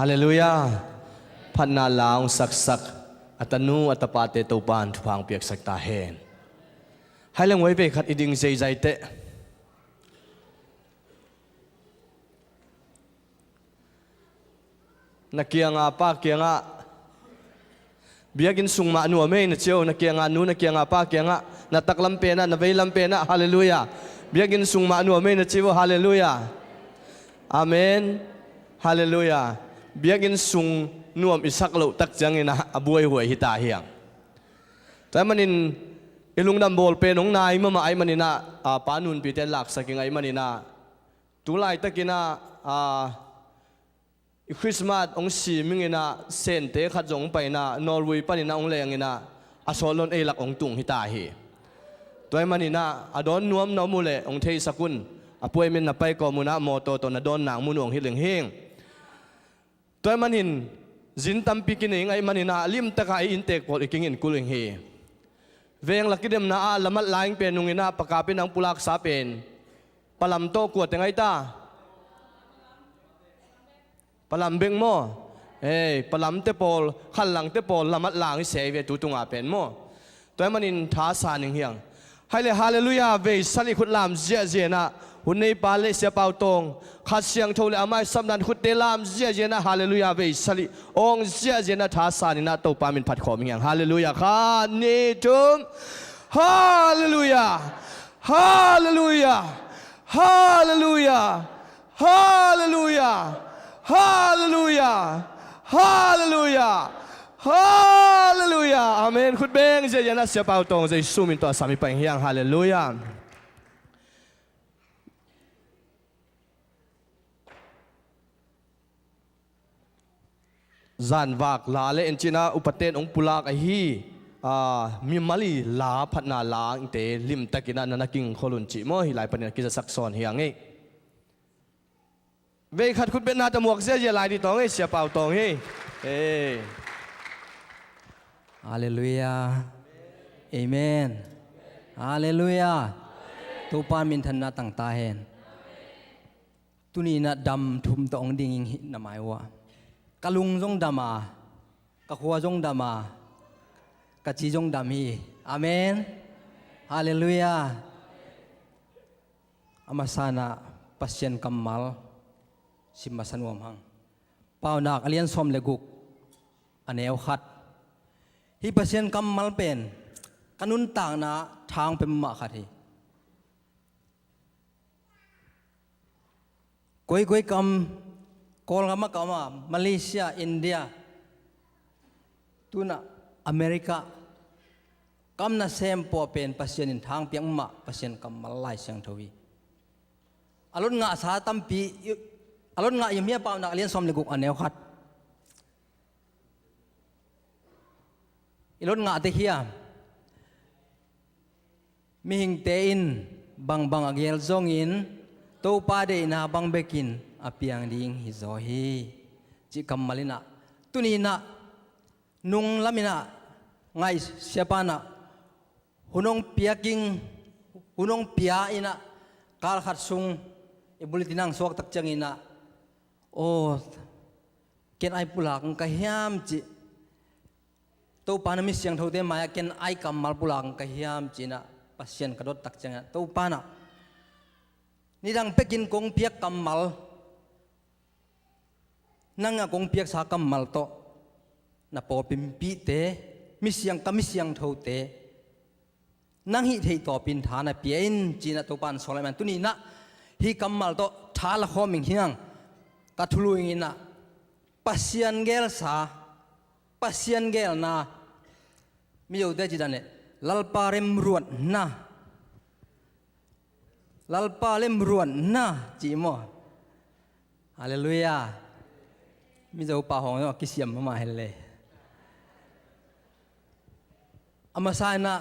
ฮาเลลูยาพันนาลาวสักสักอัตนูอัตปาเตตูปานทุพังเปียกสักตาเฮนให้เรื่องไว้ไปขัดอีดิ่งใจเตะนักเกียงอาปากเกียงอาเบียกินสุงมาหนัวไม่นะเจ้านักเกียงอานูนักเกียงอาปากเกียงอานัตักลำเป็นนับเวลำเป็นฮาเลลูยาเบียกินสุงมาหนัวไม่นะเจ้าฮาเลลูยาอาเมนฮาเลลูยาเบียกินสุงนวมอิสักโลตักจังอินะอบวยหวยหิตาเฮียงแต่มันอินอิลุงดำโบลเป็นองนายมาไอมันอินะปานุนปีเตลักสักิงไอมันอินะตุลายตะกินะคริสต์มาสองสีมิงอินะเซนเตขัดจงไปนะนอร์เวย์ปานินะองแรงอินะอสอลอนเอลักองตุงหิตาเฮตัวมันอินะอดอนนวมนอมูเลองเทยสกุลอป่วยมินนับไปกอมุนะโมโตตนอดอนนางมุนองหิเลงเฮงตัวมันอินจินตัมปิกินเองไอมันอินะลิมตะกายอินเตกพอลิกิงอินกุลเฮงเฮเวงลักเดมนาอาละมัดลายเป็นนุงอินะปะกาเป็นนางปุลักษาเป็นปลำโตกวดยังไงตาปลำเบงโมปลำเตปอลขันหลังเตปอลละมัดลางเสวยตุตุงอาเป็นโมตัวมันอินท้าสานิงเฮียงให้เลยฮาเลลูยาเวสัลิขุดลามเจียเจนะหุ่นในปาเลเสียเปาตงขัดเสียงโทเลอาไม่สำนันขุดเตลามเจียเจนะฮาเลลูยาเวสัลิองเจียเจนะท้าสานินะตัวปามินผัดขอมิงยังฮาเลลูยาข้านิจุมฮาเลลูยาฮาเลลูยาฮาเลลูยาฮาเลลูยาฮาเลลูยาฮาเลลูยาฮาเลลูยาอาเมนขุดเบงเจียนะเสียเปาตงจะสู้มินตัวสามีไปเฮียงฮาเลลูยาจานวากลาเลนจินาอุปเทนองปุลากฮีมีมาลีลาพัฒนาลาอินเตลิมตะกินานักิงโคลุนจิโมฮิลายปนิกิจะสักซอนเฮียงเงเวขัดคุณเป็นนาตะมวกเสียเยลายดีตองเสียเป่าตองเฮฮาเลลูยาเอเมนฮาเลลูยาตูปานมินทันนาตั้งตาเห็นตุนีนาดำทุมตองดิ่งหินามายว่ากะลุงจงดามากะขัวจงดามากะจีจงดามีอาเมนฮาเลลูยาอามาสานะปัสเซียนกัมมัลสิมาสันวมหังเป่านักเลียนสมเลกุกอันเอวขัดฮิปัสเซียนกัมมัลเป็นกันุนต่างนะทางเป็นมาขัดฮีกวยกำกอลกำมากำมามาเลเซียอินเดียตุนะอเมริกากำนัดเซมปอเป็นปัสเซียนทางเปียงมาปัสเซียนกัมมัลไลเสียงทวีอารมณ์งาสาตัมปีอารมณ์งาอย่างเมียเปล่านักเรียนสมเลกุกอันแนวขัดอารมณ์งาเทียมีหิงเตอินบางอเกลซงอินตัวปาเดนะบางเบกินอาเปียงดิ่งฮิโซฮีจิกัมมาลินะตุนีนะนุงลามินะไงเสียปานะหุนงเปียกิงหุนงเปียอินะกาลขัดซุงอิบุลิตินังสวกตักจังอินะโอ้เกณฑ์ไอปุลักกะเฮียมจิตัวปานะมิเสียงเท่าเดิมมาเกณฑ์ไอกัมมาปุลักกะเฮียมจินะปัสเซียนกระโดดตักจังตัวปานะนี่ดังเป็กินกงเปียกกัมมัลนั่งกงเปียกสากัมมัลโตนับปอปิมปีเตมิเสียงกัมมิเสียงเท่าเตนั่งฮิเทต่อปินฐานเปียนจีนตัวปานโซเลมันตุนี่นะฮิกัมมัลโตท้าละข้อมิงเฮียงกัทลุยนะปัสเซียนเกลสาปัสเซียนเกลนะมีอยู่ได้จีดันเนี่ยลัลปาเรมรวนนะลัลปาเรมรวนนะจีโมฮาเลลูยามีเจ้าป่าหงส์กิเสียมมาเฮเลยอามาสายนะ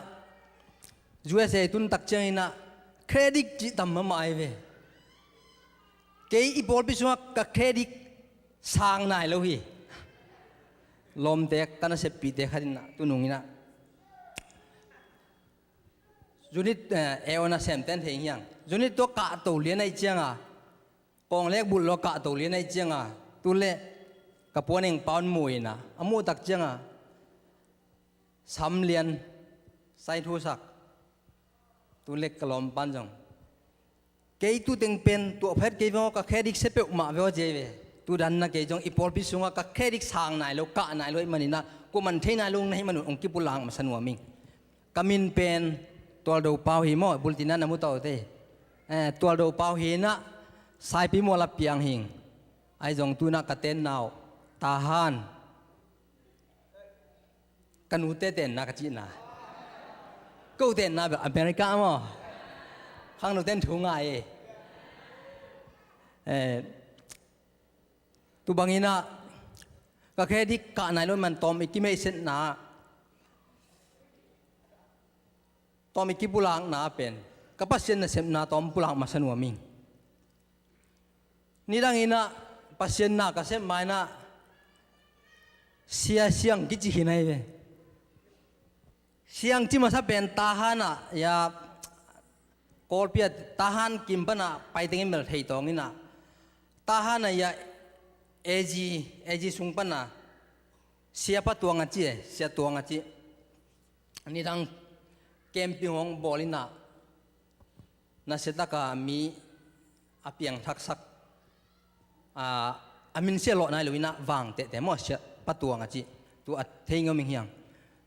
USA ตุนตักเจงนะเครดิตจีตัมมาไอเวเกย์อีบอลพิชวกเครดิตสร้างนายแล้วฮีลมเด็กกันเสพปีเด็กขันนะตุนุงินะจุนิดเอวน่ะเซมเต้นเทียงยังจุนิดตัวกะตัวเลี้ยนไอเจียงอ่ะกองเล็กบุญเรากะตัวเลี้ยนไอเจียงอ่ะตุเล่ก กับพวกนึงปอนมวยนะอามูตักจังอ่ะสำเลียนใส่ทุสักตัวเล็กกลอมปันจังเกยตัวเต็งเป็นตัวเพชรเกยว่าก็แค่ดิกเสพออกมาเวอเจเวตัวดันนะเกยจงอีพอลพิสุงก็แค่ดิกสางนายแล้วกะนายเลยมันนี่นะกูมันเทนายลงในมนุษย์องค์กิปุลังมาสนวมิงกามินเป็นตัวดูเปล่าหิมอบุลตินันนามุตโตเตตัวดูเปล่าหินะสายพิมอลเปียงหิงไอจงตัวนักกเต้นนาวตาฮันกันอุเตเต้นนักจีน่ากูเต้นนะแบบอเมริกามั้งข้างนู้นเต้นถุงไงตัวบางทีนะก็แค่ที่กะนายรถมันตอมอีกกี่ไม่เส้นหนาตอมอีกกี่ปุลังหนาเป็นก็ปัสเซนนะเสพหนาตอมปุลังมาสนุวมิงนี่ดังนี้นะปัสเซนนะก็เสพไม่นะเสียงกิจหินไอ้เว้เสียงที่มาสับเป็นตาหานะอย่ากอลเปียตาหันกิมปนะไปถึงเมื่อไทยตรงนี้นะตาหันอย่าเอจีสุงปนะเสียปะตัวงจีเสียตัวงจีนี่ดังเกมพิงของบอลินะน่าเสียตากามีอภิยังทักษะอามินเสียหล่อในลุยนะวางแต่มั่วเสียปะตัวงจีตัวเทงมิงยัง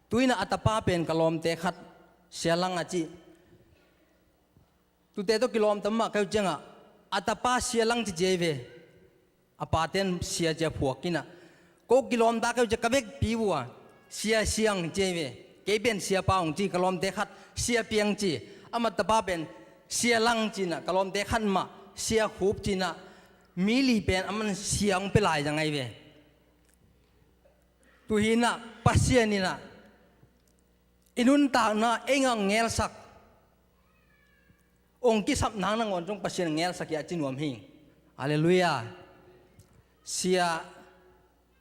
ตัวนี้นะอัตป้าเป็นกลมเตะขัดเสียลังจีตัวเตะตัวกิโลมตั้มมาเขาจังอ่ะอัตป้าเสียลังจีเจเวอปาเตนเสียเจ้าผัวกินะก็กิโลมตาเขาจะกระเบกปีวัวเสียงเจเวเก็บเป็นเสียป้าของจีกลมเตะขัดเสียเปียงจีอามาตป้าเป็นเสียลังจีนะกลมเตะขัดมาเสียหูบจีนะมิลีเป็นอามันเสียงเป็นลายยังไงเวตัวหินะปัสเซียนี่นะอินุนตากนะเอ็งเงลสักองค์กิสับนางนางวันจงปัสเซียนเงลสักยาจินวมหิงฮาเลลูยาเสีย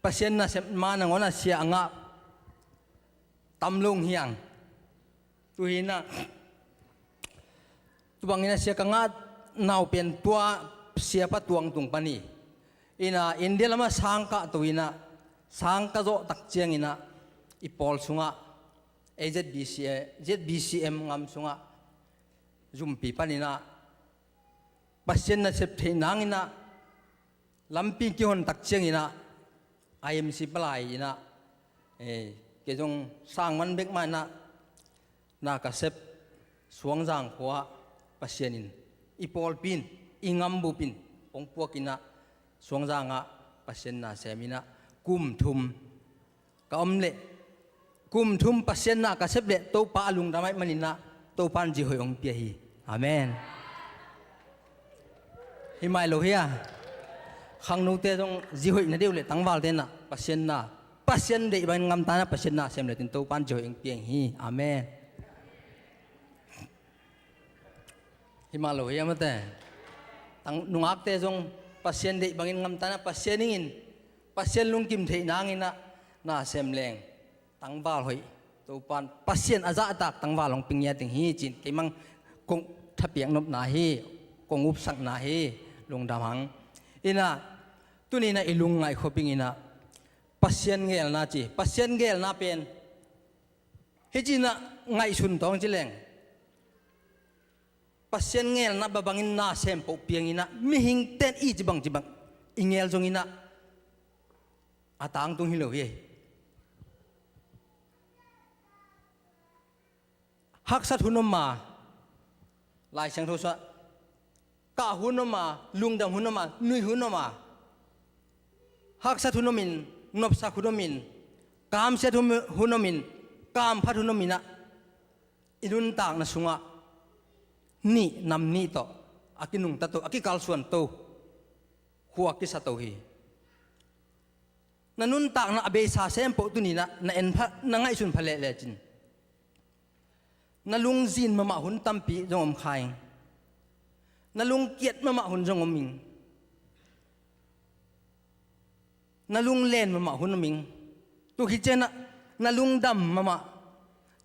ปัสเซียนนะเสมานางวันนะเสียงะตำลงเฮียงตัวหินะตัวบางนะเสียกังะนาวเป็นตัวเสียปะตวงตุงปนีอินเดียละมาสังกะตัวหินะสังกะโจตักเจียงอินะอีพอลสุงะZBCM งามสุงะจุมปีปานินะปัสเซนนะเสพเทนังอินะลำปีกิฮอนตักเชียงอินะ IMC ปลายอินะเกจงสร้างมันเบกมานะนากระเสพสวงจางหัวปัสเซนินอีพอลปินอีงามบุปินองพวกอินะสวงจางะปัสเซนนะเสมินะกุมทุมกอมเล่กุมทุมปัสเซนนะกระเสพเล่โตปาลุงดำไมมันอินะโตปันจิหอยองเปียฮีอาเมนฮิมายโลเฮียขังนูเตจงจิหอยนั่นเดียวเลยตั้งวาลเตนะปัสเซนเดย์บันงามตานะปัสเซนนะเสมเลยตินโตปันจิหอยองเปียฮีอาเมนฮิมายโลเฮียมาเตตั้งนุงอักเตจงปัสเซนเดย์บังงามตานะปัสเซนินปัสเซนลุงกิมเทนางอินะน่าเสมเลงตั้งวาลหอยตัวปันปัสเซียนอาจารย์ตั้งว่าลงปิงยาติงฮีจินกิมังกงทับเปียงนบนาฮีกงอุบสักนาฮีลงดำหังอินะตัวนี้นะอิลุงไงขบิงอินะปัสเซียนเกลนาจีปัสเซียนเกลนาเป็นฮิจินะไงสุนทองจิเลงปัสเซียนเกลนาบังอินนาเซมปเปียงอินะมิหิงเต้นอีจิบังอิงเกลจงอินะอาตางตุงฮิโลเฮฮักสัตหุนมาลายเสียงโทษกะหุนมาลุงดำหุนมานุยหุนมาฮักสัตหุนมินนบสักหุนมินกามเสตุหุนมินกามพัดหุนมินะอินุนตากนะสุงะนี่นำนี่ต่ออากินุงตะโตอากิกัลส่วนโตหัวกิสัตโตฮีนันุนตากนะอเบสาเซมโปตุนีนะนะเอ็นพะนะไงสุนพะเลเลจินนลุงจีนมาหุ่นตั้มปีจงอมคายนลุงเกียรติมาหุ่นจงอมมิงนลุงเล่นมาหุ่นมิงตัวคิดเจนะนลุงดำมา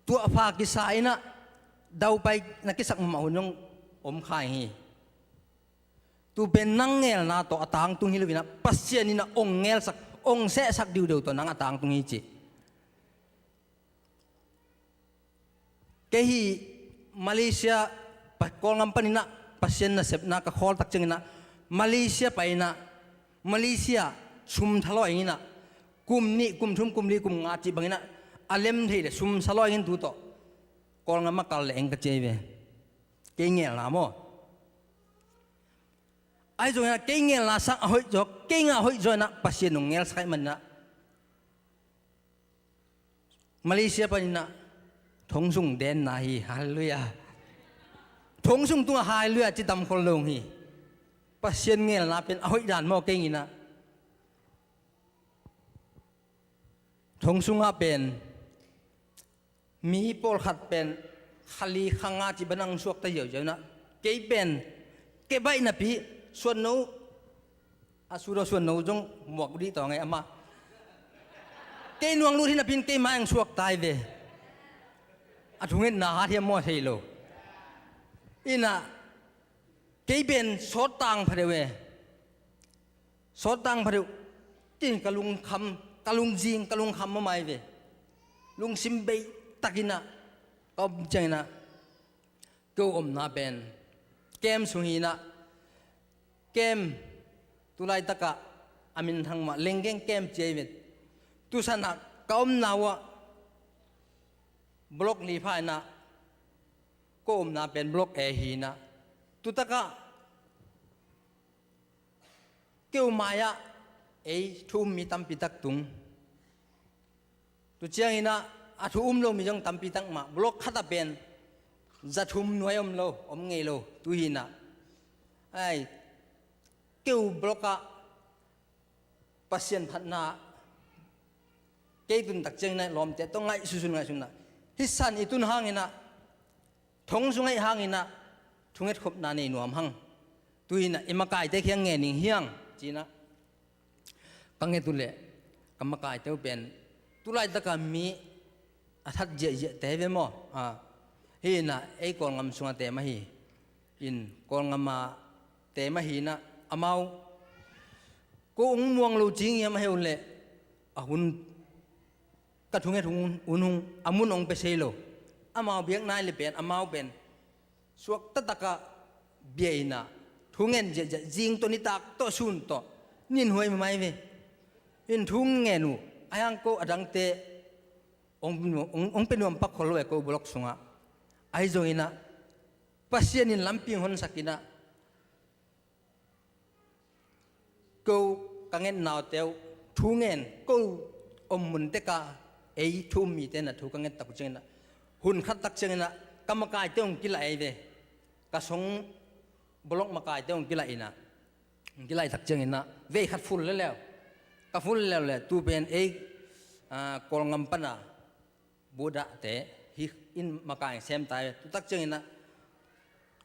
ตัวพากิสายนะดาวไปนักกิสักมาหุ่นจงอมคายฮีตัวเป็นนั่งเงลนะตัวตางตุงฮิลวินะปัสเซียนี่นะองเงลสัก องเสสักดิวเดียวตัวนังตางตรงนี้จิเกฮีมาเลเซียปัดกอลงปันนะปัศยนนะเสพนักขอลตักจังนะมาเลเซียไปนะมาเลเซียชุมทะเลาะอย่างนี้นะกุมนี้กุมชุมกุมนี้กุมงาจิบางนะอาเลมที่เลยชุมทะเลาะอย่างนี้ตัวโตกอลงมากัลเองก็เจเวเก่งเงี้ยละมั้งไอ้จงนะเก่งเงี้ยละสักหอยจอกเก่งอ่ะหอยจอยนะปัศยนนงเงี้ยสักมันนะมาเลเซียไปนะทงสุงเดนนาฮีฮาเลลูยาทงสุงตัวฮาเลลูยาจิตดำคนลงฮีปัศยนเงี้ยละเป็นหอยด่านมอเก่งอีนะทงสุงอ่ะเป็นมีปอลขัดเป็นขลีขังอาจิบันังสวกตะเยอะเจ้านะเก็บเป็นเก็บใบนะพี่ส่วนโน้อาสุรส่วนโน้จงหมวกดีต่อไงอามาเก็บนวงลูที่นะพี่เก็บมาอังสวกตายเวอาทุงเงินนาเทียมมอเทโลอินะเก็บเป็นสอดตังพระเวสอดตังพระเวจินกะลุงคำกะลุงจิงกะลุงคำมาไม่เวลุงซิมเบยตักินะก็จังนะก็น่าเป็นเกมสุฮีนะเกมตุลายตะกะอามินทั้งมาเล่นเกมเจวิตตุสันนะก็น่าวะบล็อกลีพายนะก็น่าเป็นบล็อกเอฮีนะตุตะกะเกี่ยวมายะเอทุ่มมีตั้มปิตักตุงตุเจียงนะอาทุมโลมีจงตั้มปิตักมาบล็อกขัดเป็นจะทุ่มหน่วยโลเงยโลตุหินะไอ้เกี่ยวบล็อกอะปัศยันพัฒนาเกี่ยตุนตักเจียงนะลมแต่ต้องไงสุนไงสุนนะฮิสันอิตุนหางนะทงสุงไงหางนะทุงเอ็ดขบนาในหนวมหังตุหินะอิมากายแต่เขียงเงนิงเฮียงจีนะกังเงตุเล่กรรมกายเต้าเป็นตุลายตะกามีอาทัดเจเจเตเวมอฮีนะไอ้กองงำสุงเตมาฮีอินกองงำมาเตมาฮีนะอามาก็องม่วงลูจิงยังไม่ให้อุเล่หุ่นกระทุงเงทุงอุ่นหุงอามุนองเปเซโลอามาเบียงนายเลยเป็นอามาเป็นสวกตะตะกะเบียนะทุงเงินเจเจจิงตัวนี้ตักตัวซุนตัวนินหวยไม่เวอินทุงเงินูอายังก็อดังเตองเป็นวมปักขลุ่ยก็บล็อกสุงะไอ้จงอินะปัศยานินลำพิงหนสักินะก็กังเงินนาวเตียวทุงเงินก็มุนเตกาไอ้ทุ่มมีเตนะทุกังเงินตักเจนะหุ่นขัดตักเจนะกรรมกายเตียวกิลายเวกระสงบล็อกมากายเตียวกิลายนะกิลายตักเจนะเวขัดฟุลแล้วกระฟุลแล้วแหละตูเป็นไอ้กอลงัมปนาบูดาเตฮิอินมากายเซมตายตุตักเจงนะ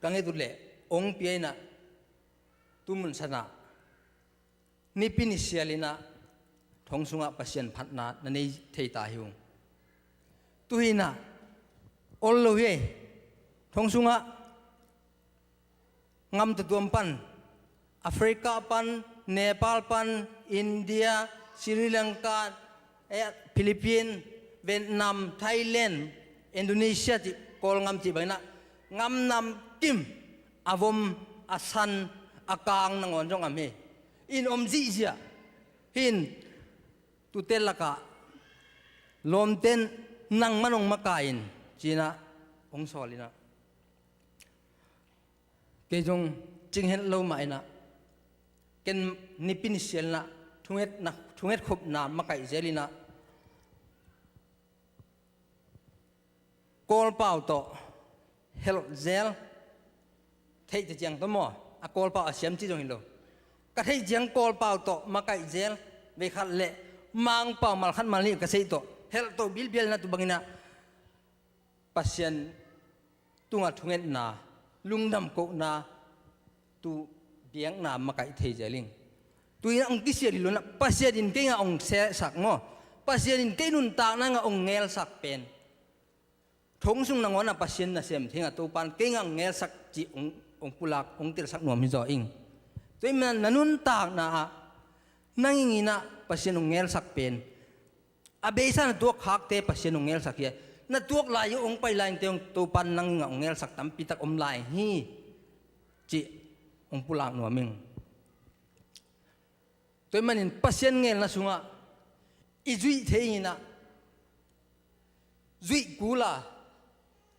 กังเอตุเล่องเปียนะตุมุนสนะนิพินิเซียลินะทงสุงะปัศยันพัฒนาในเทตาหิวตุหินะอลโลเฮทงสุงะงำตุมปันแอฟริกาปันเนปาลปันอินเดียศรีลังกาฟิลิปปินส์เวียดนามไทยแลนด์อินโดนีเซียที่กอลงำจีบนะงำนำกิมอาวมอาสันอากางนังวันจงอเมอินอมจีเซียหินตุเตลกะลมเต้นนังมันองมากายินจีนะองสอลินะเกจงจึงเห็นเราไหมนะเกณนิพินิเซียลนะทุงเอ็ดขบนามมาไก่เจลินะกอลเป่าโตเฮลเซลเทจะเจียงตัวมอกอลเป่าเสียมจีจงหินโลกระเทเจียงกอลเป่าโตมาไก่เซลเวขัดเละมังเป่ามาขัดมาลีกระเซโตเฮลโตบิลเบลนะตุบังนะปัศยันตุงอัดทุงเอ็ดนาลุงดำโกนาตุเบียงนามาไก่เทเจลิงตุยองกิเสียดิลุนะปัศยันเก่งองเสสักงอปัศยันเก่งนุนตานังองเงลสักเป็นทงสุงนังวันปัศยันนะเสียมทิ้งตัวปันเก่งเงลสักจีองปุลักองเตลสักหน่วมมิจออิงตัวมันนันุนตากนะ nangingina pasien ongel sak pen abesa na tuak hak te pasien ongel sak ye na tuak lai ong pai lai te ong to pan nang ongel sak tam pitak om lai hi chi ong pulang no ming toy manin pasien ngel na sunga izui theina zui kula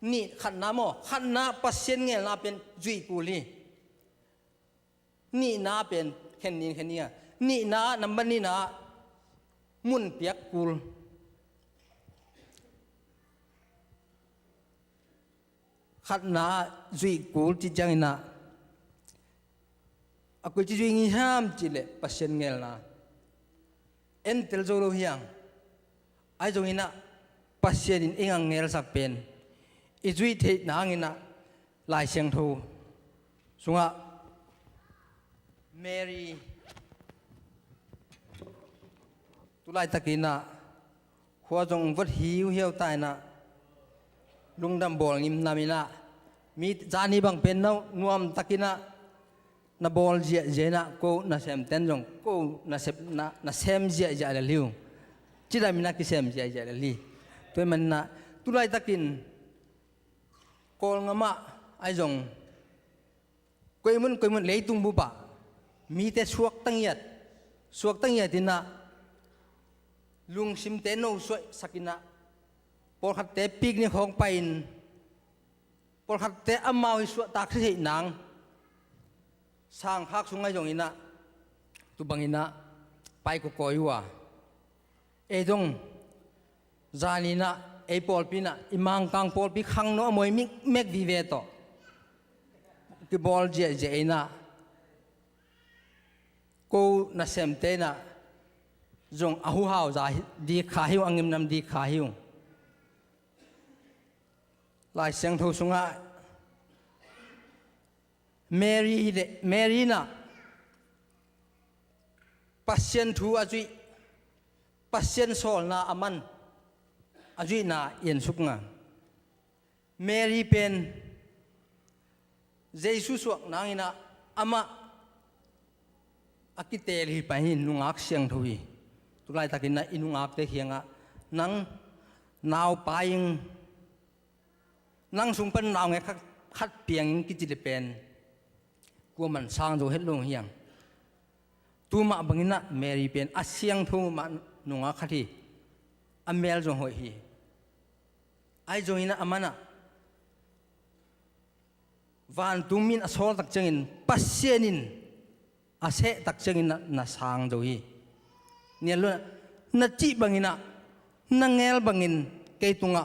ni khanna mo khanna pasien ngel na pen zui kuli ni na pen khenia ni na number ni na mun piak kul khanna zui kul ti jangina aku chi zui ngi ham chi le pasien ngel na en tel zo lo hiang ai zongina pasien in engang ngel sak pen izui the nangina lai siang thu sunga Mary tulai takina khua jong vot hiu hiu tai na lungdam bol ngim namina mi jani bang pen no nuam takina na bol je je na ko na sem ten jong ko na sem je je la liu chida mina ki sem je je la li toy man na tulai takin kol ngama ai jong koy mun leitung bu ba mi te suak tang yat tina lung sim te no so sakina por khat te pik ni khong pain por khat te amau hi so tak se nang sang khak sungai jong ina tu bangina pai ko koiwa e jong zanina e pol pina imang kang pol pi khang no moi mik mek vi ve to ki bol je je ina cô na xem te na zong ahu hao za di kha hiu angim nam di kha hiu lai siang tho sunga Mary na pasien thu ajui pasien sol na aman ajui na yen suknga Mary pen Jesus suak nangina ama akitel hi pahin nungak siang thui tulai takin na inungak te hianga nang naw paing nang sungpan naw nge khat piang ki ti pen ko man sang do het long hiang tu ma bangina Mary pen asyang thu ma nungak khathi amel jong hoi hi ai joina amana van tumin asol tak changin pasienin ase tak changin na sang do hi nia lo na chi bangina na ngel bangin ke tunga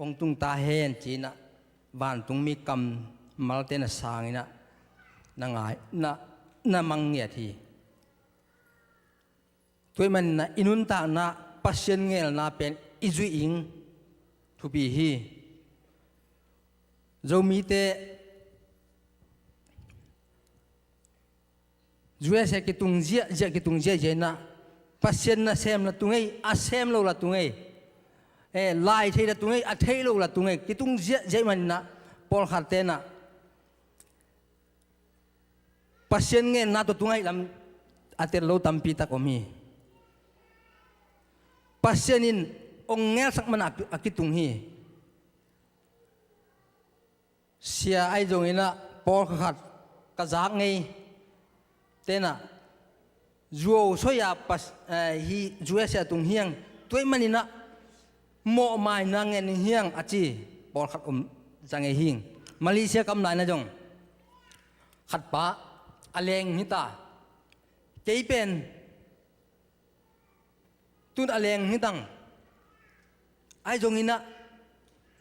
ong tung ta hen china van tung mi kam malte na sangina na ngai na mangia thi toy man na inun ta na pasien ngel na pen izui ing thu bi hi zo mi te juya se ki tung jia je na pasien na sem na tungai a sem lo la tungai e lai thei la tungai a thei lo la tungai ki tung jia je man na pol khat te na pasien nge na to tungai lam ater lo tampi ta komi pasienin ong ngel sak man akitung hi sia ai jong ina pol khat ka jak ngei tena zuo soya pas hi zuya sia tung hiang toy manina mo mai na ngen hiang achi pol khat jange hing Malaysia kam lai na jong khat pa aleng hita keipen tun aleng hitang ai jong ina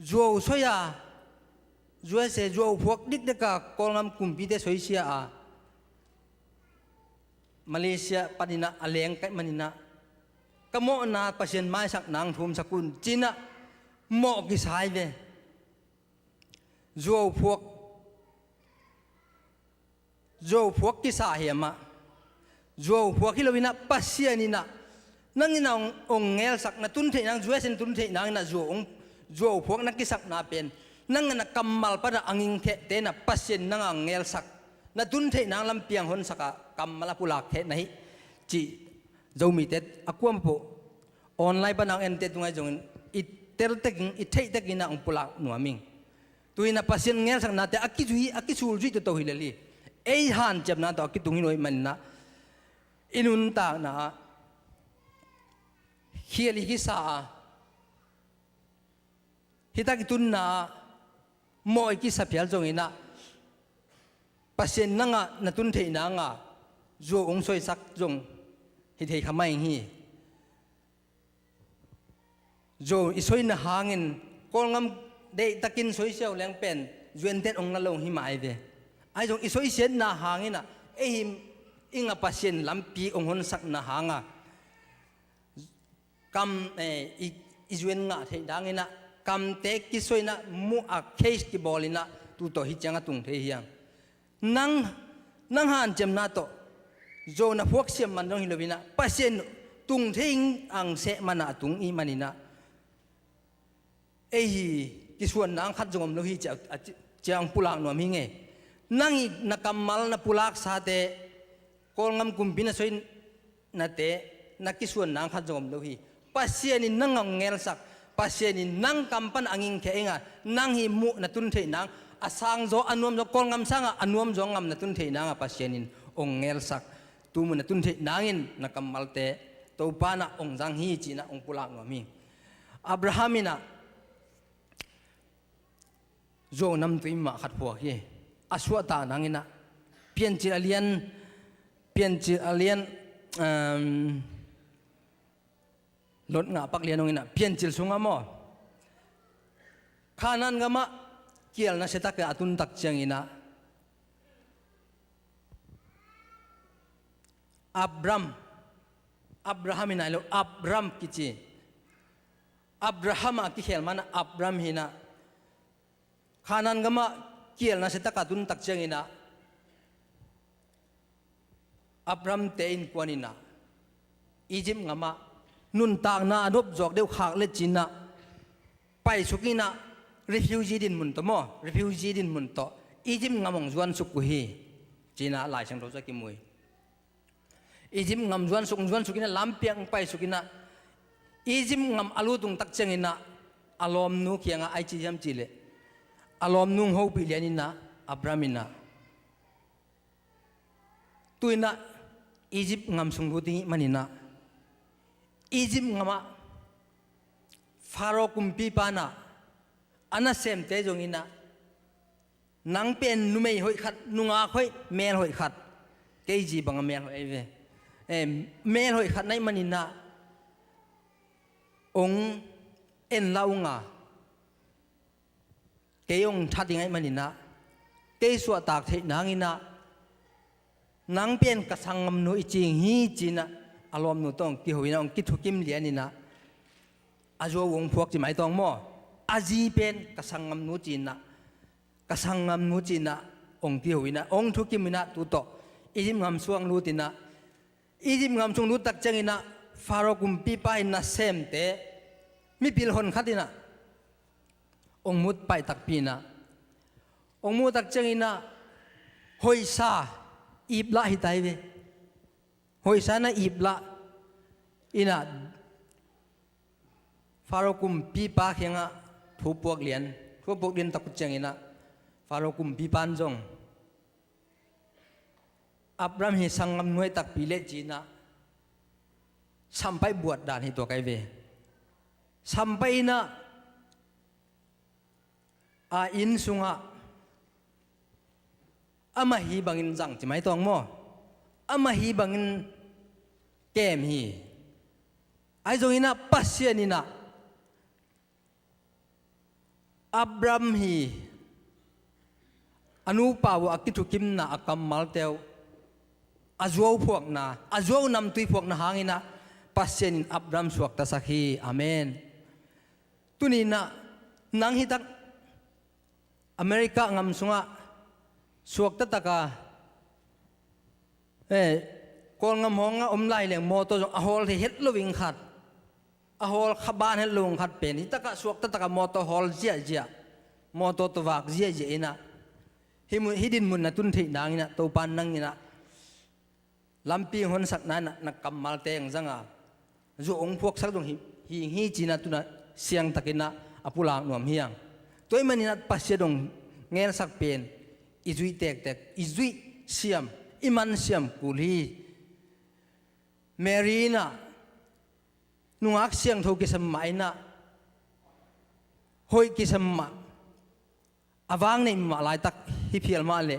zuo soya zuya se zuo phok dik de ka kolngam kumpi te soisia a Malaysia panina aleng kai manina kamo na pasien mai sak nang thum sakun china mo ki sai ve zo phuak ki sa hiama zo phuak hilowina pasianina nangina ong ngel sak na tun the nang zuwa sen tun the nang na zo phuak na ki sak na pen nangana kamal pada anging the te na pasien nang ngel sak na tun the nang lam piang hon saka kamala pulak the nahi chi zo mi te akwam po online pa nang ente tungai jong it tel teking it thei tekin na ang pulak nuaming tuina pasien ngel sang na te akisul ji to hilali ei han jab na to akitung hinoi man na inun ta na hiali hi sa hitak itun na moi ki sa pial jong ina pasien nanga natun thei na nga zo ong soi sak jong hi thei khamai hi zo isoi na hangin kolngam de takin soi siao leng pen zuen tet ong na long hi mai ve ai jong isoi sen na hangina e him inga pasien lampi ong hon sak na hanga kam i zuen nga thei dangina kam te ki soi na mu a case ki bolina tu to hi changa tung thei hiang nang han chem na to zo na phuak siam man dong hilowina pasien tung thing ang se mana tung i manina ei ki suan nang khat jongom lo hi chang pulak no mi nge nangi na kamal na pulak sa te kol ngam kumpina soin na te na ki suan nang khat jongom lo hi pasien in nang ngel sak pasien in nang kampan angin ke enga nang hi mu na tun thei nang asang zo anuam zo kol ngam sanga anuam zo ngam na tun thei nang pasien in ong ngel sak tu mu na tun thei nangin na kamal te to pana ong jang hi chi na ong pulak no mi abrahamina zo nam tui ma khat phuak hi aswa ta nangina pian chi alian lot nga pak lian ongina pian chil sunga mo khanan gama kial na seta ka atun tak changina abrahamina lo abram kichi abraham ki khel mana abram hina khanan gama kiel na seta katun tak changina abram tein kwanina Egypt ngama nun tak na adop jok deu khak le china pai sukina refugee din mun to mo refugee din mun to Egypt ngamong juan suk hi china lai sang do cha ki mui Egypt ngam juan sukina lampiang pai sukina Egypt ngam alu tung tak changina alom nu khianga ai chi jam chile alom nung ho pi lianina abramina tuina Egypt ngam sungbuti manina Egypt ngama faro kumpi pana ana sem te jongina nang pen numei hoi khat nunga khoi mel hoi khat keji bang mel hoi ve mel hoi khat nai manina ong en launga kayong thadingai manina kay suwa tak thei nangina nang pen kasangam no iching hi china alom no tong ki hoina ong ki thukim lianina ajo wong phuak chi mai tong mo aji pen kasangam no china ong ki hoina ong thukimina tu to ijim ngam suang lu tina ijim ngam chung lu tak changina faro kumpi pa in na sem te mi pil hon khatina ong mut pai tak pina ong mu tak changina hoi sa ibla hitai ve hoi sa na ibla ina farokum pi pa khenga thupok lian tak changina farokum pi pan jong Abram hi sangam noi tak pile china sampai buat dan hi to kai ve sampai na a in sunga ama hi bangin jang chi mai tong mo ama hi bangin kem hi ai jong ina pasien ina Abram hi anu pawo akithukim na akam malteu azuo phuak na azuo nam tui phuak na hangina pasien in Abram suak ta sakhi amen tunina nang hi tak America ngam sunga suak ta taka kol ngam honga lai leng moto jong ahol hi het loving khat ahol khaban het lung khat pen hi taka suak ta taka moto hol zia moto to wak zia ina hidin mun na tun thei nang ina to pan nang ina lâm pi hôn sắc na na cầm mal teng zanga dù ông phuộc sắc dong hi chỉ na tu na siang takina apulang nuam hiang tôi mình na pasya dong nghe sắc pen izui tek tek izui siam iman siam kuli Marina nuak siang thau kisam maina hoi kisam ma awang nei ma lai tak hi phial ma le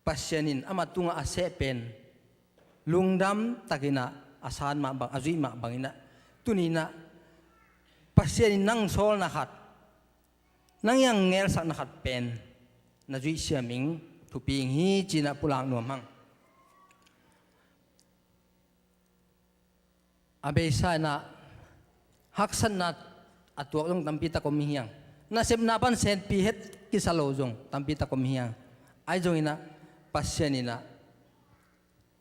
pasyanin ama tunga ase pen lungdam takina asan ma bang azui ma bangina tunina pasyanin nang sol na khat nang yang ngel sak na khat pen na zui siaming thuping hi china pulang nuam hang abe sa na haksan na atuak jong tampi ta kom hiang na sep na pan sen pi het kisalo jong tampi ta kom hiang ai jong ina pasyanina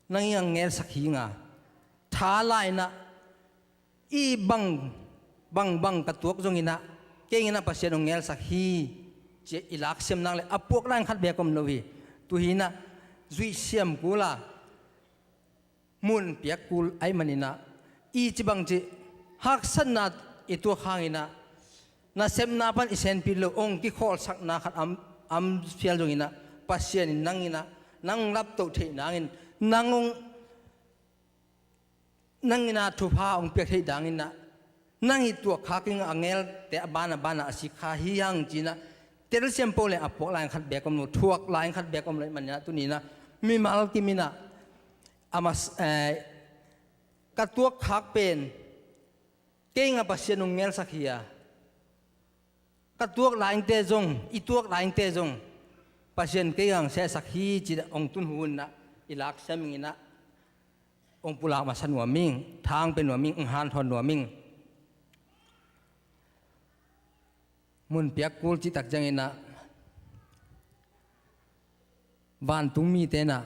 nang yang ngel sak hi nga tha lai na i bang katuak jong ina ke ina pasyan ngel sak hi che ilak sem nang le apuak lang khat be kom novi tu hina zui siam kula mun piak kul ai manina i chibang chi hak san na itu hangina na sem na pan isen pilo ong ki khol sak na khat am fial jong ina pasyan nangina nang lap to the nangin nangong nangina thu pha ong piak thei dangina nang i tu khaking angel te bana asikha hi yang china tel sempo le apok lang khat be kom no thuak lang khat be kom le man ya tu ni na mi mal ki mina amas katuak khak pen kenga pasien ngel sakhia katuak lang te jong ituak lang te jong pasien kengang se sakhi chi ong tun hun na ilak samingina ong pula ma san wa ming thang pen wa ming han thon wa ming mun piak kul chi tak jangina van tumi tena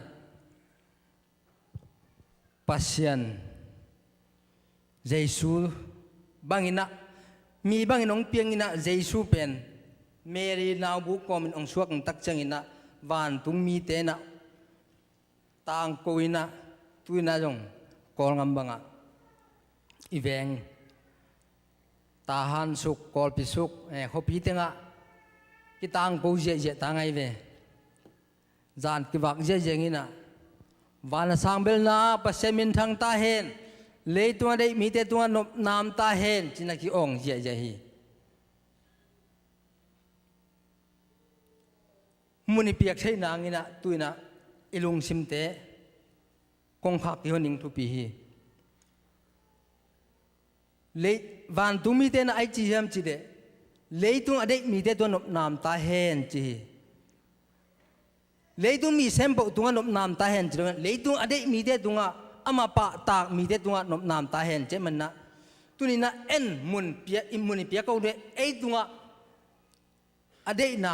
pasien Jesu bangina mi bangin ong piangina Jesu pen Mary naw bu komin ong suak ng tak jangina van tumi tena tang koina tuina jong kol ngambanga iveng tahan suk kol pisuk hopi tenga kitang ko je tangai ve zan kibak je jengina van sangbel na pasemin thang ta hen le tu dei mi te tu nam ta hen china ki ong je hi muni piak sei nangina tuina ilung simte kong khak ki honing thu pi hi le van tu mi te na ai chi ham chi de le tu ade mi te tu nam ta hen chi le tu mi sempo tu nam ta hen chi le tu ade mi te tu ama pa ta mi te tu nam ta hen che man na tu ni na en mun pia ko de ai tu ade na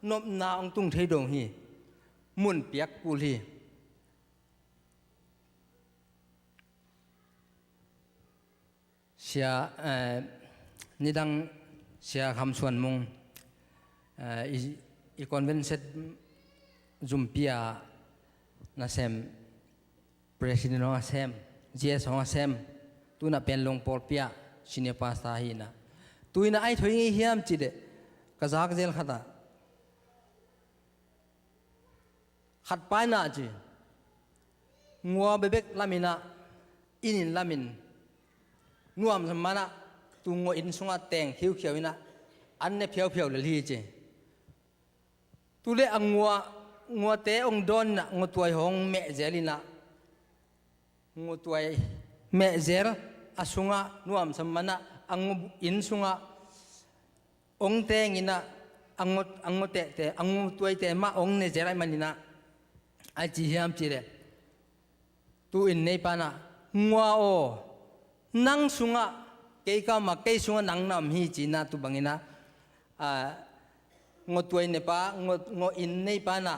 nop na ong tung thei dong hi mun piak kul hi sia nidang sia kham suan mung i convention zumpia na sem president ong sem gs ong sem tu na pen long pol pia senior pastor hi na tuina ai thoi ngi hiam chi de kazak zel khata khat pai na chi ngua bebek lamina inin lamin nuam samana tu ngo in sunga teng khiu khiu ina anne phiau phiau le li che tu le ngua te ong don na ngo tuai hong me zelina ngo tuai me zel asunga nuam samana ang in sunga ong teng ina ango te ango tuai te ma ong ne zelai manina ai chi hiam chi le tu in nei pana ngua o nang sunga kei ka ma kei sunga nang nam hi chi na tu bangina ngo tuai ne pa ngo in nei pana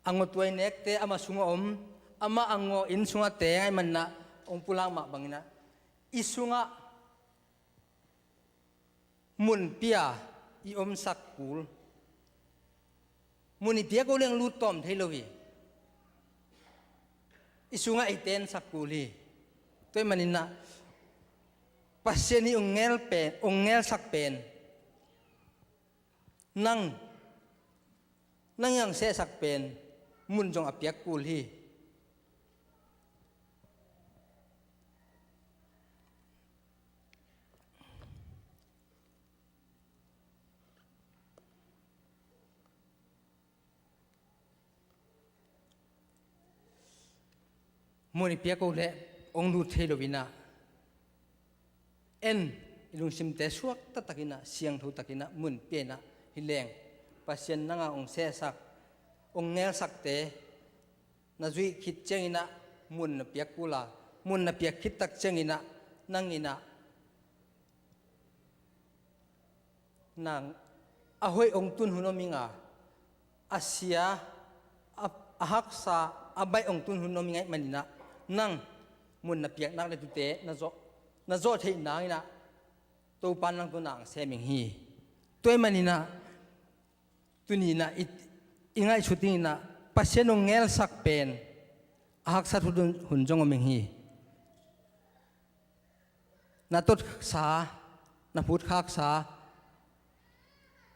ango tuai nek te ama sunga ama ango in sunga te ai man na ong pulang ma bangina isunga mun pia i sak kul muni pia ko leng lu tom thei lowi isunga iten sakuli toy manina pasien ni ungel sak pen nang yang se sak pen mun jong apiak kul hi mun ipiak ko le ong lu thelovina en ilung sim te suak ta takina siang thu takina mun pena hileng pasien nanga ong se sak ong ngel sak te na zui khit chengina mun na piak kula mun na piak khit tak chengina nangina nang ahoi ong tun hunominga asia ahaksa abai ong tun hunominga manina nang mun na piak nak le tu te na zo thei nangina to pan nang tu nang seming hi toy manina tunina ingai chutingina pasien ong ngel sak pen ahak sa hun jong oming hi na tot sa na put khak sa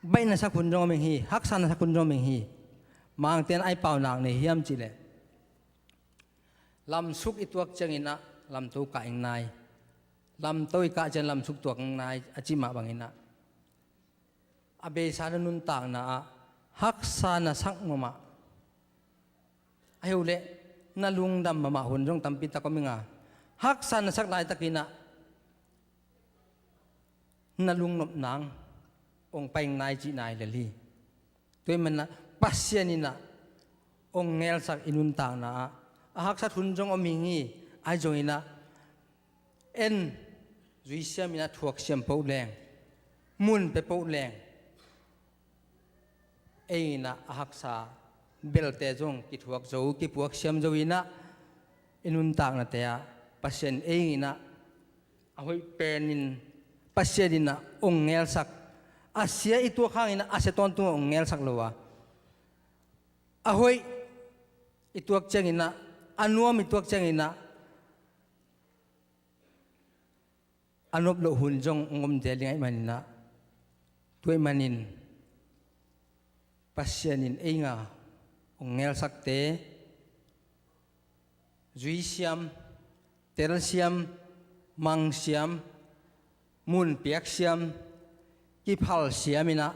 bai na sa kun jong oming hi hak sa na sa kun jong oming hi mang ten ai pau nang ne hiam chi le lam suk ituak changina lam to ka ing nai lam toi ka chen lam suk tuak nai achima bangina abe sa nun tang na hak sa na sak mama ayule na lung dam mama hun jong tampi ta kominga hak sa na sak lai takina na lung nop nang ong paing nai chi nai le li toy man na pasianina ong ngel sak inun tang na ahak sa hun jong omingi ai jongina en zui siamina thuak siam po leng mun pe po leng eina ahak sa belte jong ki thuak zo ki puak siam zoina inun tak na te pasien eina ahoi penin pasianina ong ngel sak asia itu khangina aseton tu ong ngel sak lowa ahoi ituak changina anuam ituak changina anop lo hun jong ngom delingai manina tuai manin pasianin einga ongel sakte zui siam tel siam mang siam mun piak siam ki phal siamina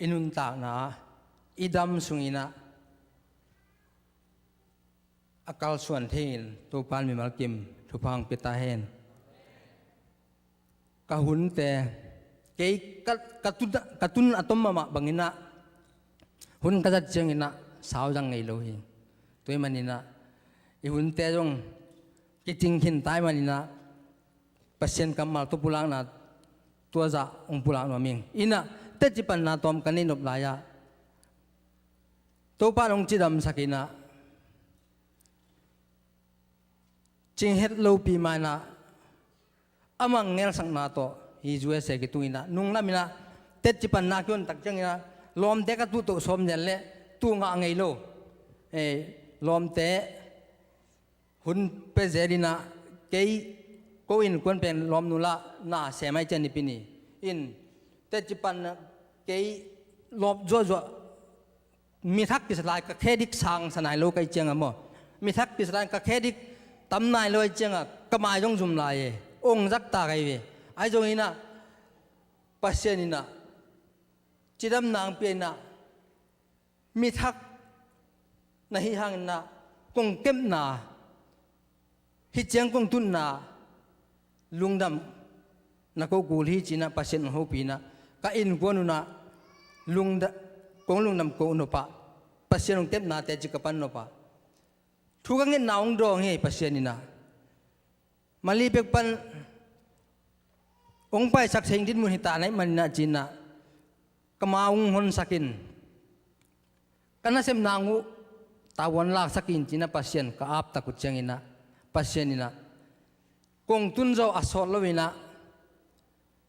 inun ta na idam sungina akal suan thein tu pan mi malkim thu phang pita hen kahun te kei katun atom mama bangina hun kazat chengina saw jang ngei lo hi toy manina I hun te jong ki ting hin tai manina pasien kamal to pulang na tua za ong pulang no ming ina te jipan na tom kanin op laya to pa ong chidam sakina ching het lo pi mana amang ngel sang na to hi juwe se ki tuina nung lamina tet chipan na kyon tak changina lom te ka tu to som jan le tu nga ngei lo e lom te hun pe zerina kei ko in kon pen lom nula na se mai chen ni pini in tet chipan kei lom jo jo mi thak ki salai ka khedik sang sanai lo kai chang amo mi thak ki salai ka khedik tắm nai lôi chăng à cầm ai trong zoom lại ông rắc ta cái gì ai trong ina pasien ina chỉ đâm nàng pien na mi thắc na hi hang na kong kem na hi chang kong tun na lung dam na ko gul hi china pasien ho pi na ka in ko nu na lung da kong lung dam ko no pa pasien ong kem na te chi ka pan no pa thu ka ngin naong dong he pasien ina mali pek pan ong pai sak seng din mun hita nai man na china kamaung hon sakin kana sem nangu tawon lak sakin china pasien ka ap ta ku chang ina pasien ina kong tun zo asol lo ina